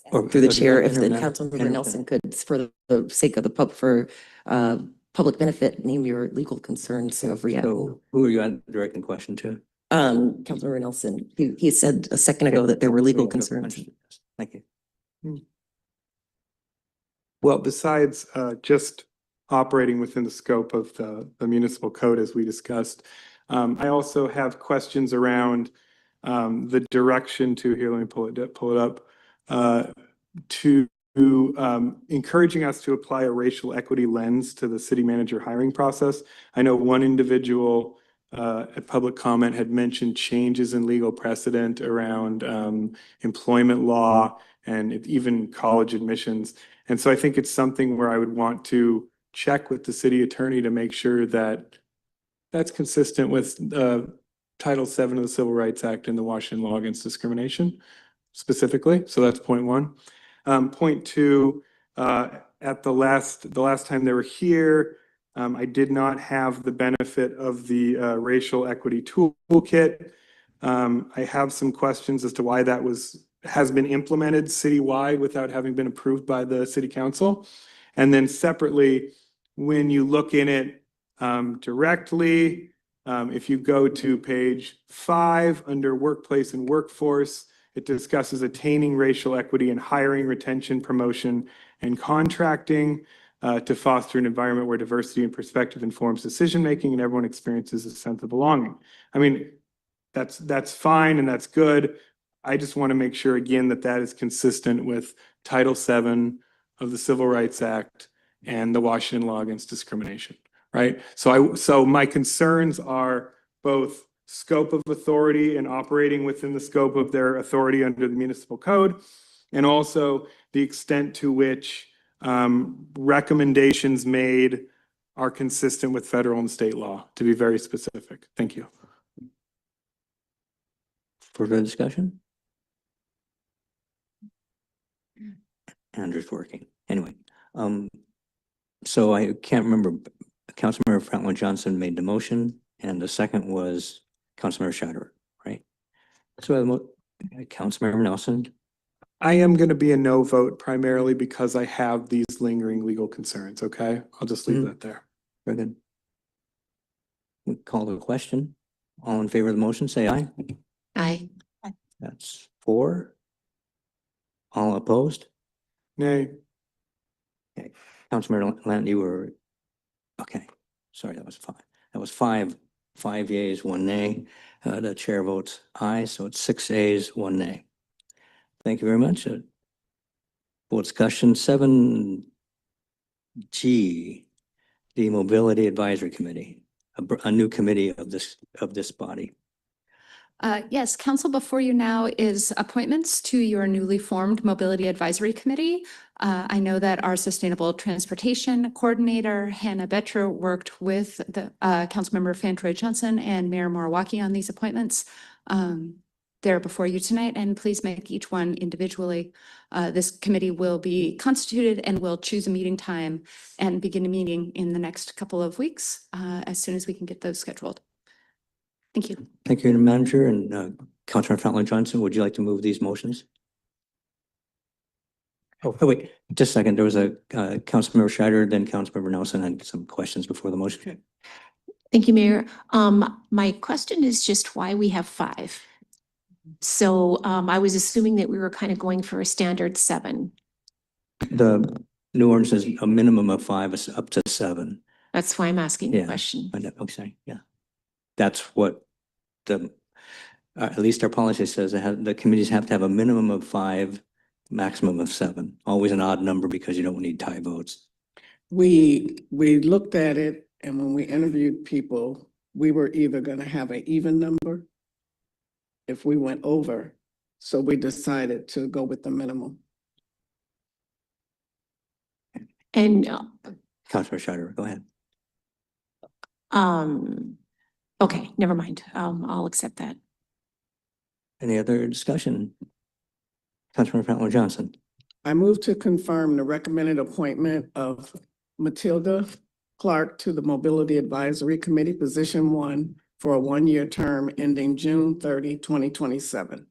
Or through the chair, if the Councilmember Nelson could, for the sake of the public benefit, name your legal concerns of REAC. So who are you directing the question to? Councilmember Nelson, he said a second ago that there were legal concerns. Thank you. Well, besides just operating within the scope of the municipal code, as we discussed, I also have questions around the direction to, here, let me pull it up, to encouraging us to apply a racial equity lens to the city manager hiring process. I know one individual at public comment had mentioned changes in legal precedent around employment law and even college admissions. And so I think it's something where I would want to check with the city attorney to make sure that that's consistent with Title VII of the Civil Rights Act and the Washington Law Against Discrimination specifically. So that's point one. Point two, at the last time they were here, I did not have the benefit of the racial equity toolkit. I have some questions as to why that has been implemented citywide without having been approved by the city council. And then separately, when you look in it directly, if you go to page 5 under workplace and workforce, it discusses attaining racial equity in hiring, retention, promotion, and contracting to foster an environment where diversity and perspective informs decision-making and everyone experiences a sense of belonging. I mean, that's fine and that's good. I just want to make sure again that that is consistent with Title VII of the Civil Rights Act and the Washington Law Against Discrimination, right? So my concerns are both scope of authority and operating within the scope of their authority under the municipal code, and also the extent to which recommendations made are consistent with federal and state law, to be very specific. Thank you. Further discussion? Andrew's working. Anyway, so I can't remember, Councilmember Franklin Johnson made the motion and the second was Councilmember Shatter, right? So Councilmember Nelson, I am going to be a no vote primarily because I have these lingering legal concerns, okay? I'll just leave that there. very good. We call the question. All in favor of the motion, say aye. Aye. That's 4. All opposed? Nay. Okay. Councilmember Lant, you were, okay, sorry, that was 5. That was 5 yeas, 1 nay. The chair votes aye, so it's 6 yeas, 1 nay. Thank you very much. Full discussion. 7G, the Mobility Advisory Committee, a new committee of this body. Yes, council before you now is appointments to your newly formed Mobility Advisory Committee. I know that our Sustainable Transportation Coordinator, Hannah Betcher, worked with the Councilmember Fantroy Johnson and Mayor Morawaki on these appointments. They're before you tonight, and please make each one individually. This committee will be constituted and will choose a meeting time and begin a meeting in the next couple of weeks as soon as we can get those scheduled. Thank you. Thank you, Manager. And Councilmember Franklin Johnson, would you like to move these motions? Oh, wait, just a second. There was a Councilmember Scheider, then Councilmember Nelson had some questions before the motion. Thank you, Mayor. My question is just why we have 5. So I was assuming that we were kind of going for a standard 7. The new ordinance is a minimum of 5, is up to 7. That's why I'm asking the Yeah. question. Okay, yeah. That's what at least our policy says, the committees have to have a minimum of 5, maximum of 7. Always an odd number because you don't need tie votes. We looked at it, and when we interviewed people, we were either going to have an even number if we went over. So we decided to go with the minimum. And Councilmember Scheider, go ahead. okay, never mind. I'll accept that. Any other discussion? Councilmember Franklin Johnson. I move to confirm the recommended appointment of Matilda Clark to the Mobility Advisory Committee, position 1, for a 1-year term ending June 30, 2027.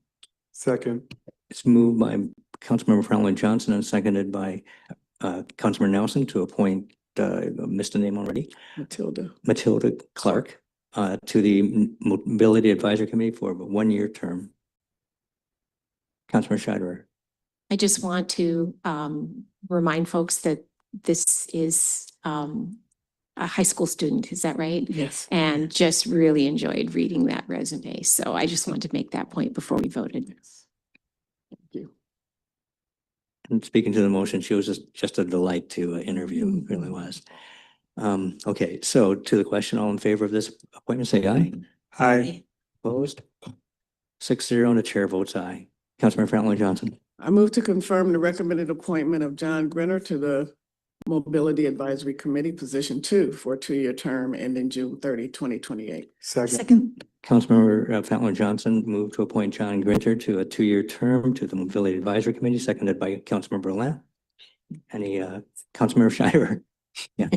Second. It's moved by Councilmember Franklin Johnson and seconded by Councilmember Nelson to appoint, missed the name already, Matilda Clark to the Mobility Advisory Committee for a 1-year term. Councilmember Scheider. I just want to remind folks that this is a high school student, is that right? Yes. And just really enjoyed reading that resume. So I just wanted to make that point before we voted. Thank you. And speaking to the motion, she was just a delight to interview, it really was. Okay, so to the question, all in favor of this appointment, say aye. Aye. Opposed? 6-0 and the chair votes aye. Councilmember Franklin Johnson. I move to confirm the recommended appointment of John Grinner to the Mobility Advisory Committee, position 2, for a 2-year term ending June 30, 2028. Second. Councilmember Franklin Johnson moved to appoint John Grinter to a 2-year term to the Mobility Advisory Committee, seconded by Councilmember Lamb. Any Councilmember Scheider? Yeah.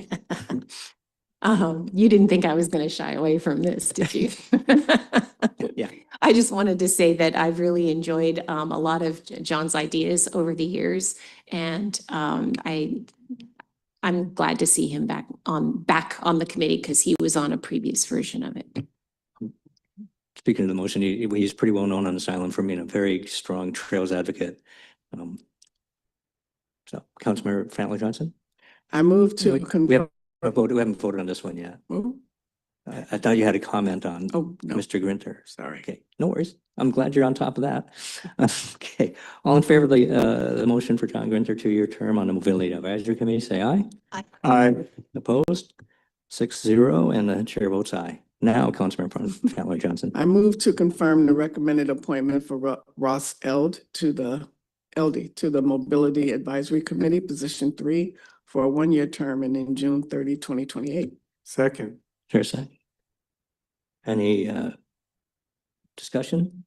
You didn't think I was going to shy away from this, did you? Yeah. I just wanted to say that I've really enjoyed a lot of John's ideas over the years, and I'm glad to see him back on the committee because he was on a previous version of it. Speaking of the motion, he's pretty well known on this island for being a very strong trails advocate. So, Councilmember Franklin Johnson? I move to we haven't voted on this one yet. I thought you had a comment on Mr. Grinter. Sorry. Okay, no worries. I'm glad you're on top of that. Okay, all in favor of the motion for John Grinter 2-year term on the Mobility Advisory Committee, say aye. Aye. Aye. Opposed? 6-0 and the chair votes aye. Now, Councilmember Franklin Johnson. I move to confirm the recommended appointment for Ross Eld to the Mobility Advisory Committee, position 3, for a one-year term ending June 30, 2028. Second. Chair second. Any discussion?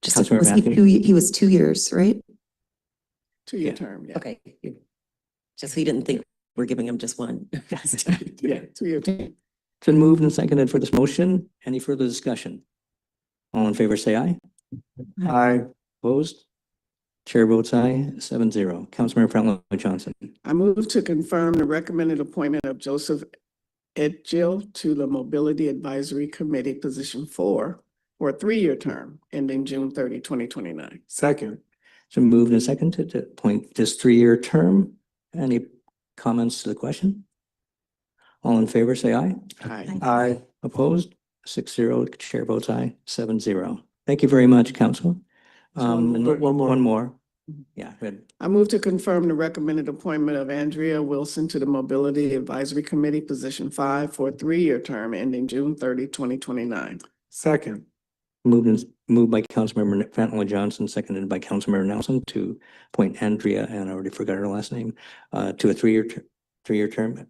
Just, Councilmember was he Matthews? he was 2 years, right? Two-year Yeah. term, yeah. Okay. Just, he didn't think we're giving him just one. Yeah, 2-year term. It's been moved and seconded for this motion. Any further discussion? All in favor, say aye. Aye. Opposed? Chair votes aye, 7-0. Councilmember Brownlow Johnson. I move to confirm the recommended appointment of Joseph Edgill to the Mobility Advisory Committee, position 4, for a 3-year term ending June 30, 2029. Second. It's been moved and seconded to appoint this 3-year term. Any comments to the question? All in favor, say aye. Aye. Aye. Opposed? 6-0. Chair votes aye, 7-0. Thank you very much, Council. One more. One more. Yeah, good. I move to confirm the recommended appointment of Andrea Wilson to the Mobility Advisory Committee, position 5, for a 3-year term ending June 30, 2029. Second. Moved by Councilmember Fenton Johnson, seconded by Councilmember Nelson to appoint Andrea, and I already forgot her last name, to a 3-year term.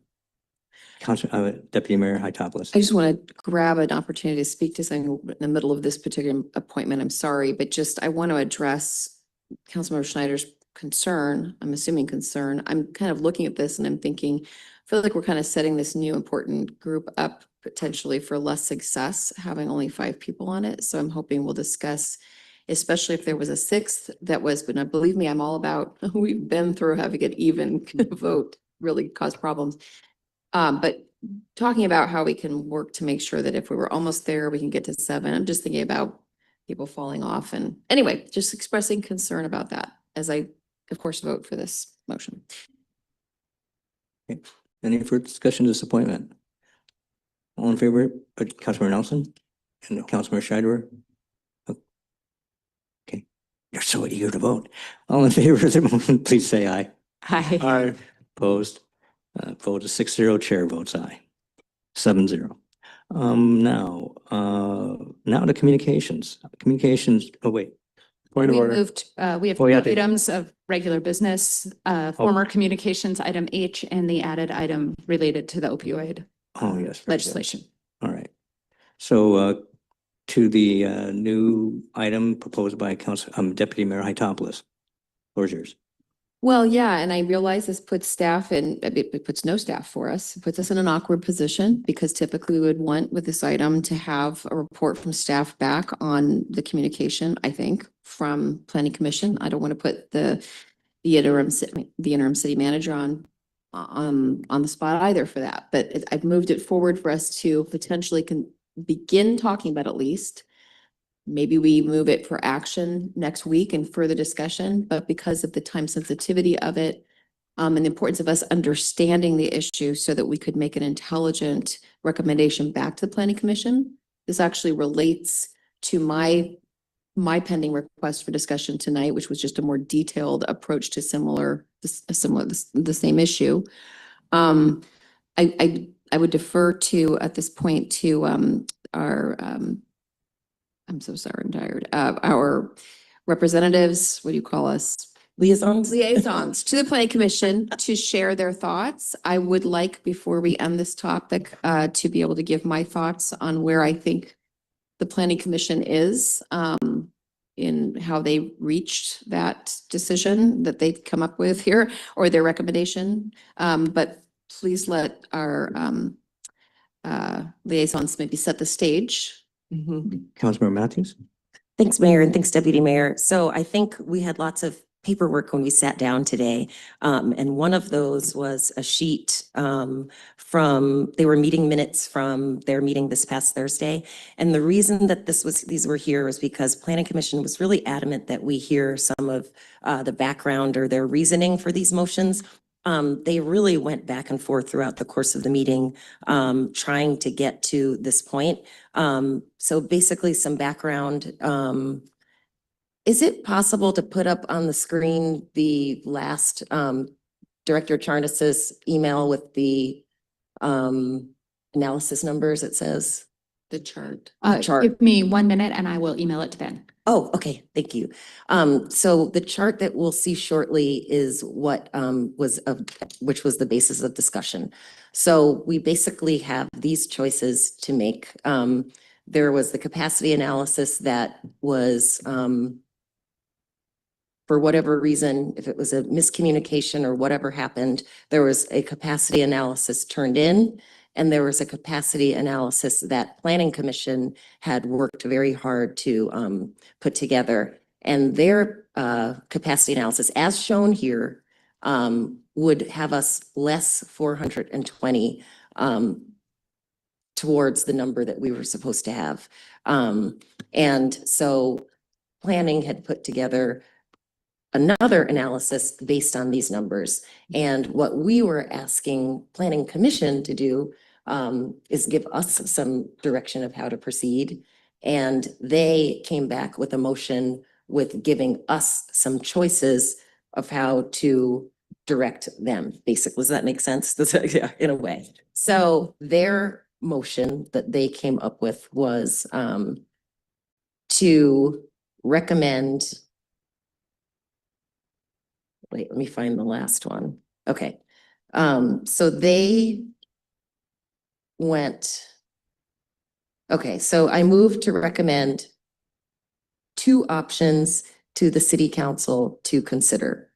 Deputy Mayor Hytopoulos. I just want to grab an opportunity to speak to something in the middle of this particular appointment. I'm sorry, but just I want to address Councilmember Schneider's concern. I'm assuming concern. I'm kind of looking at this and I'm thinking, I feel like we're kind of setting this new important group up potentially for less success, having only 5 people on it. So I'm hoping we'll discuss, especially if there was a 6th that was, but now believe me, I'm all about, we've been through having an even vote really caused problems. But talking about how we can work to make sure that if we were almost there, we can get to 7. I'm just thinking about people falling off. And anyway, just expressing concern about that as I, of course, vote for this motion. Okay. Any further discussion of this appointment? All in favor, Councilmember Nelson and Councilmember Schneider? Okay, you're so eager to vote. All in favor of the motion, please say aye. Aye. Aye. Opposed? Vote is 6-0. Chair votes aye. 7-0. Now to communications. Oh, wait. Point of We order. moved, we have Oh, yeah, two items of regular business, former communications item H and the added item related to the opioid Oh, yes. very good. legislation. All right. So to the new item proposed by Deputy Mayor Hytopoulos. Floor is yours. Well, yeah, and I realize this puts staff in, it puts no staff for us. It puts us in an awkward position because typically we would want with this item to have a report from staff back on the communication, I think, from Planning Commission. I don't want to put the interim city manager on the spot either for that, but I've moved it forward for us to potentially begin talking about at least. Maybe we move it for action next week and further discussion, but because of the time sensitivity of it, and the importance of us understanding the issue so that we could make an intelligent recommendation back to the Planning Commission. This actually relates to my pending request for discussion tonight, which was just a more detailed approach to the same issue. I would defer to, at this point, to our I'm so sorry, I'm tired. Our representatives, what do you call us? Liaisons? Liaisons to the Planning Commission to share their thoughts. I would like, before we end this topic, to be able to give my thoughts on where I think the Planning Commission is in how they reached that decision that they've come up with here or their recommendation. But please let our liaisons maybe set the stage. Councilmember Matthews? Thanks, Mayor, and thanks, Deputy Mayor. So I think we had lots of paperwork when we sat down today. And one of those was a sheet they were meeting minutes from their meeting this past Thursday. And the reason that these were here was because Planning Commission was really adamant that we hear some of the background or their reasoning for these motions. They really went back and forth throughout the course of the meeting, trying to get to this point. So basically some background. Is it possible to put up on the screen the last Director Charnas's email with the analysis numbers? It says the chart. Give me 1 minute and I will email it to Ben. Oh, okay, thank you. So the chart that we'll see shortly is what which was the basis of discussion. So we basically have these choices to make. There was the capacity analysis that was for whatever reason, if it was a miscommunication or whatever happened, there was a capacity analysis turned in, and there was a capacity analysis that Planning Commission had worked very hard to put together. And their capacity analysis, as shown here, would have us less 420 towards the number that we were supposed to have. And so planning had put together another analysis based on these numbers. And what we were asking Planning Commission to do is give us some direction of how to proceed. And they came back with a motion with giving us some choices of how to direct them, basically. Does that make sense? Yeah, in a way. So their motion that they came up with was to recommend. Wait, let me find the last one. Okay. So they went. Okay, so I moved to recommend 2 options to the city council to consider.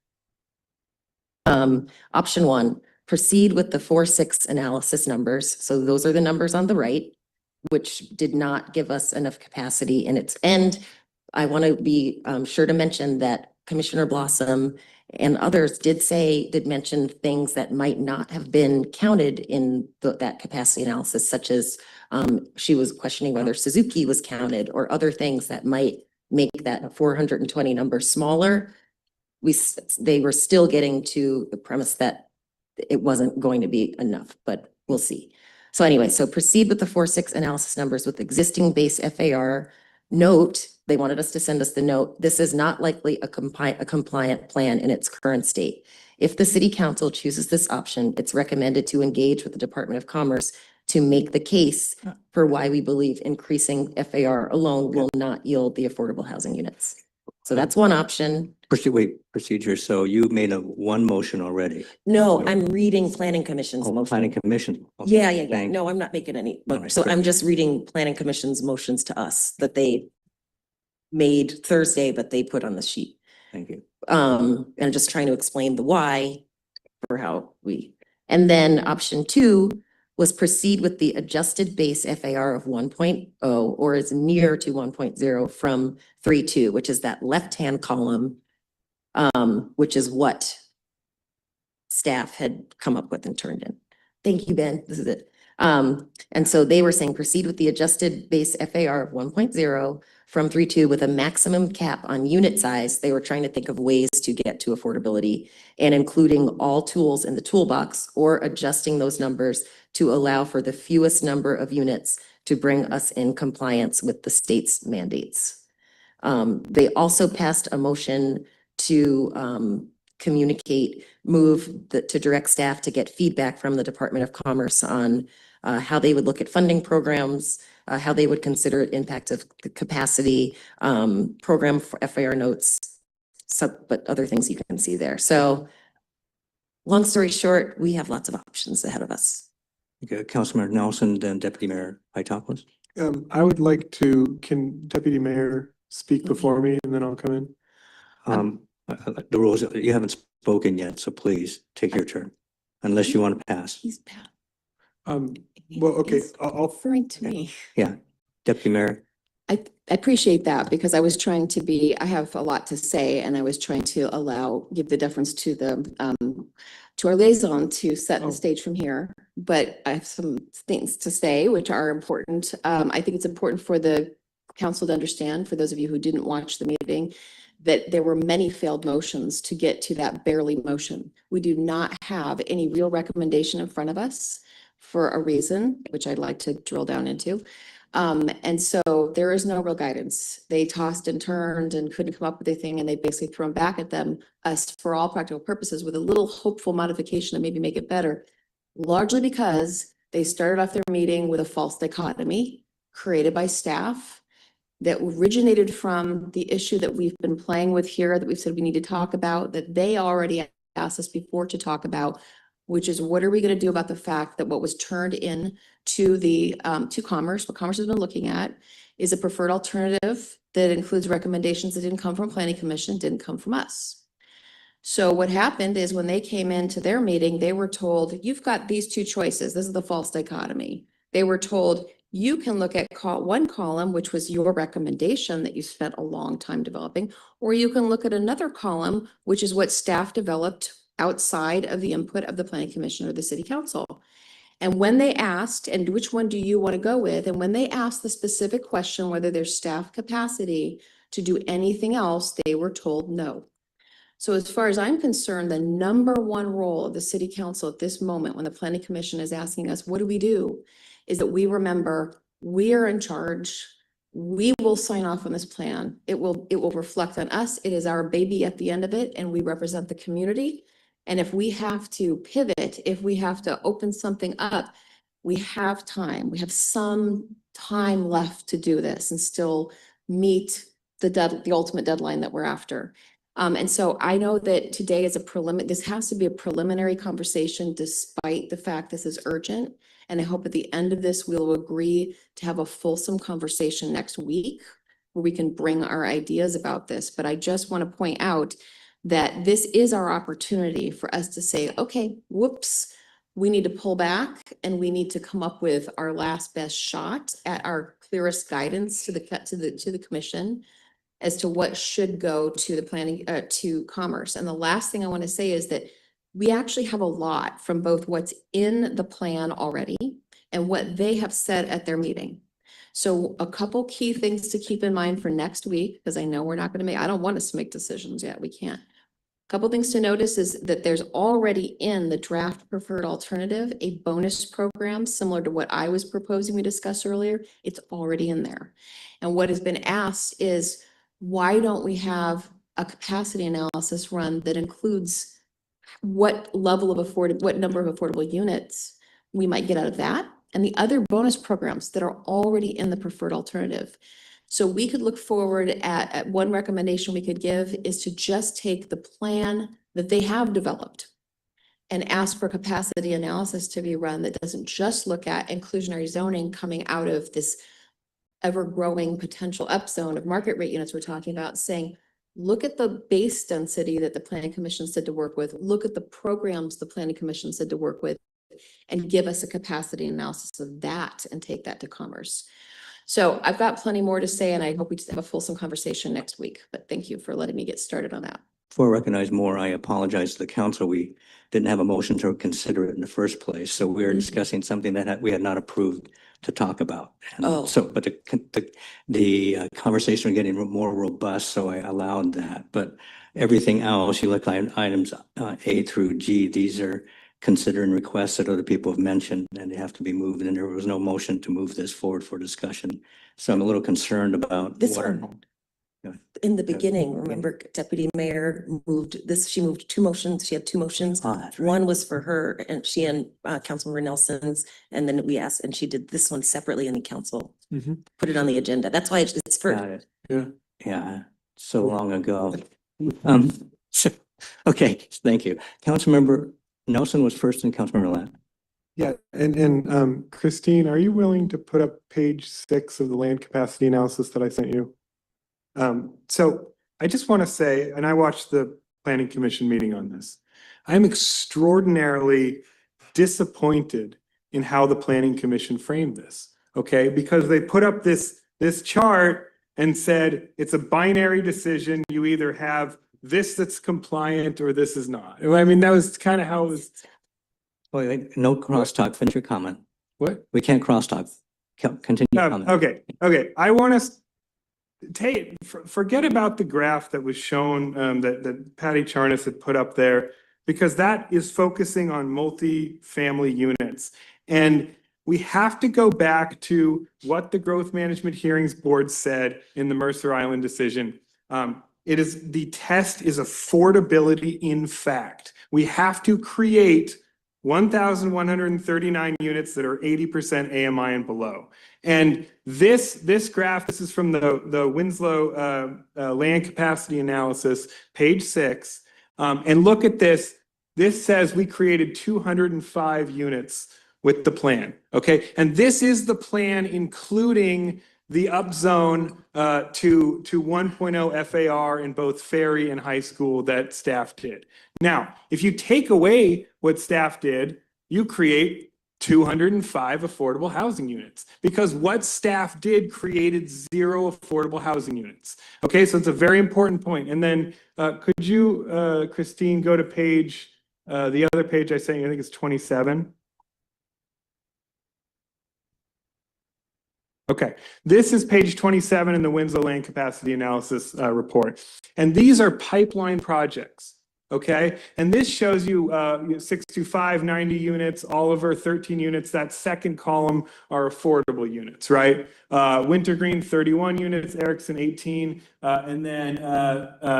Option 1, proceed with the 4-6 analysis numbers. So those are the numbers on the right, which did not give us enough capacity in its end. I want to be sure to mention that Commissioner Blossom and others did mention things that might not have been counted in that capacity analysis, such as she was questioning whether Suzuki was counted or other things that might make that 420 number smaller. They were still getting to the premise that it wasn't going to be enough, but we'll see. So anyway, so proceed with the 4-6 analysis numbers with existing base FAR. Note, they wanted us to send us the note, this is not likely a compliant plan in its current state. If the city council chooses this option, it's recommended to engage with the Department of Commerce to make the case for why we believe increasing FAR alone will not yield the affordable housing units. So that's one option. Procedure. So you made one motion already. No, I'm reading Planning Commission's motion. Planning Commission. Okay, Yeah. thank- No, I'm not making any. All right, So great. I'm just reading Planning Commission's motions to us that they made Thursday, but they put on the sheet. Thank you. And just trying to explain the why for how and then option 2 was proceed with the adjusted base FAR of 1.0 or is near to 1.0 from 3.2, which is that left-hand column, which is what staff had come up with and turned in. Thank you, Ben. This is it. And so they were saying proceed with the adjusted base FAR of 1.0 from 3.2 with a maximum cap on unit size. They were trying to think of ways to get to affordability and including all tools in the toolbox or adjusting those numbers to allow for the fewest number of units to bring us in compliance with the state's mandates. They also passed a motion to to direct staff to get feedback from the Department of Commerce on how they would look at funding programs, how they would consider impact of the capacity, program for FAR notes, but other things you can see there. So long story short, we have lots of options ahead of us. Okay, Councilmember Nelson, then Deputy Mayor Hytopoulos. I would like to, can Deputy Mayor speak before me and then I'll come in? The rules, you haven't spoken yet, so please take your turn, unless you want to pass. He's Pat. Well, okay, I'll. Referring to me. Yeah, Deputy Mayor. I appreciate that because I was trying to I have a lot to say and I was trying to give the deference to to our liaison to set the stage from here. But I have some things to say which are important. I think it's important for the council to understand, for those of you who didn't watch the meeting, that there were many failed motions to get to that barely motion. We do not have any real recommendation in front of us for a reason, which I'd like to drill down into. And so there is no real guidance. They tossed and turned and couldn't come up with anything, and they basically thrown back at us for all practical purposes with a little hopeful modification to maybe make it better, largely because they started off their meeting with a false dichotomy created by staff that originated from the issue that we've been playing with here, that we've said we need to talk about, that they already asked us before to talk about, which is what are we going to do about the fact that what was turned in to the to Commerce, what Commerce has been looking at, is a preferred alternative that includes recommendations that didn't come from Planning Commission, didn't come from us. So what happened is when they came into their meeting, they were told, you've got these two choices. This is the false dichotomy. They were told, you can look at one column, which was your recommendation that you spent a long time developing, or you can look at another column, which is what staff developed outside of the input of the Planning Commission or the City Council. And when they asked, and which one do you want to go with? And when they asked the specific question, whether there's staff capacity to do anything else, they were told no. So as far as I'm concerned, the number one role of the City Council at this moment, when the Planning Commission is asking us, what do we do? Is that we remember we are in charge. We will sign off on this plan. It will reflect on us. It is our baby at the end of it, and we represent the community. And if we have to pivot, if we have to open something up, we have time. We have some time left to do this and still meet the ultimate deadline that we're after. And so I know that today is this has to be a preliminary conversation despite the fact this is urgent. And I hope at the end of this, we'll agree to have a fulsome conversation next week where we can bring our ideas about this. But I just want to point out that this is our opportunity for us to say, okay, whoops, we need to pull back and we need to come up with our last best shot at our clearest guidance to the commission as to what should go to the planning, to Commerce. And the last thing I want to say is that we actually have a lot from both what's in the plan already and what they have said at their meeting. So a couple key things to keep in mind for next week, because I know we're not going to make, I don't want us to make decisions yet. We can't. Couple things to notice is that there's already in the draft preferred alternative, a bonus program similar to what I was proposing we discussed earlier. It's already in there. And what has been asked is, why don't we have a capacity analysis run that includes what level of what number of affordable units we might get out of that and the other bonus programs that are already in the preferred alternative. So we could look forward at one recommendation we could give is to just take the plan that they have developed and ask for capacity analysis to be run that doesn't just look at inclusionary zoning coming out of this ever-growing potential upzone of market rate units we're talking about, saying, look at the base density that the Planning Commission said to work with, look at the programs the Planning Commission said to work with, and give us a capacity analysis of that and take that to Commerce. So I've got plenty more to say, and I hope we just have a fulsome conversation next week, but thank you for letting me get started on that. Before I recognize more, I apologize to the council. We didn't have a motion to consider it in the first place. So we're discussing something that we had not approved to talk about. And so, but the conversation was getting more robust, so I allowed that. But everything else, you look at items A through G, these are considering requests that other people have mentioned and they have to be moved. And there was no motion to move this forward for discussion. So I'm a little concerned about This what one. In the beginning, remember Deputy Mayor moved this, she moved two motions. She had two motions. One was for her and she and Councilmember Nelson's, and then we asked, and she did this one separately in the council. Put it on the agenda. That's why it's for. Got it. Yeah, so long ago. Okay, thank you. Councilmember Nelson was first and Councilmember Ladd. Yeah, and Christine, are you willing to put up page 6 of the land capacity analysis that I sent you? So I just want to say, and I watched the Planning Commission meeting on this, I'm extraordinarily disappointed in how the Planning Commission framed this, okay? Because they put up this chart and said, it's a binary decision. You either have this that's compliant or this is not. I mean, that was kind of how it was. Wait, no crosstalk. Finish your comment. What? We can't crosstalk. Continue. Comment. Okay. I want us forget about the graph that was shown that Patty Charnas had put up there, because that is focusing on multi-family units. And we have to go back to what the Growth Management Hearings Board said in the Mercer Island decision. The test is affordability in fact. We have to create 1,139 units that are 80% AMI and below. And this graph, this is from the Winslow land capacity analysis, page 6. And look at this. This says we created 205 units with the plan. Okay. And this is the plan, including the upzone to 1.0 FAR in both Ferry and high school that staff did. Now, if you take away what staff did, you create 205 affordable housing units, because what staff did created 0 affordable housing units. Okay, so it's a very important point. And then could you, Christine, go to page, the other page I think it's 27. Okay, this is page 27 in the Winslow Land Capacity Analysis report. And these are pipeline projects, okay? And this shows you 625, 90 units, Oliver, 13 units. That second column are affordable units, right? Wintergreen, 31 units, Erickson, 18, and then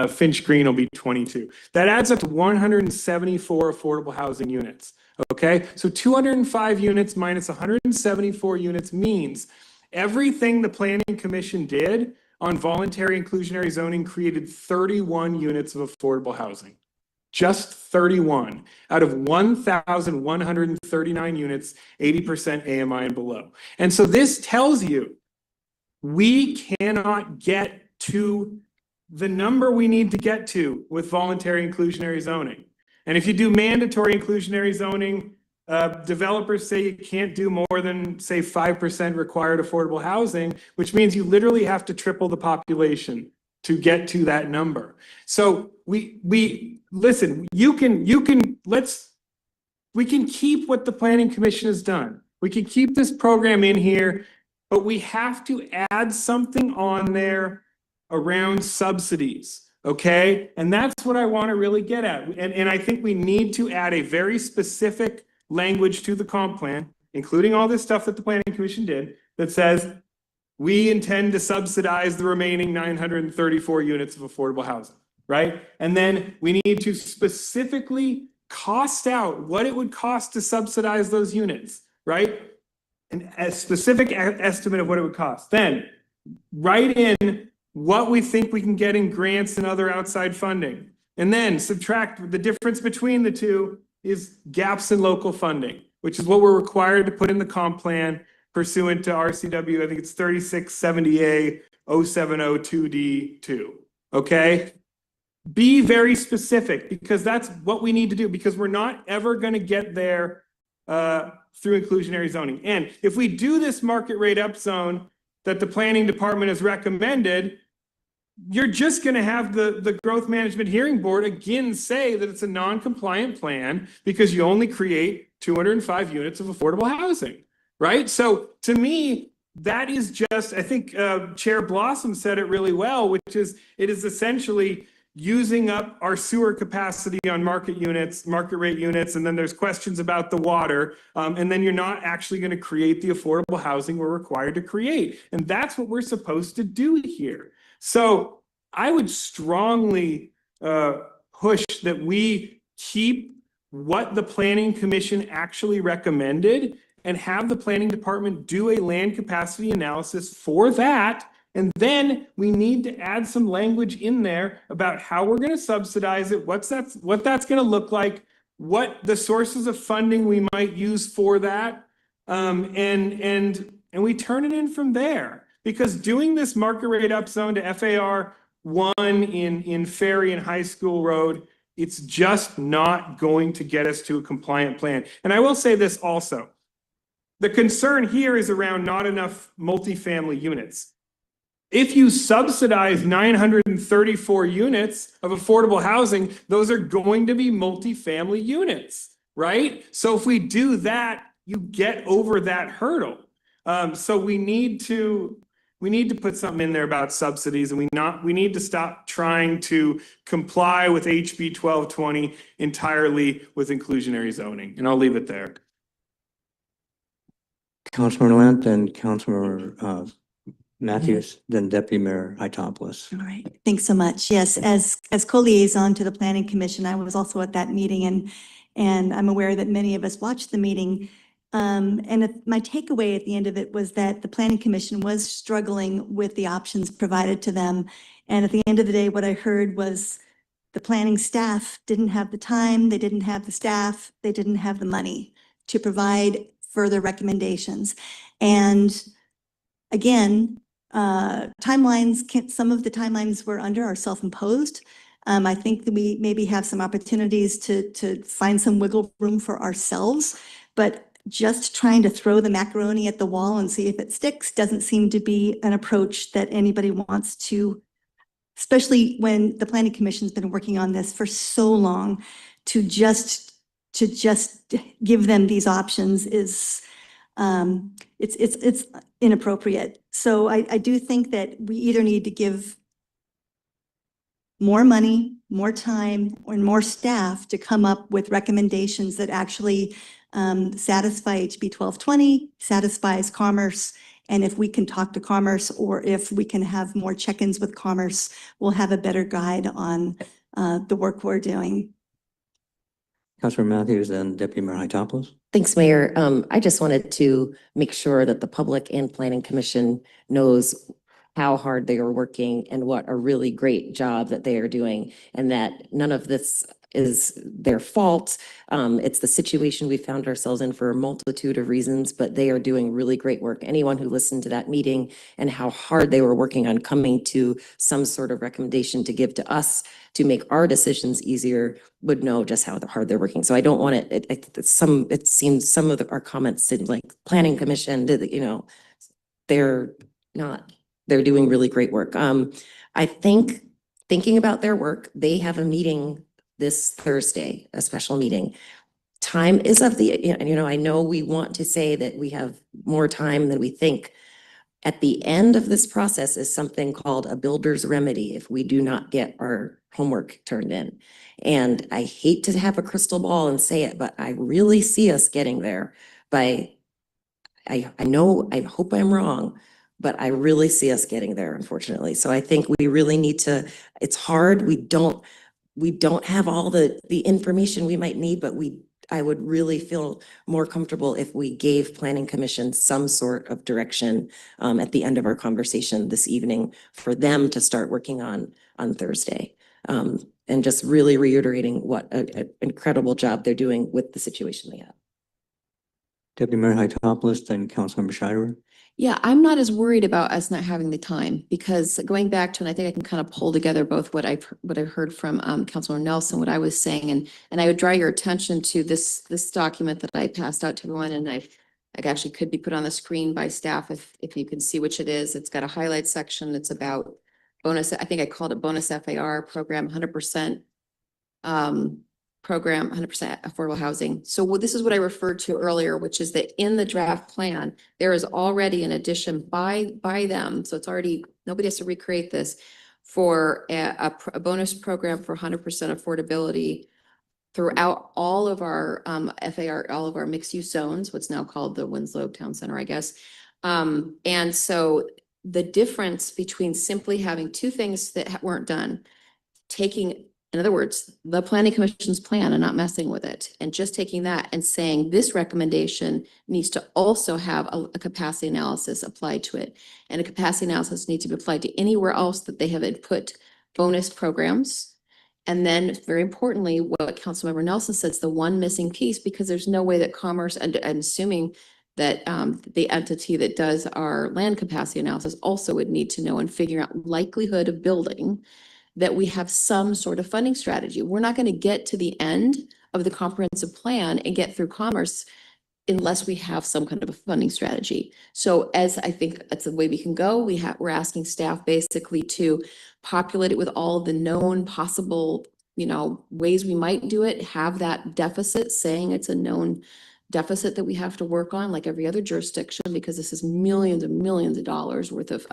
Finch Green will be 22. That adds up to 174 affordable housing units, okay? So 205 units minus 174 units means everything the Planning Commission did on voluntary inclusionary zoning created 31 units of affordable housing. Just 31 out of 1,139 units, 80% AMI and below. And so this tells you we cannot get to the number we need to get to with voluntary inclusionary zoning. And if you do mandatory inclusionary zoning, developers say you can't do more than, say, 5% required affordable housing, which means you literally have to triple the population to get to that number. So we listen, we can keep what the Planning Commission has done. We can keep this program in here, but we have to add something on there around subsidies. Okay. And that's what I want to really get at. And I think we need to add a very specific language to the comp plan, including all this stuff that the Planning Commission did, that says we intend to subsidize the remaining 934 units of affordable housing, right? And then we need to specifically cost out what it would cost to subsidize those units, right? And a specific estimate of what it would cost. Then write in what we think we can get in grants and other outside funding. And then subtract the difference between the two is gaps in local funding, which is what we're required to put in the comp plan pursuant to RCW, I think it's 3670A 0702D2, okay? Be very specific, because that's what we need to do, because we're not ever gonna get there through inclusionary zoning. And if we do this market rate up zone that the planning department has recommended, you're just going to have the Growth Management Hearing Board again say that it's a non-compliant plan because you only create 205 units of affordable housing, right? So to me, that is just, I think Chair Blossom said it really well, which is it is essentially using up our sewer capacity on market rate units, and then there's questions about the water, and then you're not actually going to create the affordable housing we're required to create. And that's what we're supposed to do here. So I would strongly push that we keep what the Planning Commission actually recommended and have the Planning Department do a land capacity analysis for that. And then we need to add some language in there about how we're going to subsidize it, what that's going to look like, what the sources of funding we might use for that, and we turn it in from there. Because doing this market rate up zone to FAR 1 in Ferry and High School Road, it's just not going to get us to a compliant plan. And I will say this also. The concern here is around not enough multifamily units. If you subsidize 934 units of affordable housing, those are going to be multifamily units, right? So if we do that, you get over that hurdle. So we need to put something in there about subsidies, and we need to stop trying to comply with HB 1220 entirely with inclusionary zoning. And I'll leave it there. Councilmember Luant, then Councilmember Matthews, then Deputy Mayor Itopoulos. All right, thanks so much. Yes, as co-liaison to the Planning Commission, I was also at that meeting, And I'm aware that many of us watched the meeting. My takeaway at the end of it was that the Planning Commission was struggling with the options provided to them. And at the end of the day, what I heard was the planning staff didn't have the time, they didn't have the staff, they didn't have the money to provide further recommendations. And again, some of the timelines we're under are self-imposed. I think that we maybe have some opportunities to find some wiggle room for ourselves, but just trying to throw the macaroni at the wall and see if it sticks doesn't seem to be an approach that anybody wants to, especially when the Planning Commission's been working on this for so long. To just give them these options is it's inappropriate. So I do think that we either need to give more money, more time, and more staff to come up with recommendations that actually satisfy HB 1220, satisfies Commerce. And if we can talk to Commerce, or if we can have more check-ins with Commerce, we'll have a better guide on the work we're doing. Councilor Matthews and Deputy Mayor Hytopoulos. Thanks, Mayor. I just wanted to make sure that the public and Planning Commission knows how hard they are working and what a really great job that they are doing, and that none of this is their fault. It's the situation we found ourselves in for a multitude of reasons, but they are doing really great work. Anyone who listened to that meeting and how hard they were working on coming to some sort of recommendation to give to us to make our decisions easier would know just how hard they're working. So I don't want it seems some of our comments seemed like Planning Commission did, they're not. They're doing really great work. I think thinking about their work, they have a meeting this Thursday, a special meeting. Time is of the, I know we want to say that we have more time than we think. At the end of this process is something called a builder's remedy if we do not get our homework turned in. And I hate to have a crystal ball and say it, but I really see us getting there by, I hope I'm wrong, but I really see us getting there, unfortunately. So I think we really need to, it's hard. We don't have all the information we might need, but I would really feel more comfortable if we gave Planning Commission some sort of direction at the end of our conversation this evening for them to start working on Thursday. And just really reiterating what an incredible job they're doing with the situation they have. Deputy Mayor Hytopoulos, then Councilmember Scheider. Yeah, I'm not as worried about us not having the time, because going back to, and I think I can kind of pull together both what I've heard from Councilor Nelson, what I was saying, and I would draw your attention to this document that I passed out to everyone, and I actually could be put on the screen by staff if you can see which it is. It's got a highlight section. It's about bonus. I think I called it bonus FAR program, 100%. Program 100% affordable housing. So this is what I referred to earlier, which is that in the draft plan, there is already an addition by them. So it's already, nobody has to recreate this, for a bonus program for 100% affordability throughout all of our FAR, all of our mixed use zones, what's now called the Winslow Town Center, I guess. And so the difference between simply having two things that weren't done, taking, in other words, the Planning Commission's plan and not messing with it, and just taking that and saying this recommendation needs to also have a capacity analysis applied to it. And a capacity analysis needs to be applied to anywhere else that they have put bonus programs. And then very importantly, what Councilmember Nelson says, the one missing piece, because there's no way that Commerce, and assuming that the entity that does our land capacity analysis also would need to know and figure out likelihood of building, that we have some sort of funding strategy. We're not going to get to the end of the comprehensive plan and get through Commerce unless we have some kind of a funding strategy. So as I think that's the way we can go, we're asking staff basically to populate it with all the known possible, ways we might do it, have that deficit, saying it's a known deficit that we have to work on like every other jurisdiction, because this is millions and millions of dollars worth of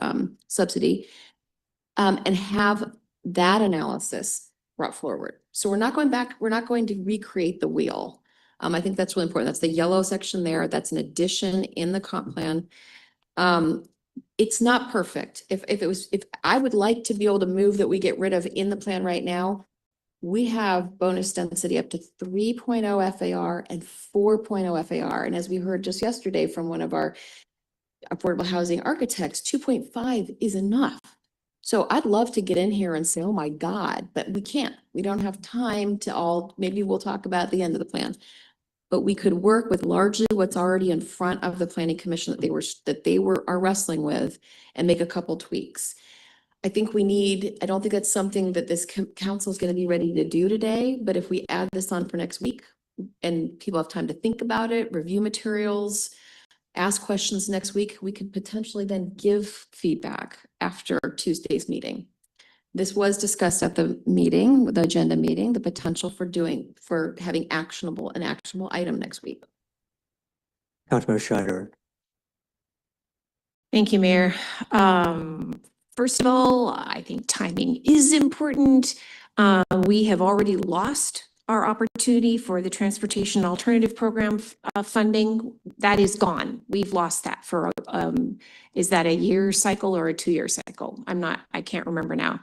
subsidy, and have that analysis brought forward. So we're not going back, we're not going to recreate the wheel. I think that's really important. That's the yellow section there. That's an addition in the comp plan. It's not perfect. If I would like to be able to move that we get rid of in the plan right now, we have bonus density up to 3.0 FAR and 4.0 FAR. And as we heard just yesterday from one of our affordable housing architects, 2.5 is enough. So I'd love to get in here and say, oh my God, but we can't. We don't have time to all, maybe we'll talk about the end of the plan. But we could work with largely what's already in front of the planning commission that they are wrestling with and make a couple tweaks. I think we need, I don't think that's something that this council is going to be ready to do today, but if we add this on for next week and people have time to think about it, review materials, ask questions next week, we could potentially then give feedback after Tuesday's meeting. This was discussed at the meeting, the agenda meeting, the potential for having an actionable item next week. Councilmember Schneider. Thank you, Mayor. First of all, I think timing is important. We have already lost our opportunity for the Transportation Alternative Program funding. That is gone. We've lost that for, is that a year cycle or a 2-year cycle? I can't remember now.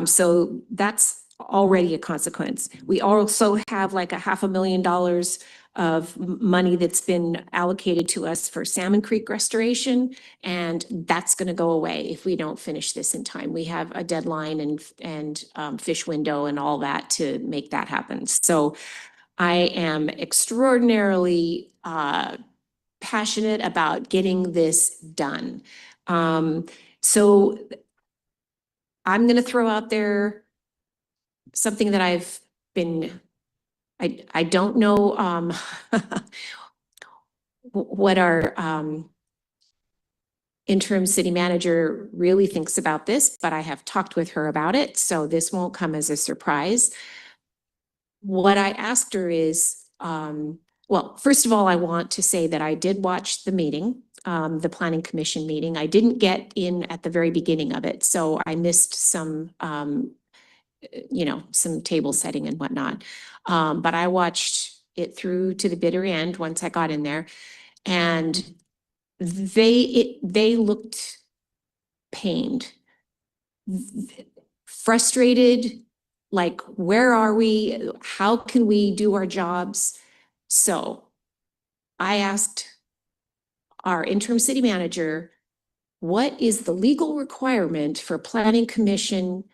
So that's already a consequence. We also have like $500,000 of money that's been allocated to us for Salmon Creek restoration, and that's going to go away if we don't finish this in time. We have a deadline and fish window and all that to make that happen. So I am extraordinarily passionate about getting this done. So I'm going to throw out there something that I've been, I don't know what our interim city manager really thinks about this, but I have talked with her about it, so this won't come as a surprise. What I asked her is, well, first of all, I want to say that I did watch the meeting, the Planning Commission meeting. I didn't get in at the very beginning of it, so I missed some some table setting and whatnot. But I watched it through to the bitter end once I got in there, and they looked pained, frustrated, like, where are we? How can we do our jobs? So I asked our interim city manager, what is the legal requirement for planning commission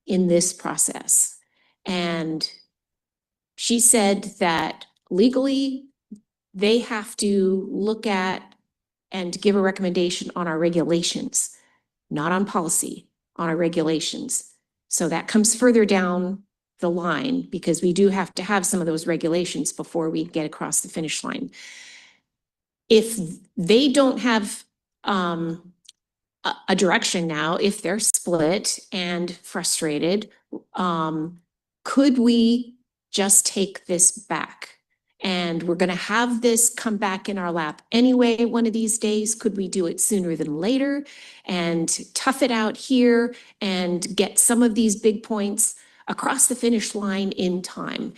in this process? And she said that legally, they have to look at and give a recommendation on our regulations, not on policy, on our regulations. So that comes further down the line because we do have to have some of those regulations before we get across the finish line. If they don't have a direction now, if they're split and frustrated, could we just take this back? And we're going to have this come back in our lap anyway one of these days. Could we do it sooner than later and tough it out here and get some of these big points across the finish line in time?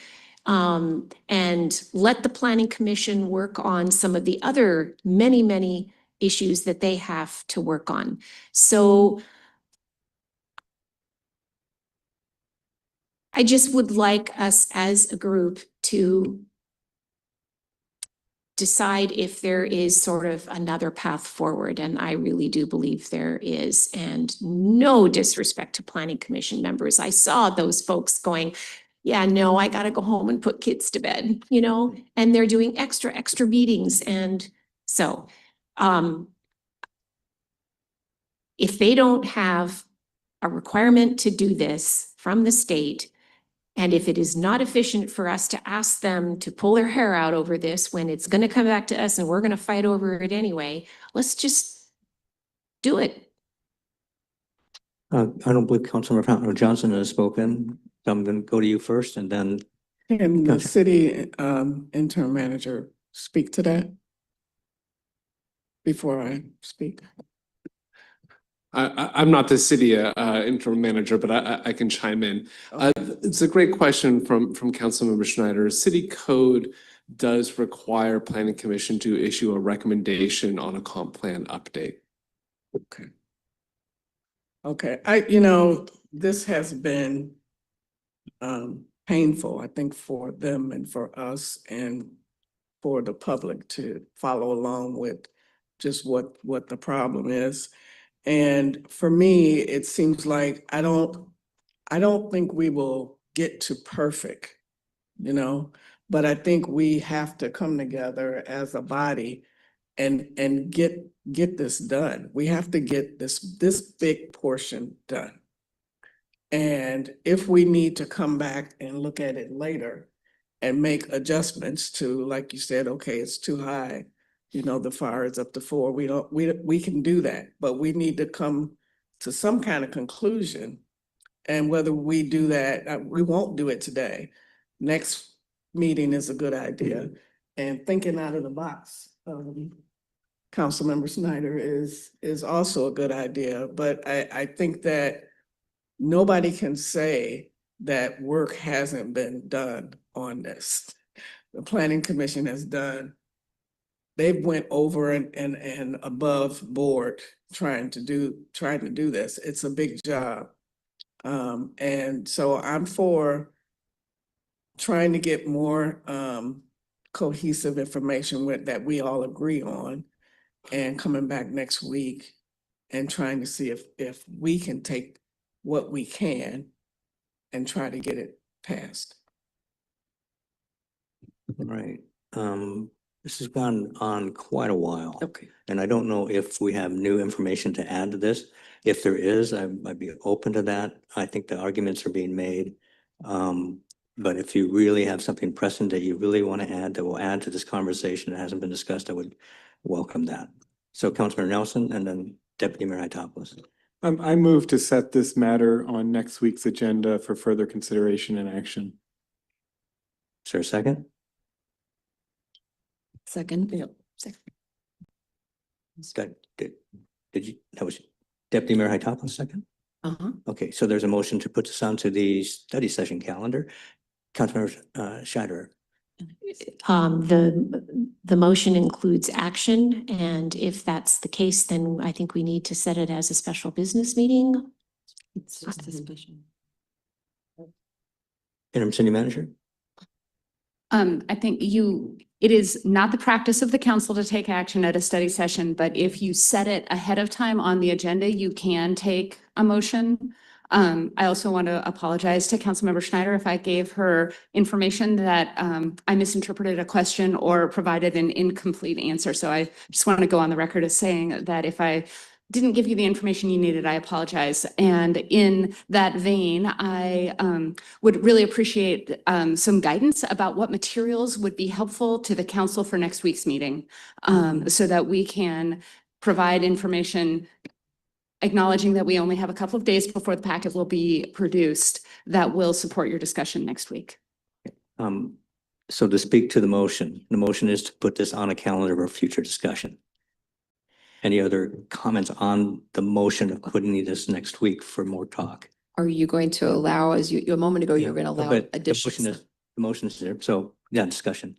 And let the Planning Commission work on some of the other many issues that they have to work on. So I just would like us as a group to decide if there is sort of another path forward. And I really do believe there is. And no disrespect to Planning Commission members. I saw those folks going, yeah, no, I got to go home and put kids to bed, and they're doing extra meetings. And so if they don't have a requirement to do this from the state, and if it is not efficient for us to ask them to pull their hair out over this when it's going to come back to us and we're going to fight over it anyway, let's just do it. I don't believe Councilmember Fountain Johnson has spoken. So I'm going to go to you first and then. Can the city interim manager speak to that before I speak? I'm not the city interim manager, but I can chime in. It's a great question from Councilmember Schneider. City code does require Planning Commission to issue a recommendation on a comp plan update. Okay. This has been painful, I think, for them and for us and for the public to follow along with just what the problem is. And for me, it seems like I don't think we will get to perfect, you know, but I think we have to come together as a body and get this done. We have to get this big portion done. And if we need to come back and look at it later and make adjustments to, like you said, okay, it's too high, you know, the fire is up to 4. We can do that, but we need to come to some kind of conclusion. And whether we do that, we won't do it today. Next meeting is a good idea. And thinking out of the box, Councilmember Snyder is also a good idea. But I think that nobody can say that work hasn't been done on this. The Planning Commission has done, they've went over and above board trying to do this. It's a big job. And so I'm for trying to get more cohesive information that we all agree on, and coming back next week and trying to see if we can take what we can and try to get it passed. Right. This has gone on quite a while. Okay. And I don't know if we have new information to add to this. If there is, I'd be open to that. I think the arguments are being made. But if you really have something pressing that you really want to add, that will add to this conversation that hasn't been discussed, I would welcome that. So Councilmember Nelson and then Deputy Mayor Hytopoulos. I move to set this matter on next week's agenda for further consideration and action. Is there a second? Second. Yeah. Did you, that was Deputy Mayor Hytopoulos second? Uh-huh. Okay, so there's a motion to put this onto the study session calendar. Councilmember Scheider. The motion includes action, and if that's the case, then I think we need to set it as a special business meeting. It's just a special. Interim City Manager. I think it is not the practice of the council to take action at a study session, but if you set it ahead of time on the agenda, you can take a motion. I also want to apologize to Councilmember Schneider if I gave her information that I misinterpreted a question or provided an incomplete answer. So I just want to go on the record as saying that if I didn't give you the information you needed, I apologize. And in that vein, I would really appreciate some guidance about what materials would be helpful to the council for next week's meeting, so that we can provide information acknowledging that we only have a couple of days before the packet will be produced that will support your discussion next week. So to speak to the motion is to put this on a calendar for future discussion. Any other comments on the motion of putting this next week for more talk? Are you going to allow, as you a moment ago, you were going to allow But additional? the motion is there. So yeah, discussion.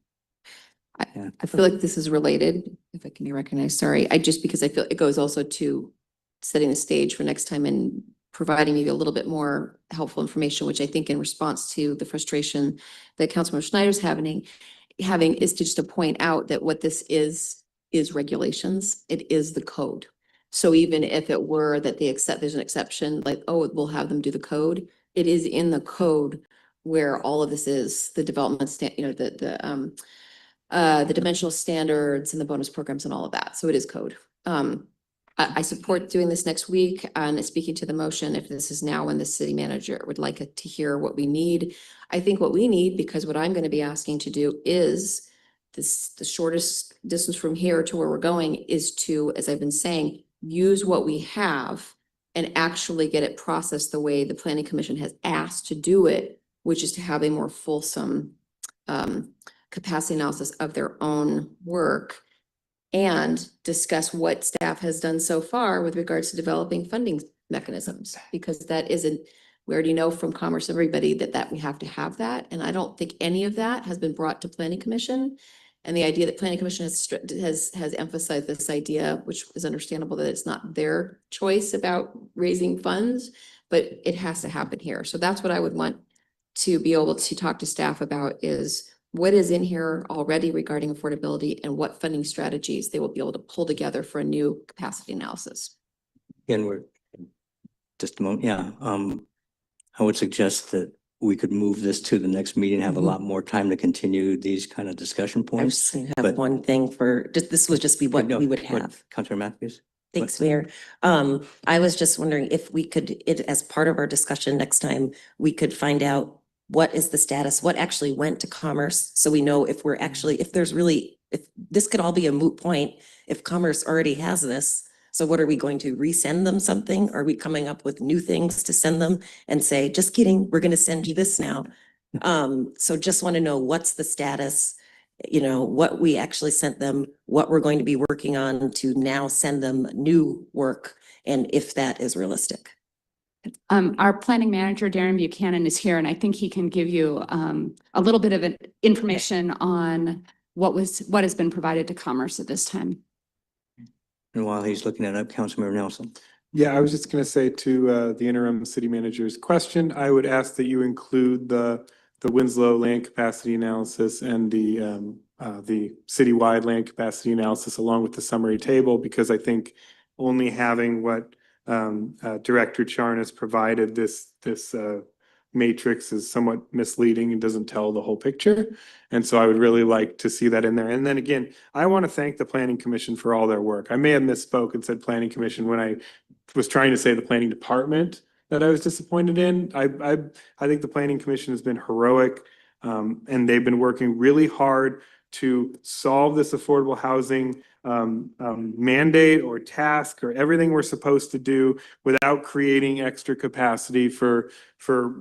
I feel like this is related, if I can be recognized, sorry. Because I feel it goes also to setting the stage for next time and providing maybe a little bit more helpful information, which I think in response to the frustration that Councilmember Schneider's having is to just to point out that what this is regulations. It is the code. So even if it were that there's an exception, like, oh, we'll have them do the code, it is in the code where all of this is the development the dimensional standards and the bonus programs and all of that. So it is code. I support doing this next week and speaking to the motion. If this is now when the city manager would like to hear what we need, I think what we need, because what I'm going to be asking to do is the shortest distance from here to where we're going is to, as I've been saying, use what we have and actually get it processed the way the Planning Commission has asked to do it, which is to have a more fulsome capacity analysis of their own work and discuss what staff has done so far with regards to developing funding mechanisms, because that isn't, we already know from Commerce, everybody that we have to have that. And I don't think any of that has been brought to Planning Commission. And the idea that Planning Commission has emphasized this idea, which is understandable, that it's not their choice about raising funds, but it has to happen here. So that's what I would want to be able to talk to staff about is what is in here already regarding affordability and what funding strategies they will be able to pull together for a new capacity analysis. Again, we're just a moment, yeah. I would suggest that we could move this to the next meeting, have a lot more time to continue these kind of discussion I was points. just gonna but- have one thing for, just, this would just be what No, we would go ahead, have. Councilor Matthews. Thanks, Mayor. I was just wondering if we could, as part of our discussion next time, we could find out what is the status, what actually went to Commerce, so we know if we're actually, if there's really, if this could all be a moot point, if Commerce already has this. So what are we going to resend them something? Are we coming up with new things to send them and say, just kidding, we're going to send you this now? So just want to know what's the status, you know, what we actually sent them, what we're going to be working on to now send them new work, and if that is realistic. Our planning manager, Darren Buchanan, is here, and I think he can give you a little bit of information on what has been provided to Commerce at this time. And while he's looking that up, Councilmember Nelson. Yeah, I was just going to say to the interim city manager's question, I would ask that you include the Winslow land capacity analysis and the citywide land capacity analysis along with the summary table, because I think only having what Director Charnas provided, this matrix, is somewhat misleading and doesn't tell the whole picture. And so I would really like to see that in there. And then again, I want to thank the Planning Commission for all their work. I may have misspoke and said Planning Commission when I was trying to say the Planning Department that I was disappointed in. I think the Planning Commission has been heroic, and they've been working really hard to solve this affordable housing mandate or task or everything we're supposed to do without creating extra capacity for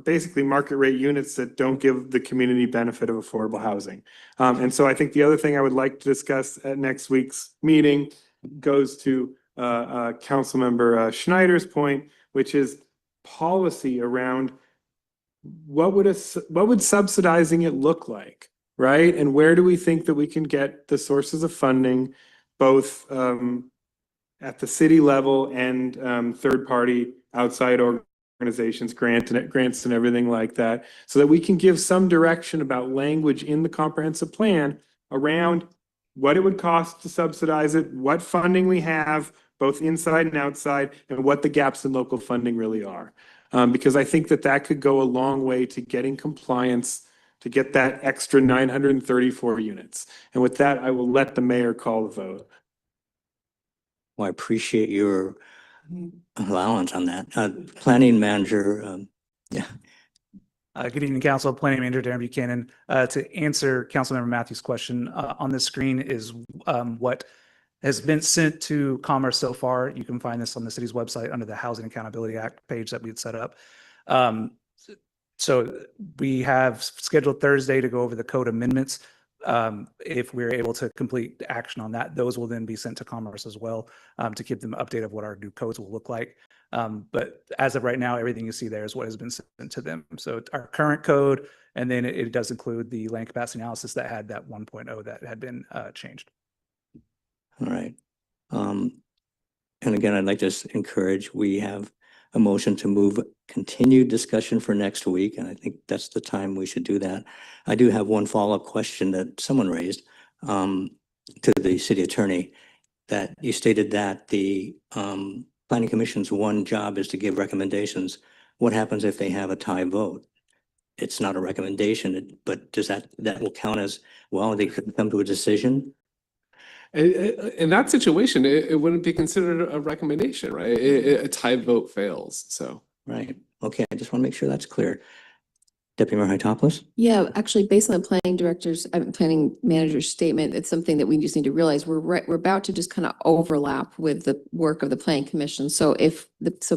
basically market rate units that don't give the community benefit of affordable housing. And so I think the other thing I would like to discuss at next week's meeting goes to Councilmember Schneider's point, which is policy around what would subsidizing it look like, right? And where do we think that we can get the sources of funding, both at the city level and third-party outside organizations, grants and everything like that, so that we can give some direction about language in the comprehensive plan around what it would cost to subsidize it, what funding we have, both inside and outside, and what the gaps in local funding really are. Because I think that could go a long way to getting compliance to get that extra 934 units. And with that, I will let the mayor call the vote. Well, I appreciate your allowance on that. Planning manager, yeah. Good evening, Council. Planning Manager Darren Buchanan. To answer Councilmember Matthews' question, on the screen is what has been sent to Commerce so far. You can find this on the city's website under the Housing Accountability Act page that we had set up. So we have scheduled Thursday to go over the code amendments. If we're able to complete action on that, those will then be sent to Commerce as well to give them an update of what our new codes will look like. But as of right now, everything you see there is what has been sent to them. So our current code, and then it does include the land capacity analysis that had that 1.0 that had been changed. All right. And again, I'd like to encourage, we have a motion to move continued discussion for next week, and I think that's the time we should do that. I do have one follow-up question that someone raised to the city attorney, that you stated that the Planning Commission's one job is to give recommendations. What happens if they have a tie vote? It's not a recommendation, but does that will count as, well, they couldn't come to a decision? In that situation, it wouldn't be considered a recommendation, right? A tie vote fails, so. Right. Okay, I just want to make sure that's clear. Deputy Mayor Hytopoulos? Yeah, actually, based on the planning manager's statement, it's something that we just need to realize. We're about to just kind of overlap with the work of the planning commission. So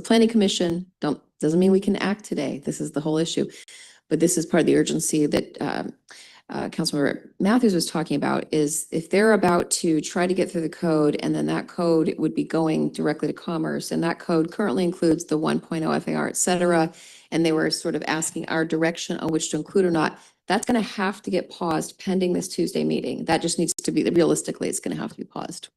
planning commission doesn't mean we can act today. This is the whole issue. But this is part of the urgency that Councilmember Matthews was talking about, is if they're about to try to get through the code, and then that code would be going directly to Commerce, and that code currently includes the 1.0 FAR, et cetera, and they were sort of asking our direction on which to include or not, that's going to have to get paused pending this Tuesday meeting. That just needs to be, realistically, it's going to have to be paused.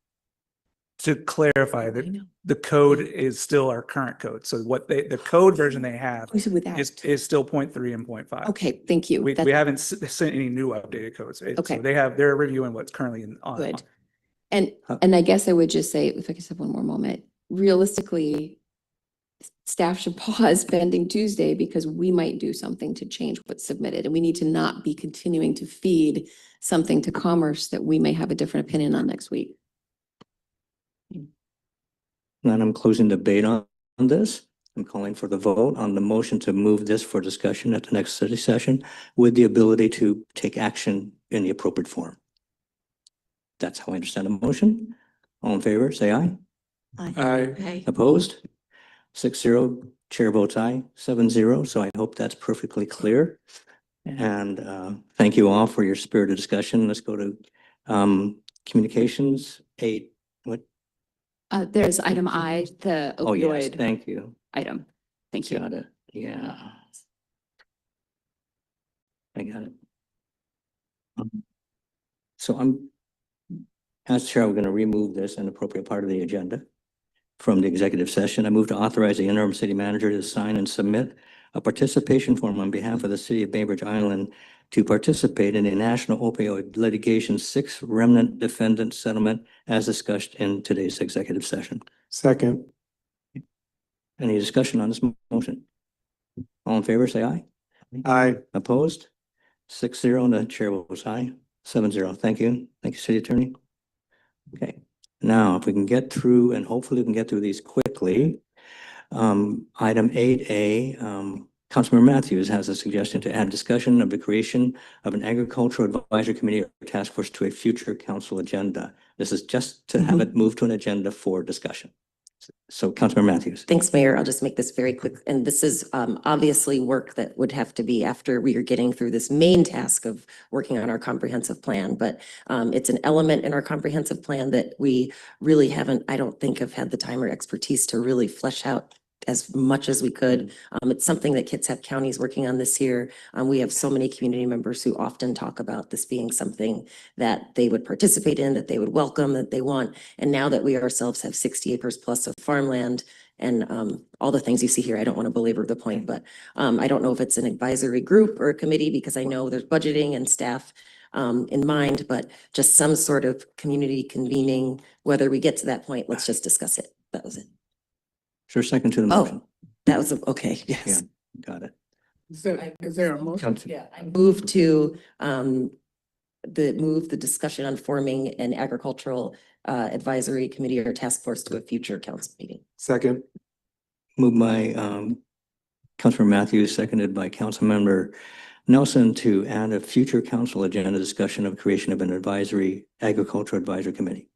to clarify that the code is still our current code. So what the code version they have Oh, so without. is still 0.3 and 0.5. Okay, thank you. We That's haven't sent any new updated codes. Okay. So they're reviewing what's currently on. good. And I guess I would just say, if I could have one more moment, realistically, staff should pause pending Tuesday because we might do something to change what's submitted. And we need to not be continuing to feed something to Commerce that we may have a different opinion on next week. Then I'm closing debate on this. I'm calling for the vote on the motion to move this for discussion at the next study session with the ability to take action in the appropriate form. That's how I understand the motion. All in favor, say aye. Aye. Opposed? 6-0, chair votes aye, 7-0. So I hope that's perfectly clear. And thank you all for your spirited discussion. Let's go to communications 8. What? There's item I, the Oh, yes, opioid thank you. item. Thank you. Got it. Yeah. I got it. So as chair, we're going to remove this inappropriate part of the agenda from the executive session. I move to authorize the interim city manager to sign and submit a participation form on behalf of the city of Bainbridge Island to participate in the national opioid litigation 6 remnant defendant settlement as discussed in today's executive session. Second. Any discussion on this motion? All in favor, say aye. Aye. Opposed? 6-0, and the chair votes aye. 7-0. Thank you. Thank you, city attorney. Okay, now if we can get through, and hopefully we can get through these quickly. Item 8A, Councilmember Matthews has a suggestion to add discussion of the creation of an agricultural advisory committee or task force to a future council agenda. This is just to have it moved to an agenda for discussion. So Councilmember Matthews. Thanks, Mayor. I'll just make this very quick. And this is obviously work that would have to be after we are getting through this main task of working on our comprehensive plan. But it's an element in our comprehensive plan that we really haven't, I don't think, have had the time or expertise to really flesh out as much as we could. It's something that Kitsap County is working on this year. We have so many community members who often talk about this being something that they would participate in, that they would welcome, that they want. And now that we ourselves have 60 acres plus of farmland and all the things you see here, I don't want to belabor the point, but I don't know if it's an advisory group or a committee because I know there's budgeting and staff in mind, but just some sort of community convening, whether we get to that point, let's just discuss it. That was it. Is there a second to the motion? That was, okay, yes. Yeah, got it. Is there a motion? Yeah, I move to move the discussion on forming an agricultural advisory committee or task force to a future council meeting. Second. Moved by Councilmember Matthews, seconded by Councilmember Nelson to add a future council agenda discussion of creation of an agricultural advisory committee.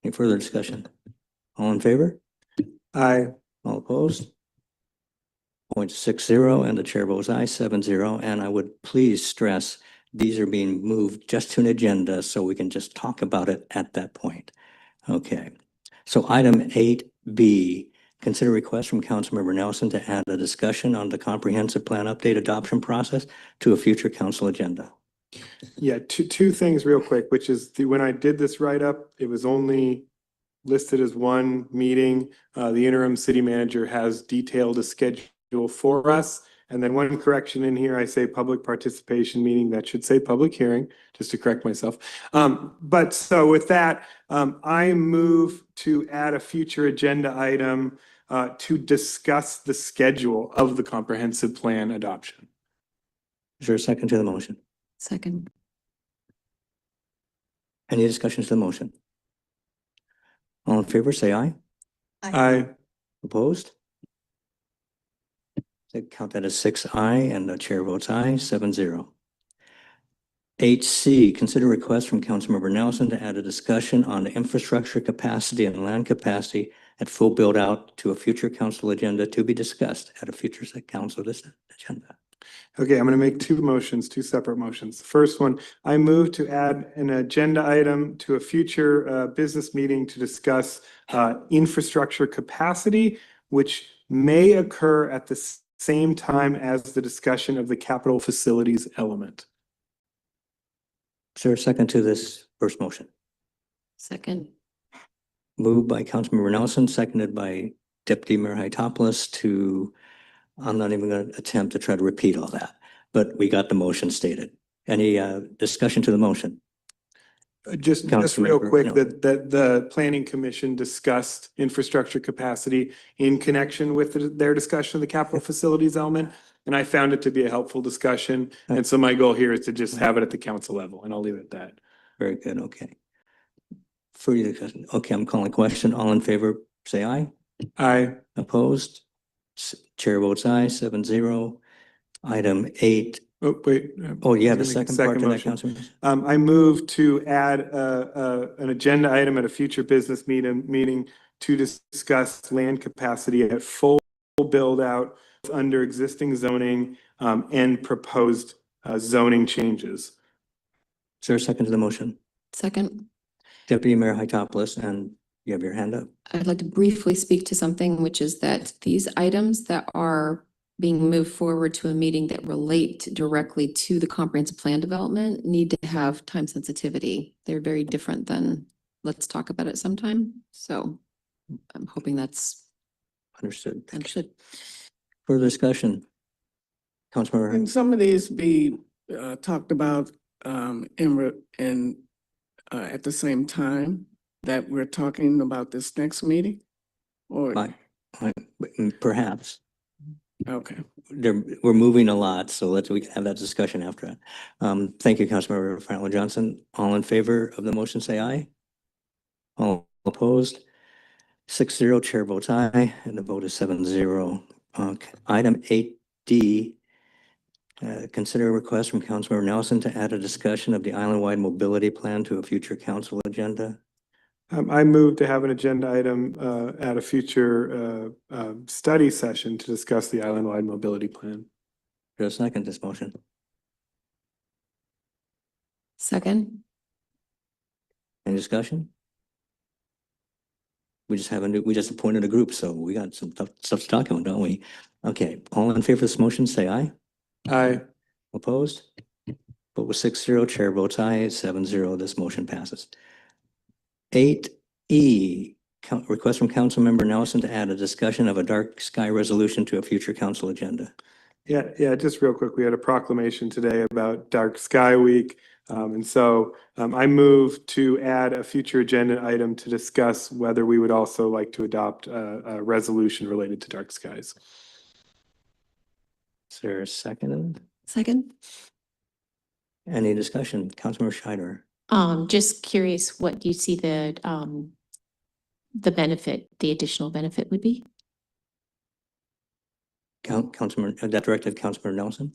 Any further discussion? All in favor? Aye. All opposed? 6-0, and the chair votes aye, 7-0. And I would please stress, these are being moved just to an agenda so we can just talk about it at that point. Okay. So item 8B, consider request from Councilmember Nelson to add a discussion on the comprehensive plan update adoption process to a future council agenda. Yeah, two things real quick, which is when I did this write-up, it was only listed as one meeting. The interim city manager has detailed a schedule for us. And then one correction in here, I say public participation meeting, that should say public hearing, just to correct myself. But so with that, I move to add a future agenda item to discuss the schedule of the comprehensive plan adoption. Is there a second to the motion? Second. Any discussions to the motion? All in favor, say aye. Aye. Opposed? I count that as 6 aye, and the chair votes aye, 7-0. 8C, consider request from Councilmember Nelson to add a discussion on the infrastructure capacity and land capacity at full build out to a future council agenda to be discussed at a future council agenda. Okay, I'm going to make two separate motions. The first one, I move to add an agenda item to a future business meeting to discuss infrastructure capacity, which may occur at the same time as the discussion of the capital facilities element. Is there a second to this first motion? Second. moved by Councilmember Nelson, seconded by Deputy Mayor Hytopoulos to, I'm not even going to attempt to try to repeat all that, but we got the motion stated. Any discussion to the motion? Just real Councilmember, quick, no. that the planning commission discussed infrastructure capacity in connection with their discussion of the capital facilities element. And I found it to be a helpful discussion. And so my goal here is to just have it at the council level, and I'll leave it at that. Very good, okay. Further discussion. Okay, I'm calling question. All in favor, say aye. Aye. Opposed? Chair votes aye, 7-0. Item 8. Oh, wait. Oh, you have a Let me make second part to that, motion. Councilman? I move to add an agenda item at a future business meeting to discuss land capacity at full build out under existing zoning and proposed zoning changes. Is there a second to the motion? Second. Deputy Mayor Hytopoulos, and you have your hand up. I'd like to briefly speak to something, which is that these items that are being moved forward to a meeting that relate directly to the comprehensive plan development need to have time sensitivity. They're very different than, let's talk about it sometime. So I'm hoping that's Understood. understood. Further discussion? Councilmember, Can some of these be talked about at the same time that we're talking about this next meeting? Or, perhaps. okay. We're moving a lot, so we can have that discussion after that. Thank you, Councilmember Franklin Johnson. All in favor of the motion, say aye. All opposed? 6-0, chair votes aye, and the vote is 7-0. Okay. Item 8D, consider a request from Councilmember Nelson to add a discussion of the island-wide mobility plan to a future council agenda. I move to have an agenda item at a future study session to discuss the island-wide mobility plan. There's a second this motion. Second. Any discussion? We just appointed a group, so we got some stuff to talk about, don't we? Okay, all in favor of this motion, say aye. Aye. Opposed? Vote was 6-0, chair votes aye, 7-0, this motion passes. 8E, request from Councilmember Nelson to add a discussion of a dark sky resolution to a future council agenda. Yeah, just real quick, we had a proclamation today about Dark Sky Week. And so I move to add a future agenda item to discuss whether we would also like to adopt a resolution related to dark skies. Is there a second? Second. Any discussion? Councilmember Scheider. Just curious what you see the benefit, the additional benefit would be? Councilmember, that directive, Councilmember Nelson?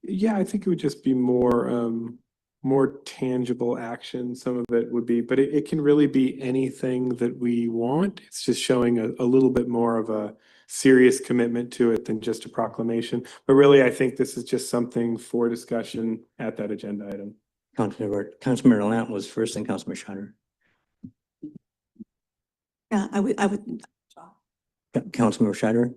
Yeah, I think it would just be more tangible action. Some of it would be, but it can really be anything that we want. It's just showing a little bit more of a serious commitment to it than just a proclamation. But really, I think this is just something for discussion at that agenda item. Councilmember Lant was first, and Councilmember Scheider. Yeah, I would. Councilmember Scheider.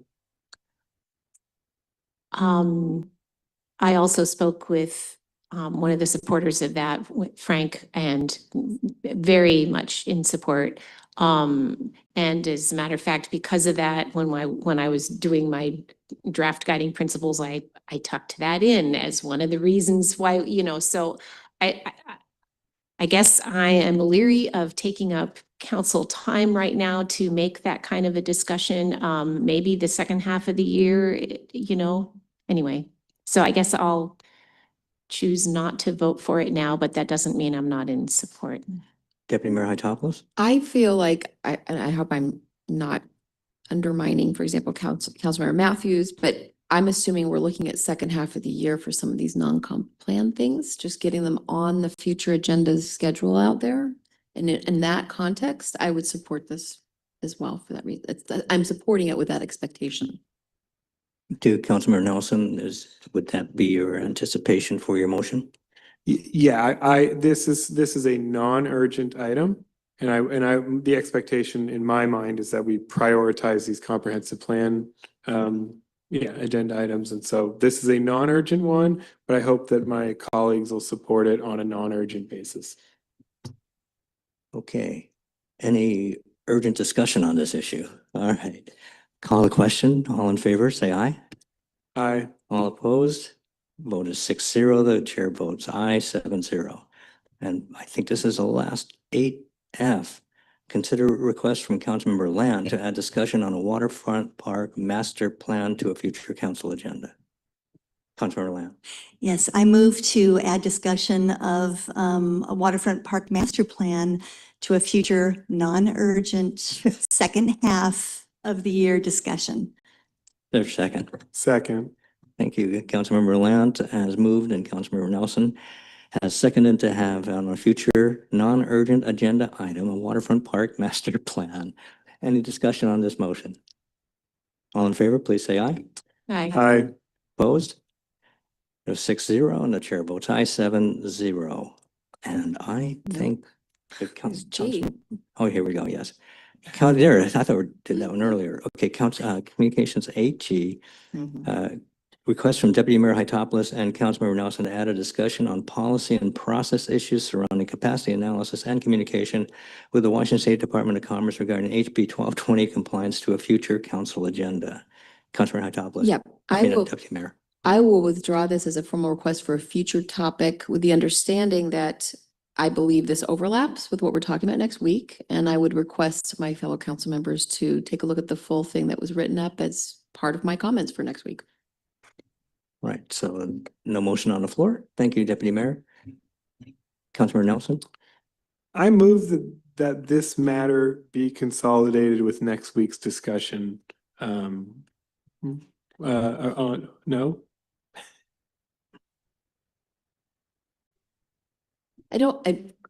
I also spoke with one of the supporters of that, Frank, and very much in support. And as a matter of fact, because of that, when I was doing my draft guiding principles, I tucked that in as one of the reasons why, so I guess I am leery of taking up council time right now to make that kind of a discussion. Maybe the second half of the year, anyway. So I guess I'll choose not to vote for it now, but that doesn't mean I'm not in support. Deputy Mayor Hytopoulos. I feel like, and I hope I'm not undermining, for example, Councilmember Matthews, but I'm assuming we're looking at second half of the year for some of these non-comp plan things, just getting them on the future agendas schedule out there. And in that context, I would support this as well for that reason. I'm supporting it with that expectation. To Councilmember Nelson, would that be your anticipation for your motion? Yeah, this is a non-urgent item. And the expectation in my mind is that we prioritize these comprehensive plan agenda items. And so this is a non-urgent one, but I hope that my colleagues will support it on a non-urgent basis. Okay. Any urgent discussion on this issue? All right. Call the question. All in favor, say aye. Aye. All opposed? Vote is 6-0. The chair votes aye, 7-0. And I think this is the last 8F. Consider request from Councilmember Land to add discussion on a waterfront park master plan to a future council agenda. Councilmember Land. Yes, I move to add discussion of a waterfront park master plan to a future non-urgent second half of the year discussion. There's a second. Second. Thank you. Councilmember Land has moved and Councilmember Nelson has seconded to have on a future non-urgent agenda item, a waterfront park master plan. Any discussion on this motion? All in favor, please say aye. Aye. Aye. Opposed? There's 6-0 and the chair votes aye, 7-0. And I think the oh, here we go. Yes. Count there. I thought we did that one earlier. Okay, communications 8G. Request from Deputy Mayor Hytopoulos and Councilmember Nelson to add a discussion on policy and process issues surrounding capacity analysis and communication with the Washington State Department of Commerce regarding HB 1220 compliance to a future council agenda. Councilmember Hytopoulos. Yep, Deputy Mayor. I will withdraw this as a formal request for a future topic with the understanding that I believe this overlaps with what we're talking about next week. And I would request my fellow council members to take a look at the full thing that was written up as part of my comments for next week. Right, so no motion on the floor. Thank you, Deputy Mayor. Councilmember Nelson. I move that this matter be consolidated with next week's discussion. No?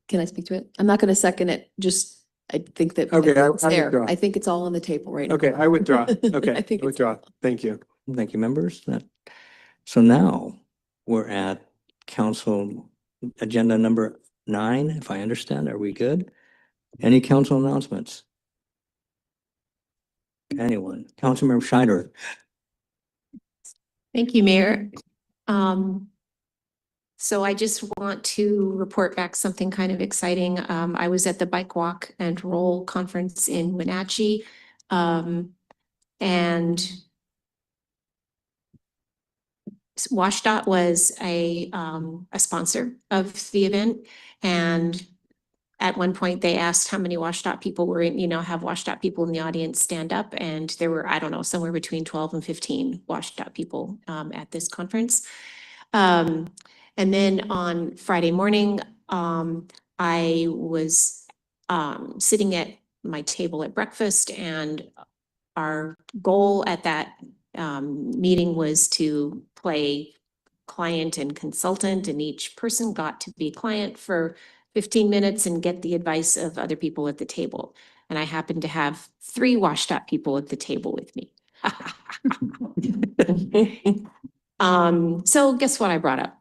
Can I speak to it? I'm not going to second it. Just, I think that Okay, it's I there. withdraw. I think it's all on the table right now. Okay, I withdraw. Okay, I think I withdraw. Thank you. Thank you, members. So now we're at council agenda number 9, if I understand. Are we good? Any council announcements? Anyone? Councilmember Scheider. Thank you, Mayor. So I just want to report back something kind of exciting. I was at the Bike Walk and Roll Conference in Wenatchee. And WashDOT was a sponsor of the event. And at one point they asked how many WashDOT people were in, have WashDOT people in the audience stand up. And there were, I don't know, somewhere between 12 and 15 WashDOT people at this conference. And then on Friday morning, I was sitting at my table at breakfast, and our goal at that meeting was to play client and consultant, and each person got to be client for 15 minutes and get the advice of other people at the table. And I happened to have 3 WashDOT people at the table with me. So guess what I brought up?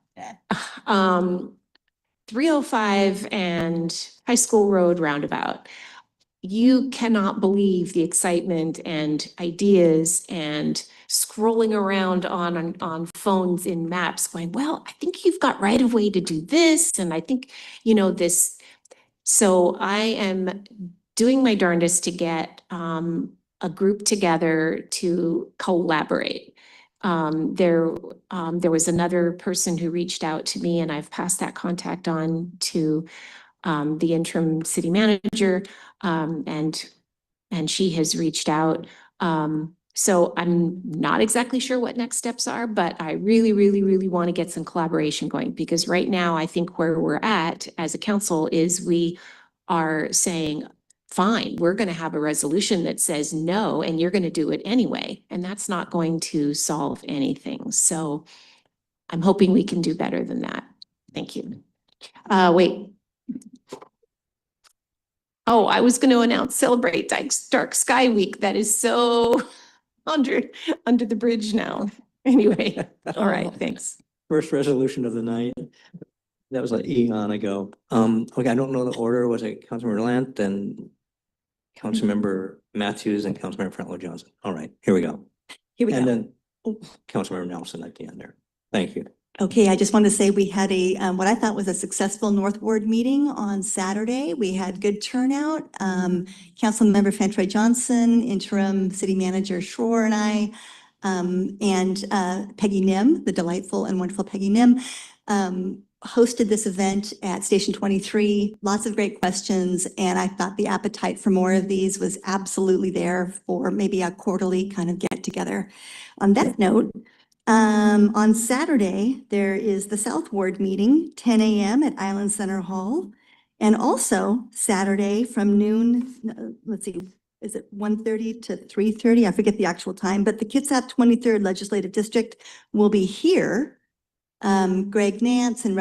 305 and High School Road roundabout. You cannot believe the excitement and ideas and scrolling around on phones in maps going, well, I think you've got right of way to do this. And I think, this. So I am doing my darndest to get a group together to collaborate. There was another person who reached out to me, and I've passed that contact on to the interim city manager, and she has reached out. So I'm not exactly sure what next steps are, but I really, really, really want to get some collaboration going, because right now I think where we're at as a council is we are saying, fine, we're going to have a resolution that says no, and you're going to do it anyway. And that's not going to solve anything. So I'm hoping we can do better than that. Thank you. Wait. Oh, I was going to announce Celebrate Dark Sky Week. That is so under the bridge now. Anyway, all right, thanks. First resolution of the night. That was like eon ago. Okay, I don't know the order. Was it Councilmember Lant, then Councilmember Matthews, and Councilmember Frontlow Johnson? All right, here we go. Here we And go. then Councilmember Nelson at the end there. Thank you. Okay, I just want to say we had a, what I thought was a successful North Ward meeting on Saturday. We had good turnout. Councilmember Fantroy Johnson, interim city manager Schroer and I, and Peggy Nim, the delightful and wonderful Peggy Nim, hosted this event at Station 23. Lots of great questions, and I thought the appetite for more of these was absolutely there for maybe a quarterly kind of get together. On that note, on Saturday, there is the South Ward meeting, 10 a.m. at Island Center Hall. And also Saturday from noon, let's see, is it 1:30 to 3:30? I forget the actual time, but the Kitsap 23rd Legislative District will be here. Greg Nance and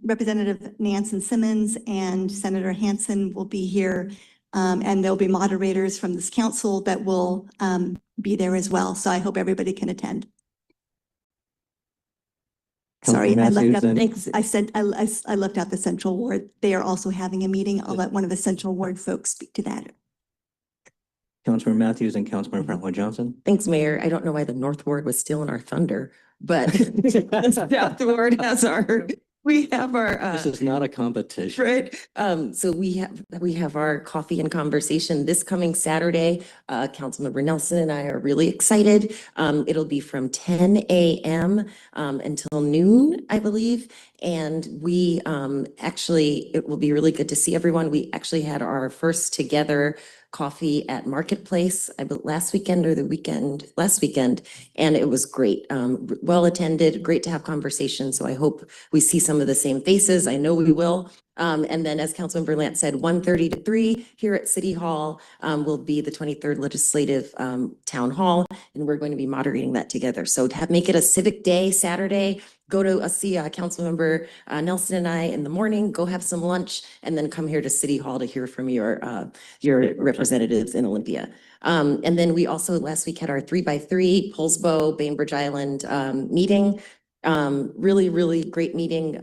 Representative Nance and Simmons and Senator Hansen will be here. And there'll be moderators from this council that will be there as well. So I hope everybody can attend. Sorry, I left out, Matthews, I said, I left out the Central Ward. They are also having a meeting. I'll let one of the Central Ward folks speak to that. Councilmember Matthews and Councilmember Franklin Johnson. Thanks, Mayor. I don't know why the North Ward was still in our thunder, but the South Ward has we have our. This is not a competition. Right. So we have our coffee and conversation this coming Saturday. Councilmember Nelson and I are really excited. It'll be from 10 a.m. Until noon, I believe. And we actually, it will be really good to see everyone. We actually had our first together coffee at Marketplace, last weekend or last weekend, and it was great. Well attended, great to have conversations. So I hope we see some of the same faces. I know we will. And then as Councilmember Lance said, 1:30 to 3 here at City Hall will be the 23rd Legislative Town Hall, and we're going to be moderating that together. So make it a civic day Saturday. Go to see Councilmember Nelson and I in the morning, go have some lunch, and then come here to City Hall to hear from your representatives in Olympia. And then we also last week had our 3x3 Poulsbo, Bainbridge Island meeting. Really, really great meeting.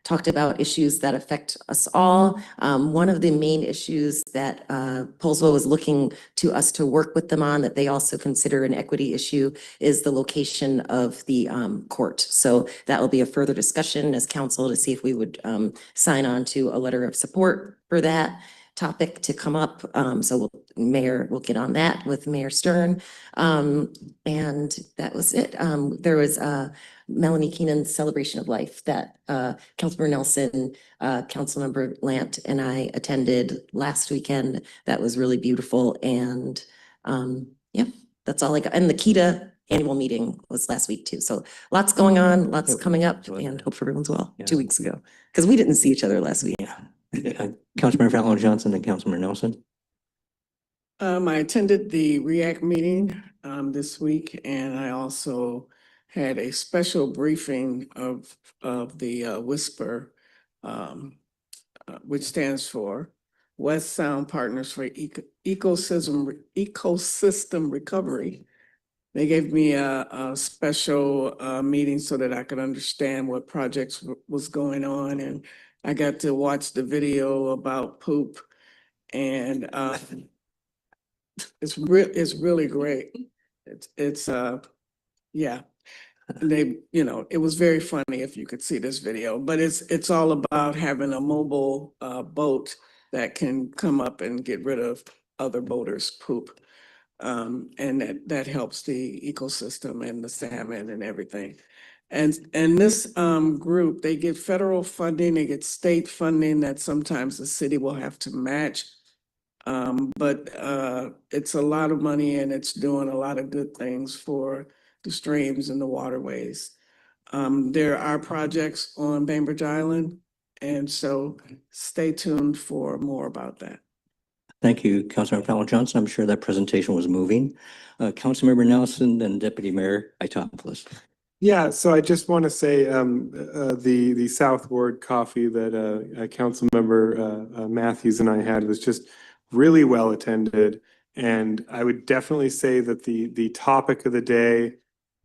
Talked about issues that affect us all. One of the main issues that Poulsbo was looking to us to work with them on, that they also consider an equity issue, is the location of the court. So that will be a further discussion as council to see if we would sign on to a letter of support for that topic to come up. So Mayor will get on that with Mayor Stern. And that was it. There was Melanie Keenan's Celebration of Life that Councilmember Nelson, Councilmember Lant, and I attended last weekend. That was really beautiful. And yeah, that's all I got. And the KETA annual meeting was last week too. So lots going on, lots coming up, and hope everyone's well. 2 weeks ago, because we didn't see each other last week. Councilmember Franklin Johnson and Councilmember Nelson. I attended the REACT meeting this week, and I also had a special briefing of the WHISPER, which stands for West Sound Partners for Ecosystem Recovery. They gave me a special meeting so that I could understand what projects was going on, and I got to watch the video about poop, and it's really great. It's yeah. They, it was very funny if you could see this video, but it's all about having a mobile boat that can come up and get rid of other boaters' poop. And that helps the ecosystem and the salmon and everything. And this group, they get federal funding, they get state funding that sometimes the city will have to match. But it's a lot of money, and it's doing a lot of good things for the streams and the waterways. There are projects on Bainbridge Island, and so stay tuned for more about that. Thank you, Councilmember Franklin Johnson. I'm sure that presentation was moving. Councilmember Nelson and Deputy Mayor Itopoulos. Yeah, so I just want to say the South Ward coffee that Councilmember Matthews and I had was just really well attended. And I would definitely say that the topic of the day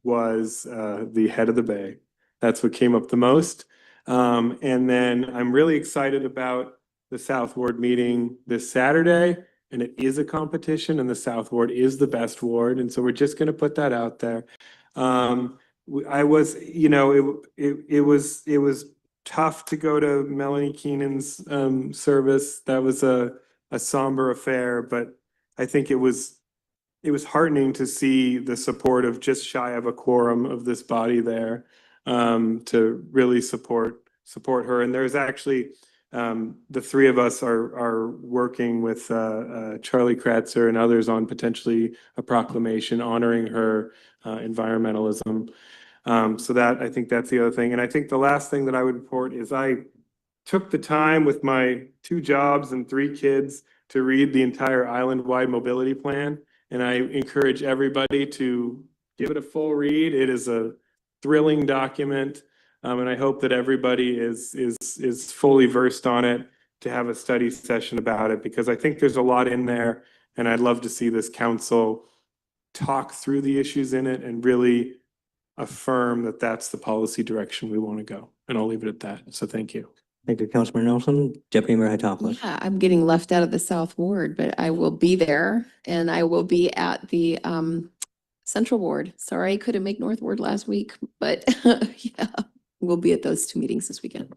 was the head of the bay. That's what came up the most. And then I'm really excited about the South Ward meeting this Saturday. And it is a competition, and the South Ward is the best ward. And so we're just going to put that out there. I was, you know, it was tough to go to Melanie Keenan's service. That was a somber affair, but I think it was heartening to see the support of just shy of a quorum of this body there, to really support her. And there's actually the three of us are working with Charlie Kratzer and others on potentially a proclamation honoring her environmentalism. So that, I think that's the other thing. And I think the last thing that I would report is I took the time with my 2 jobs and 3 kids to read the entire island-wide mobility plan. And I encourage everybody to give it a full read. It is a thrilling document. And I hope that everybody is fully versed on it to have a study session about it, because I think there's a lot in there. And I'd love to see this council talk through the issues in it and really affirm that that's the policy direction we want to go. And I'll leave it at that. So thank you. Thank you, Councilmember Nelson. Deputy Mayor Hatopoulos. Yeah, I'm getting left out of the South Ward, but I will be there and I will be at the Central Ward. Sorry, I couldn't make North Ward last week, but yeah, we'll be at those 2 meetings this weekend.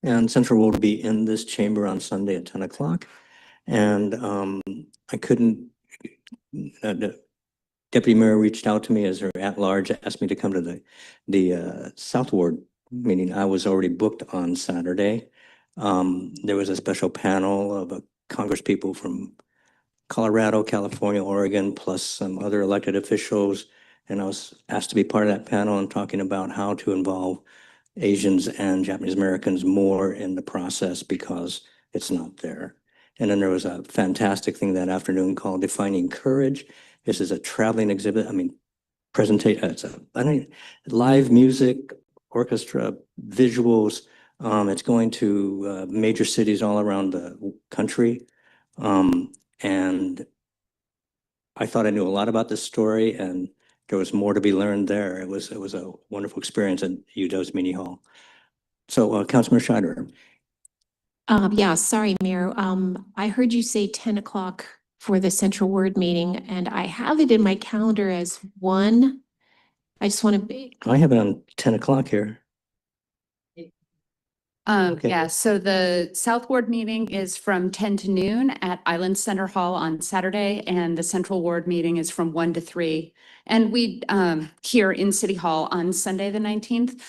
And Central will be in this chamber on Sunday at 10 o'clock. And I couldn't, the Deputy Mayor reached out to me as her at-large, asked me to come to the South Ward meeting. I was already booked on Saturday. There was a special panel of Congress people from Colorado, California, Oregon, plus some other elected officials. And I was asked to be part of that panel and talking about how to involve Asians and Japanese Americans more in the process because it's not there. And then there was a fantastic thing that afternoon called Defining Courage. This is a traveling exhibit. I mean, presentation. It's live music, orchestra, visuals. It's going to major cities all around the country. And I thought I knew a lot about this story, and there was more to be learned there. It was a wonderful experience at UW's Mini Hall. So, Councilman Scheider. Yeah, sorry, Mayor. I heard you say 10 o'clock for the Central Ward meeting, and I have it in my calendar as 1. I just want to be. I have it on 10 o'clock here. Okay. Yeah, so the South Ward meeting is from 10 to noon at Island Center Hall on Saturday, and the Central Ward meeting is from 1 to 3. And we, here in City Hall on Sunday, the 19th,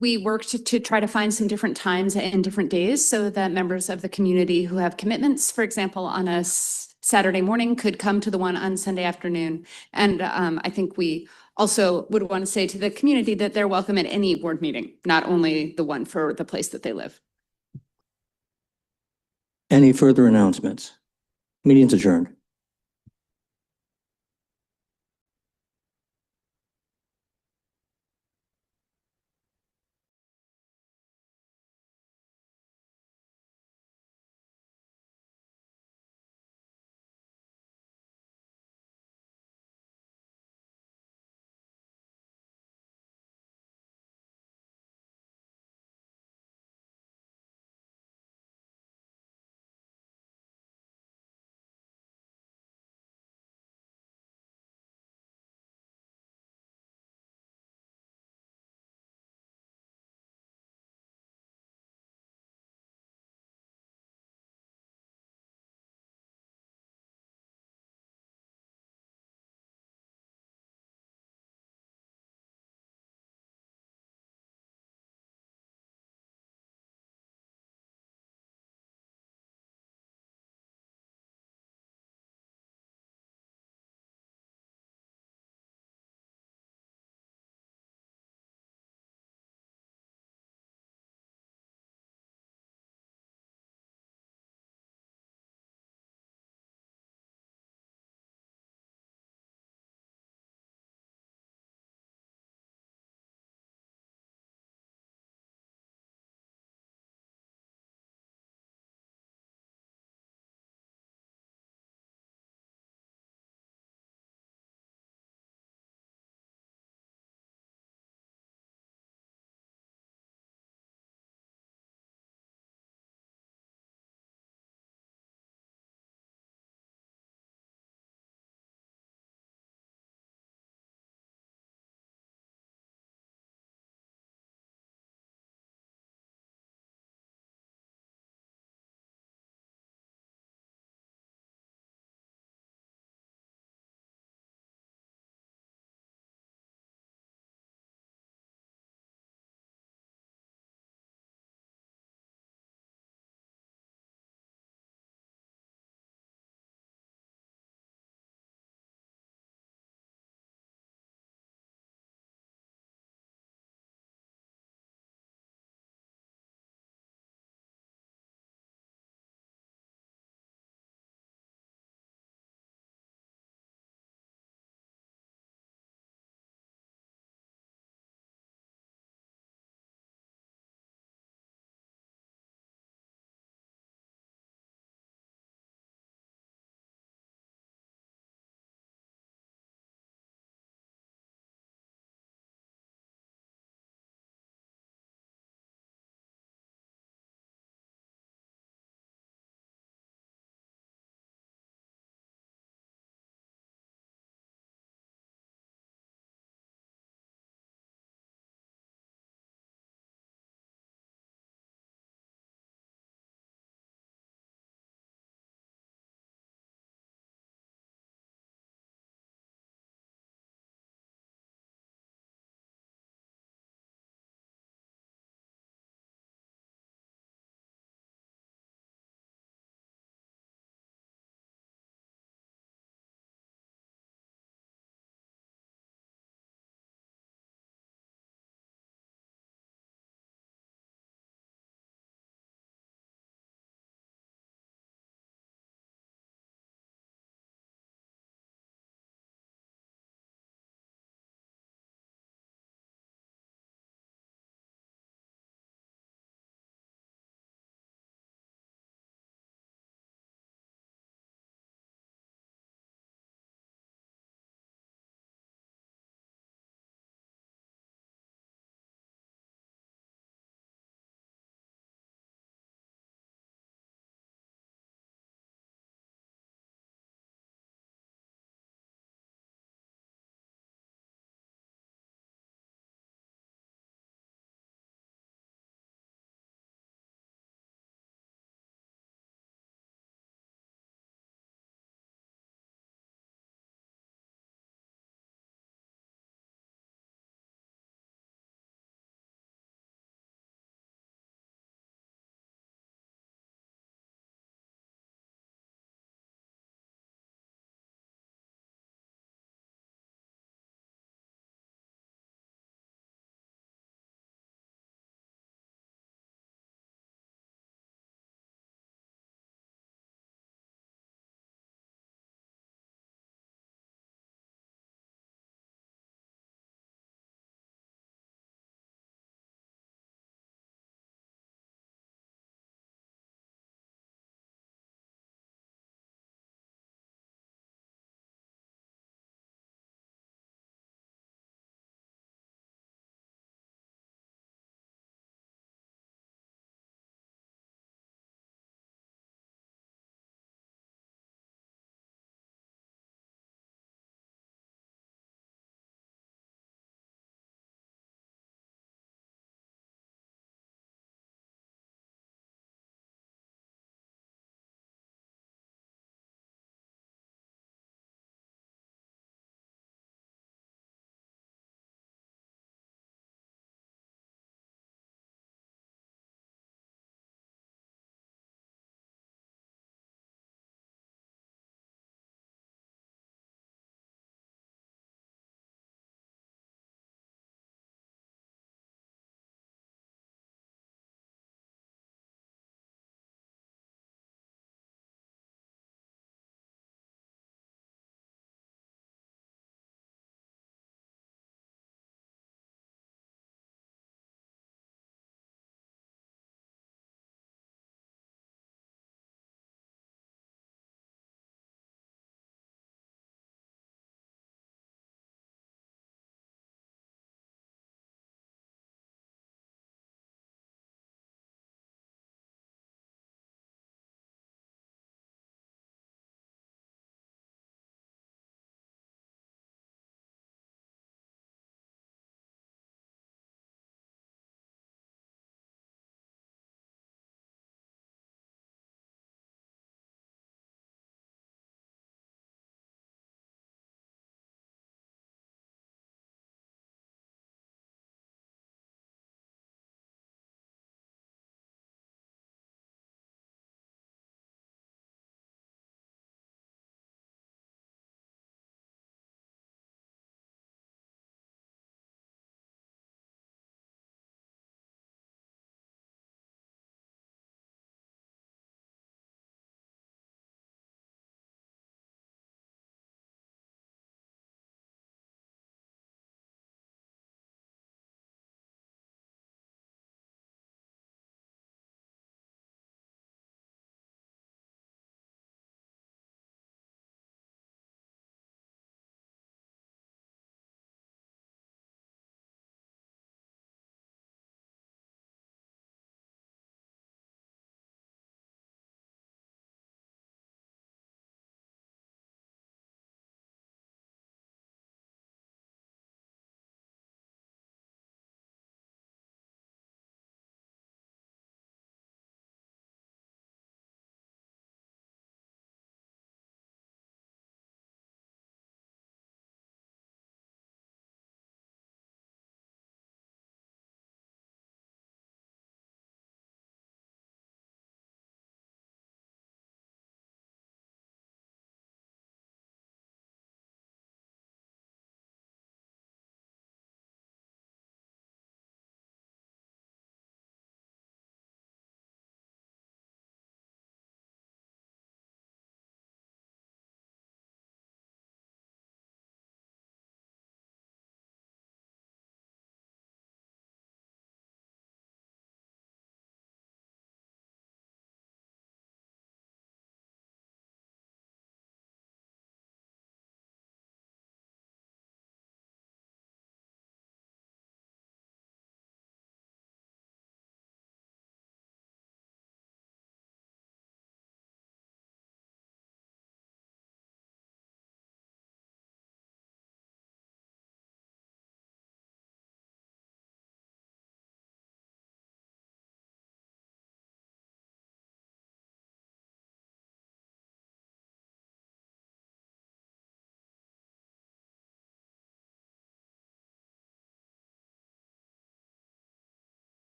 we worked to try to find some different times and different days so that members of the community who have commitments, for example, on a Saturday morning could come to the one on Sunday afternoon. And I think we also would want to say to the community that they're welcome at any board meeting, not only the one for the place that they live. Any further announcements? Meeting's adjourned.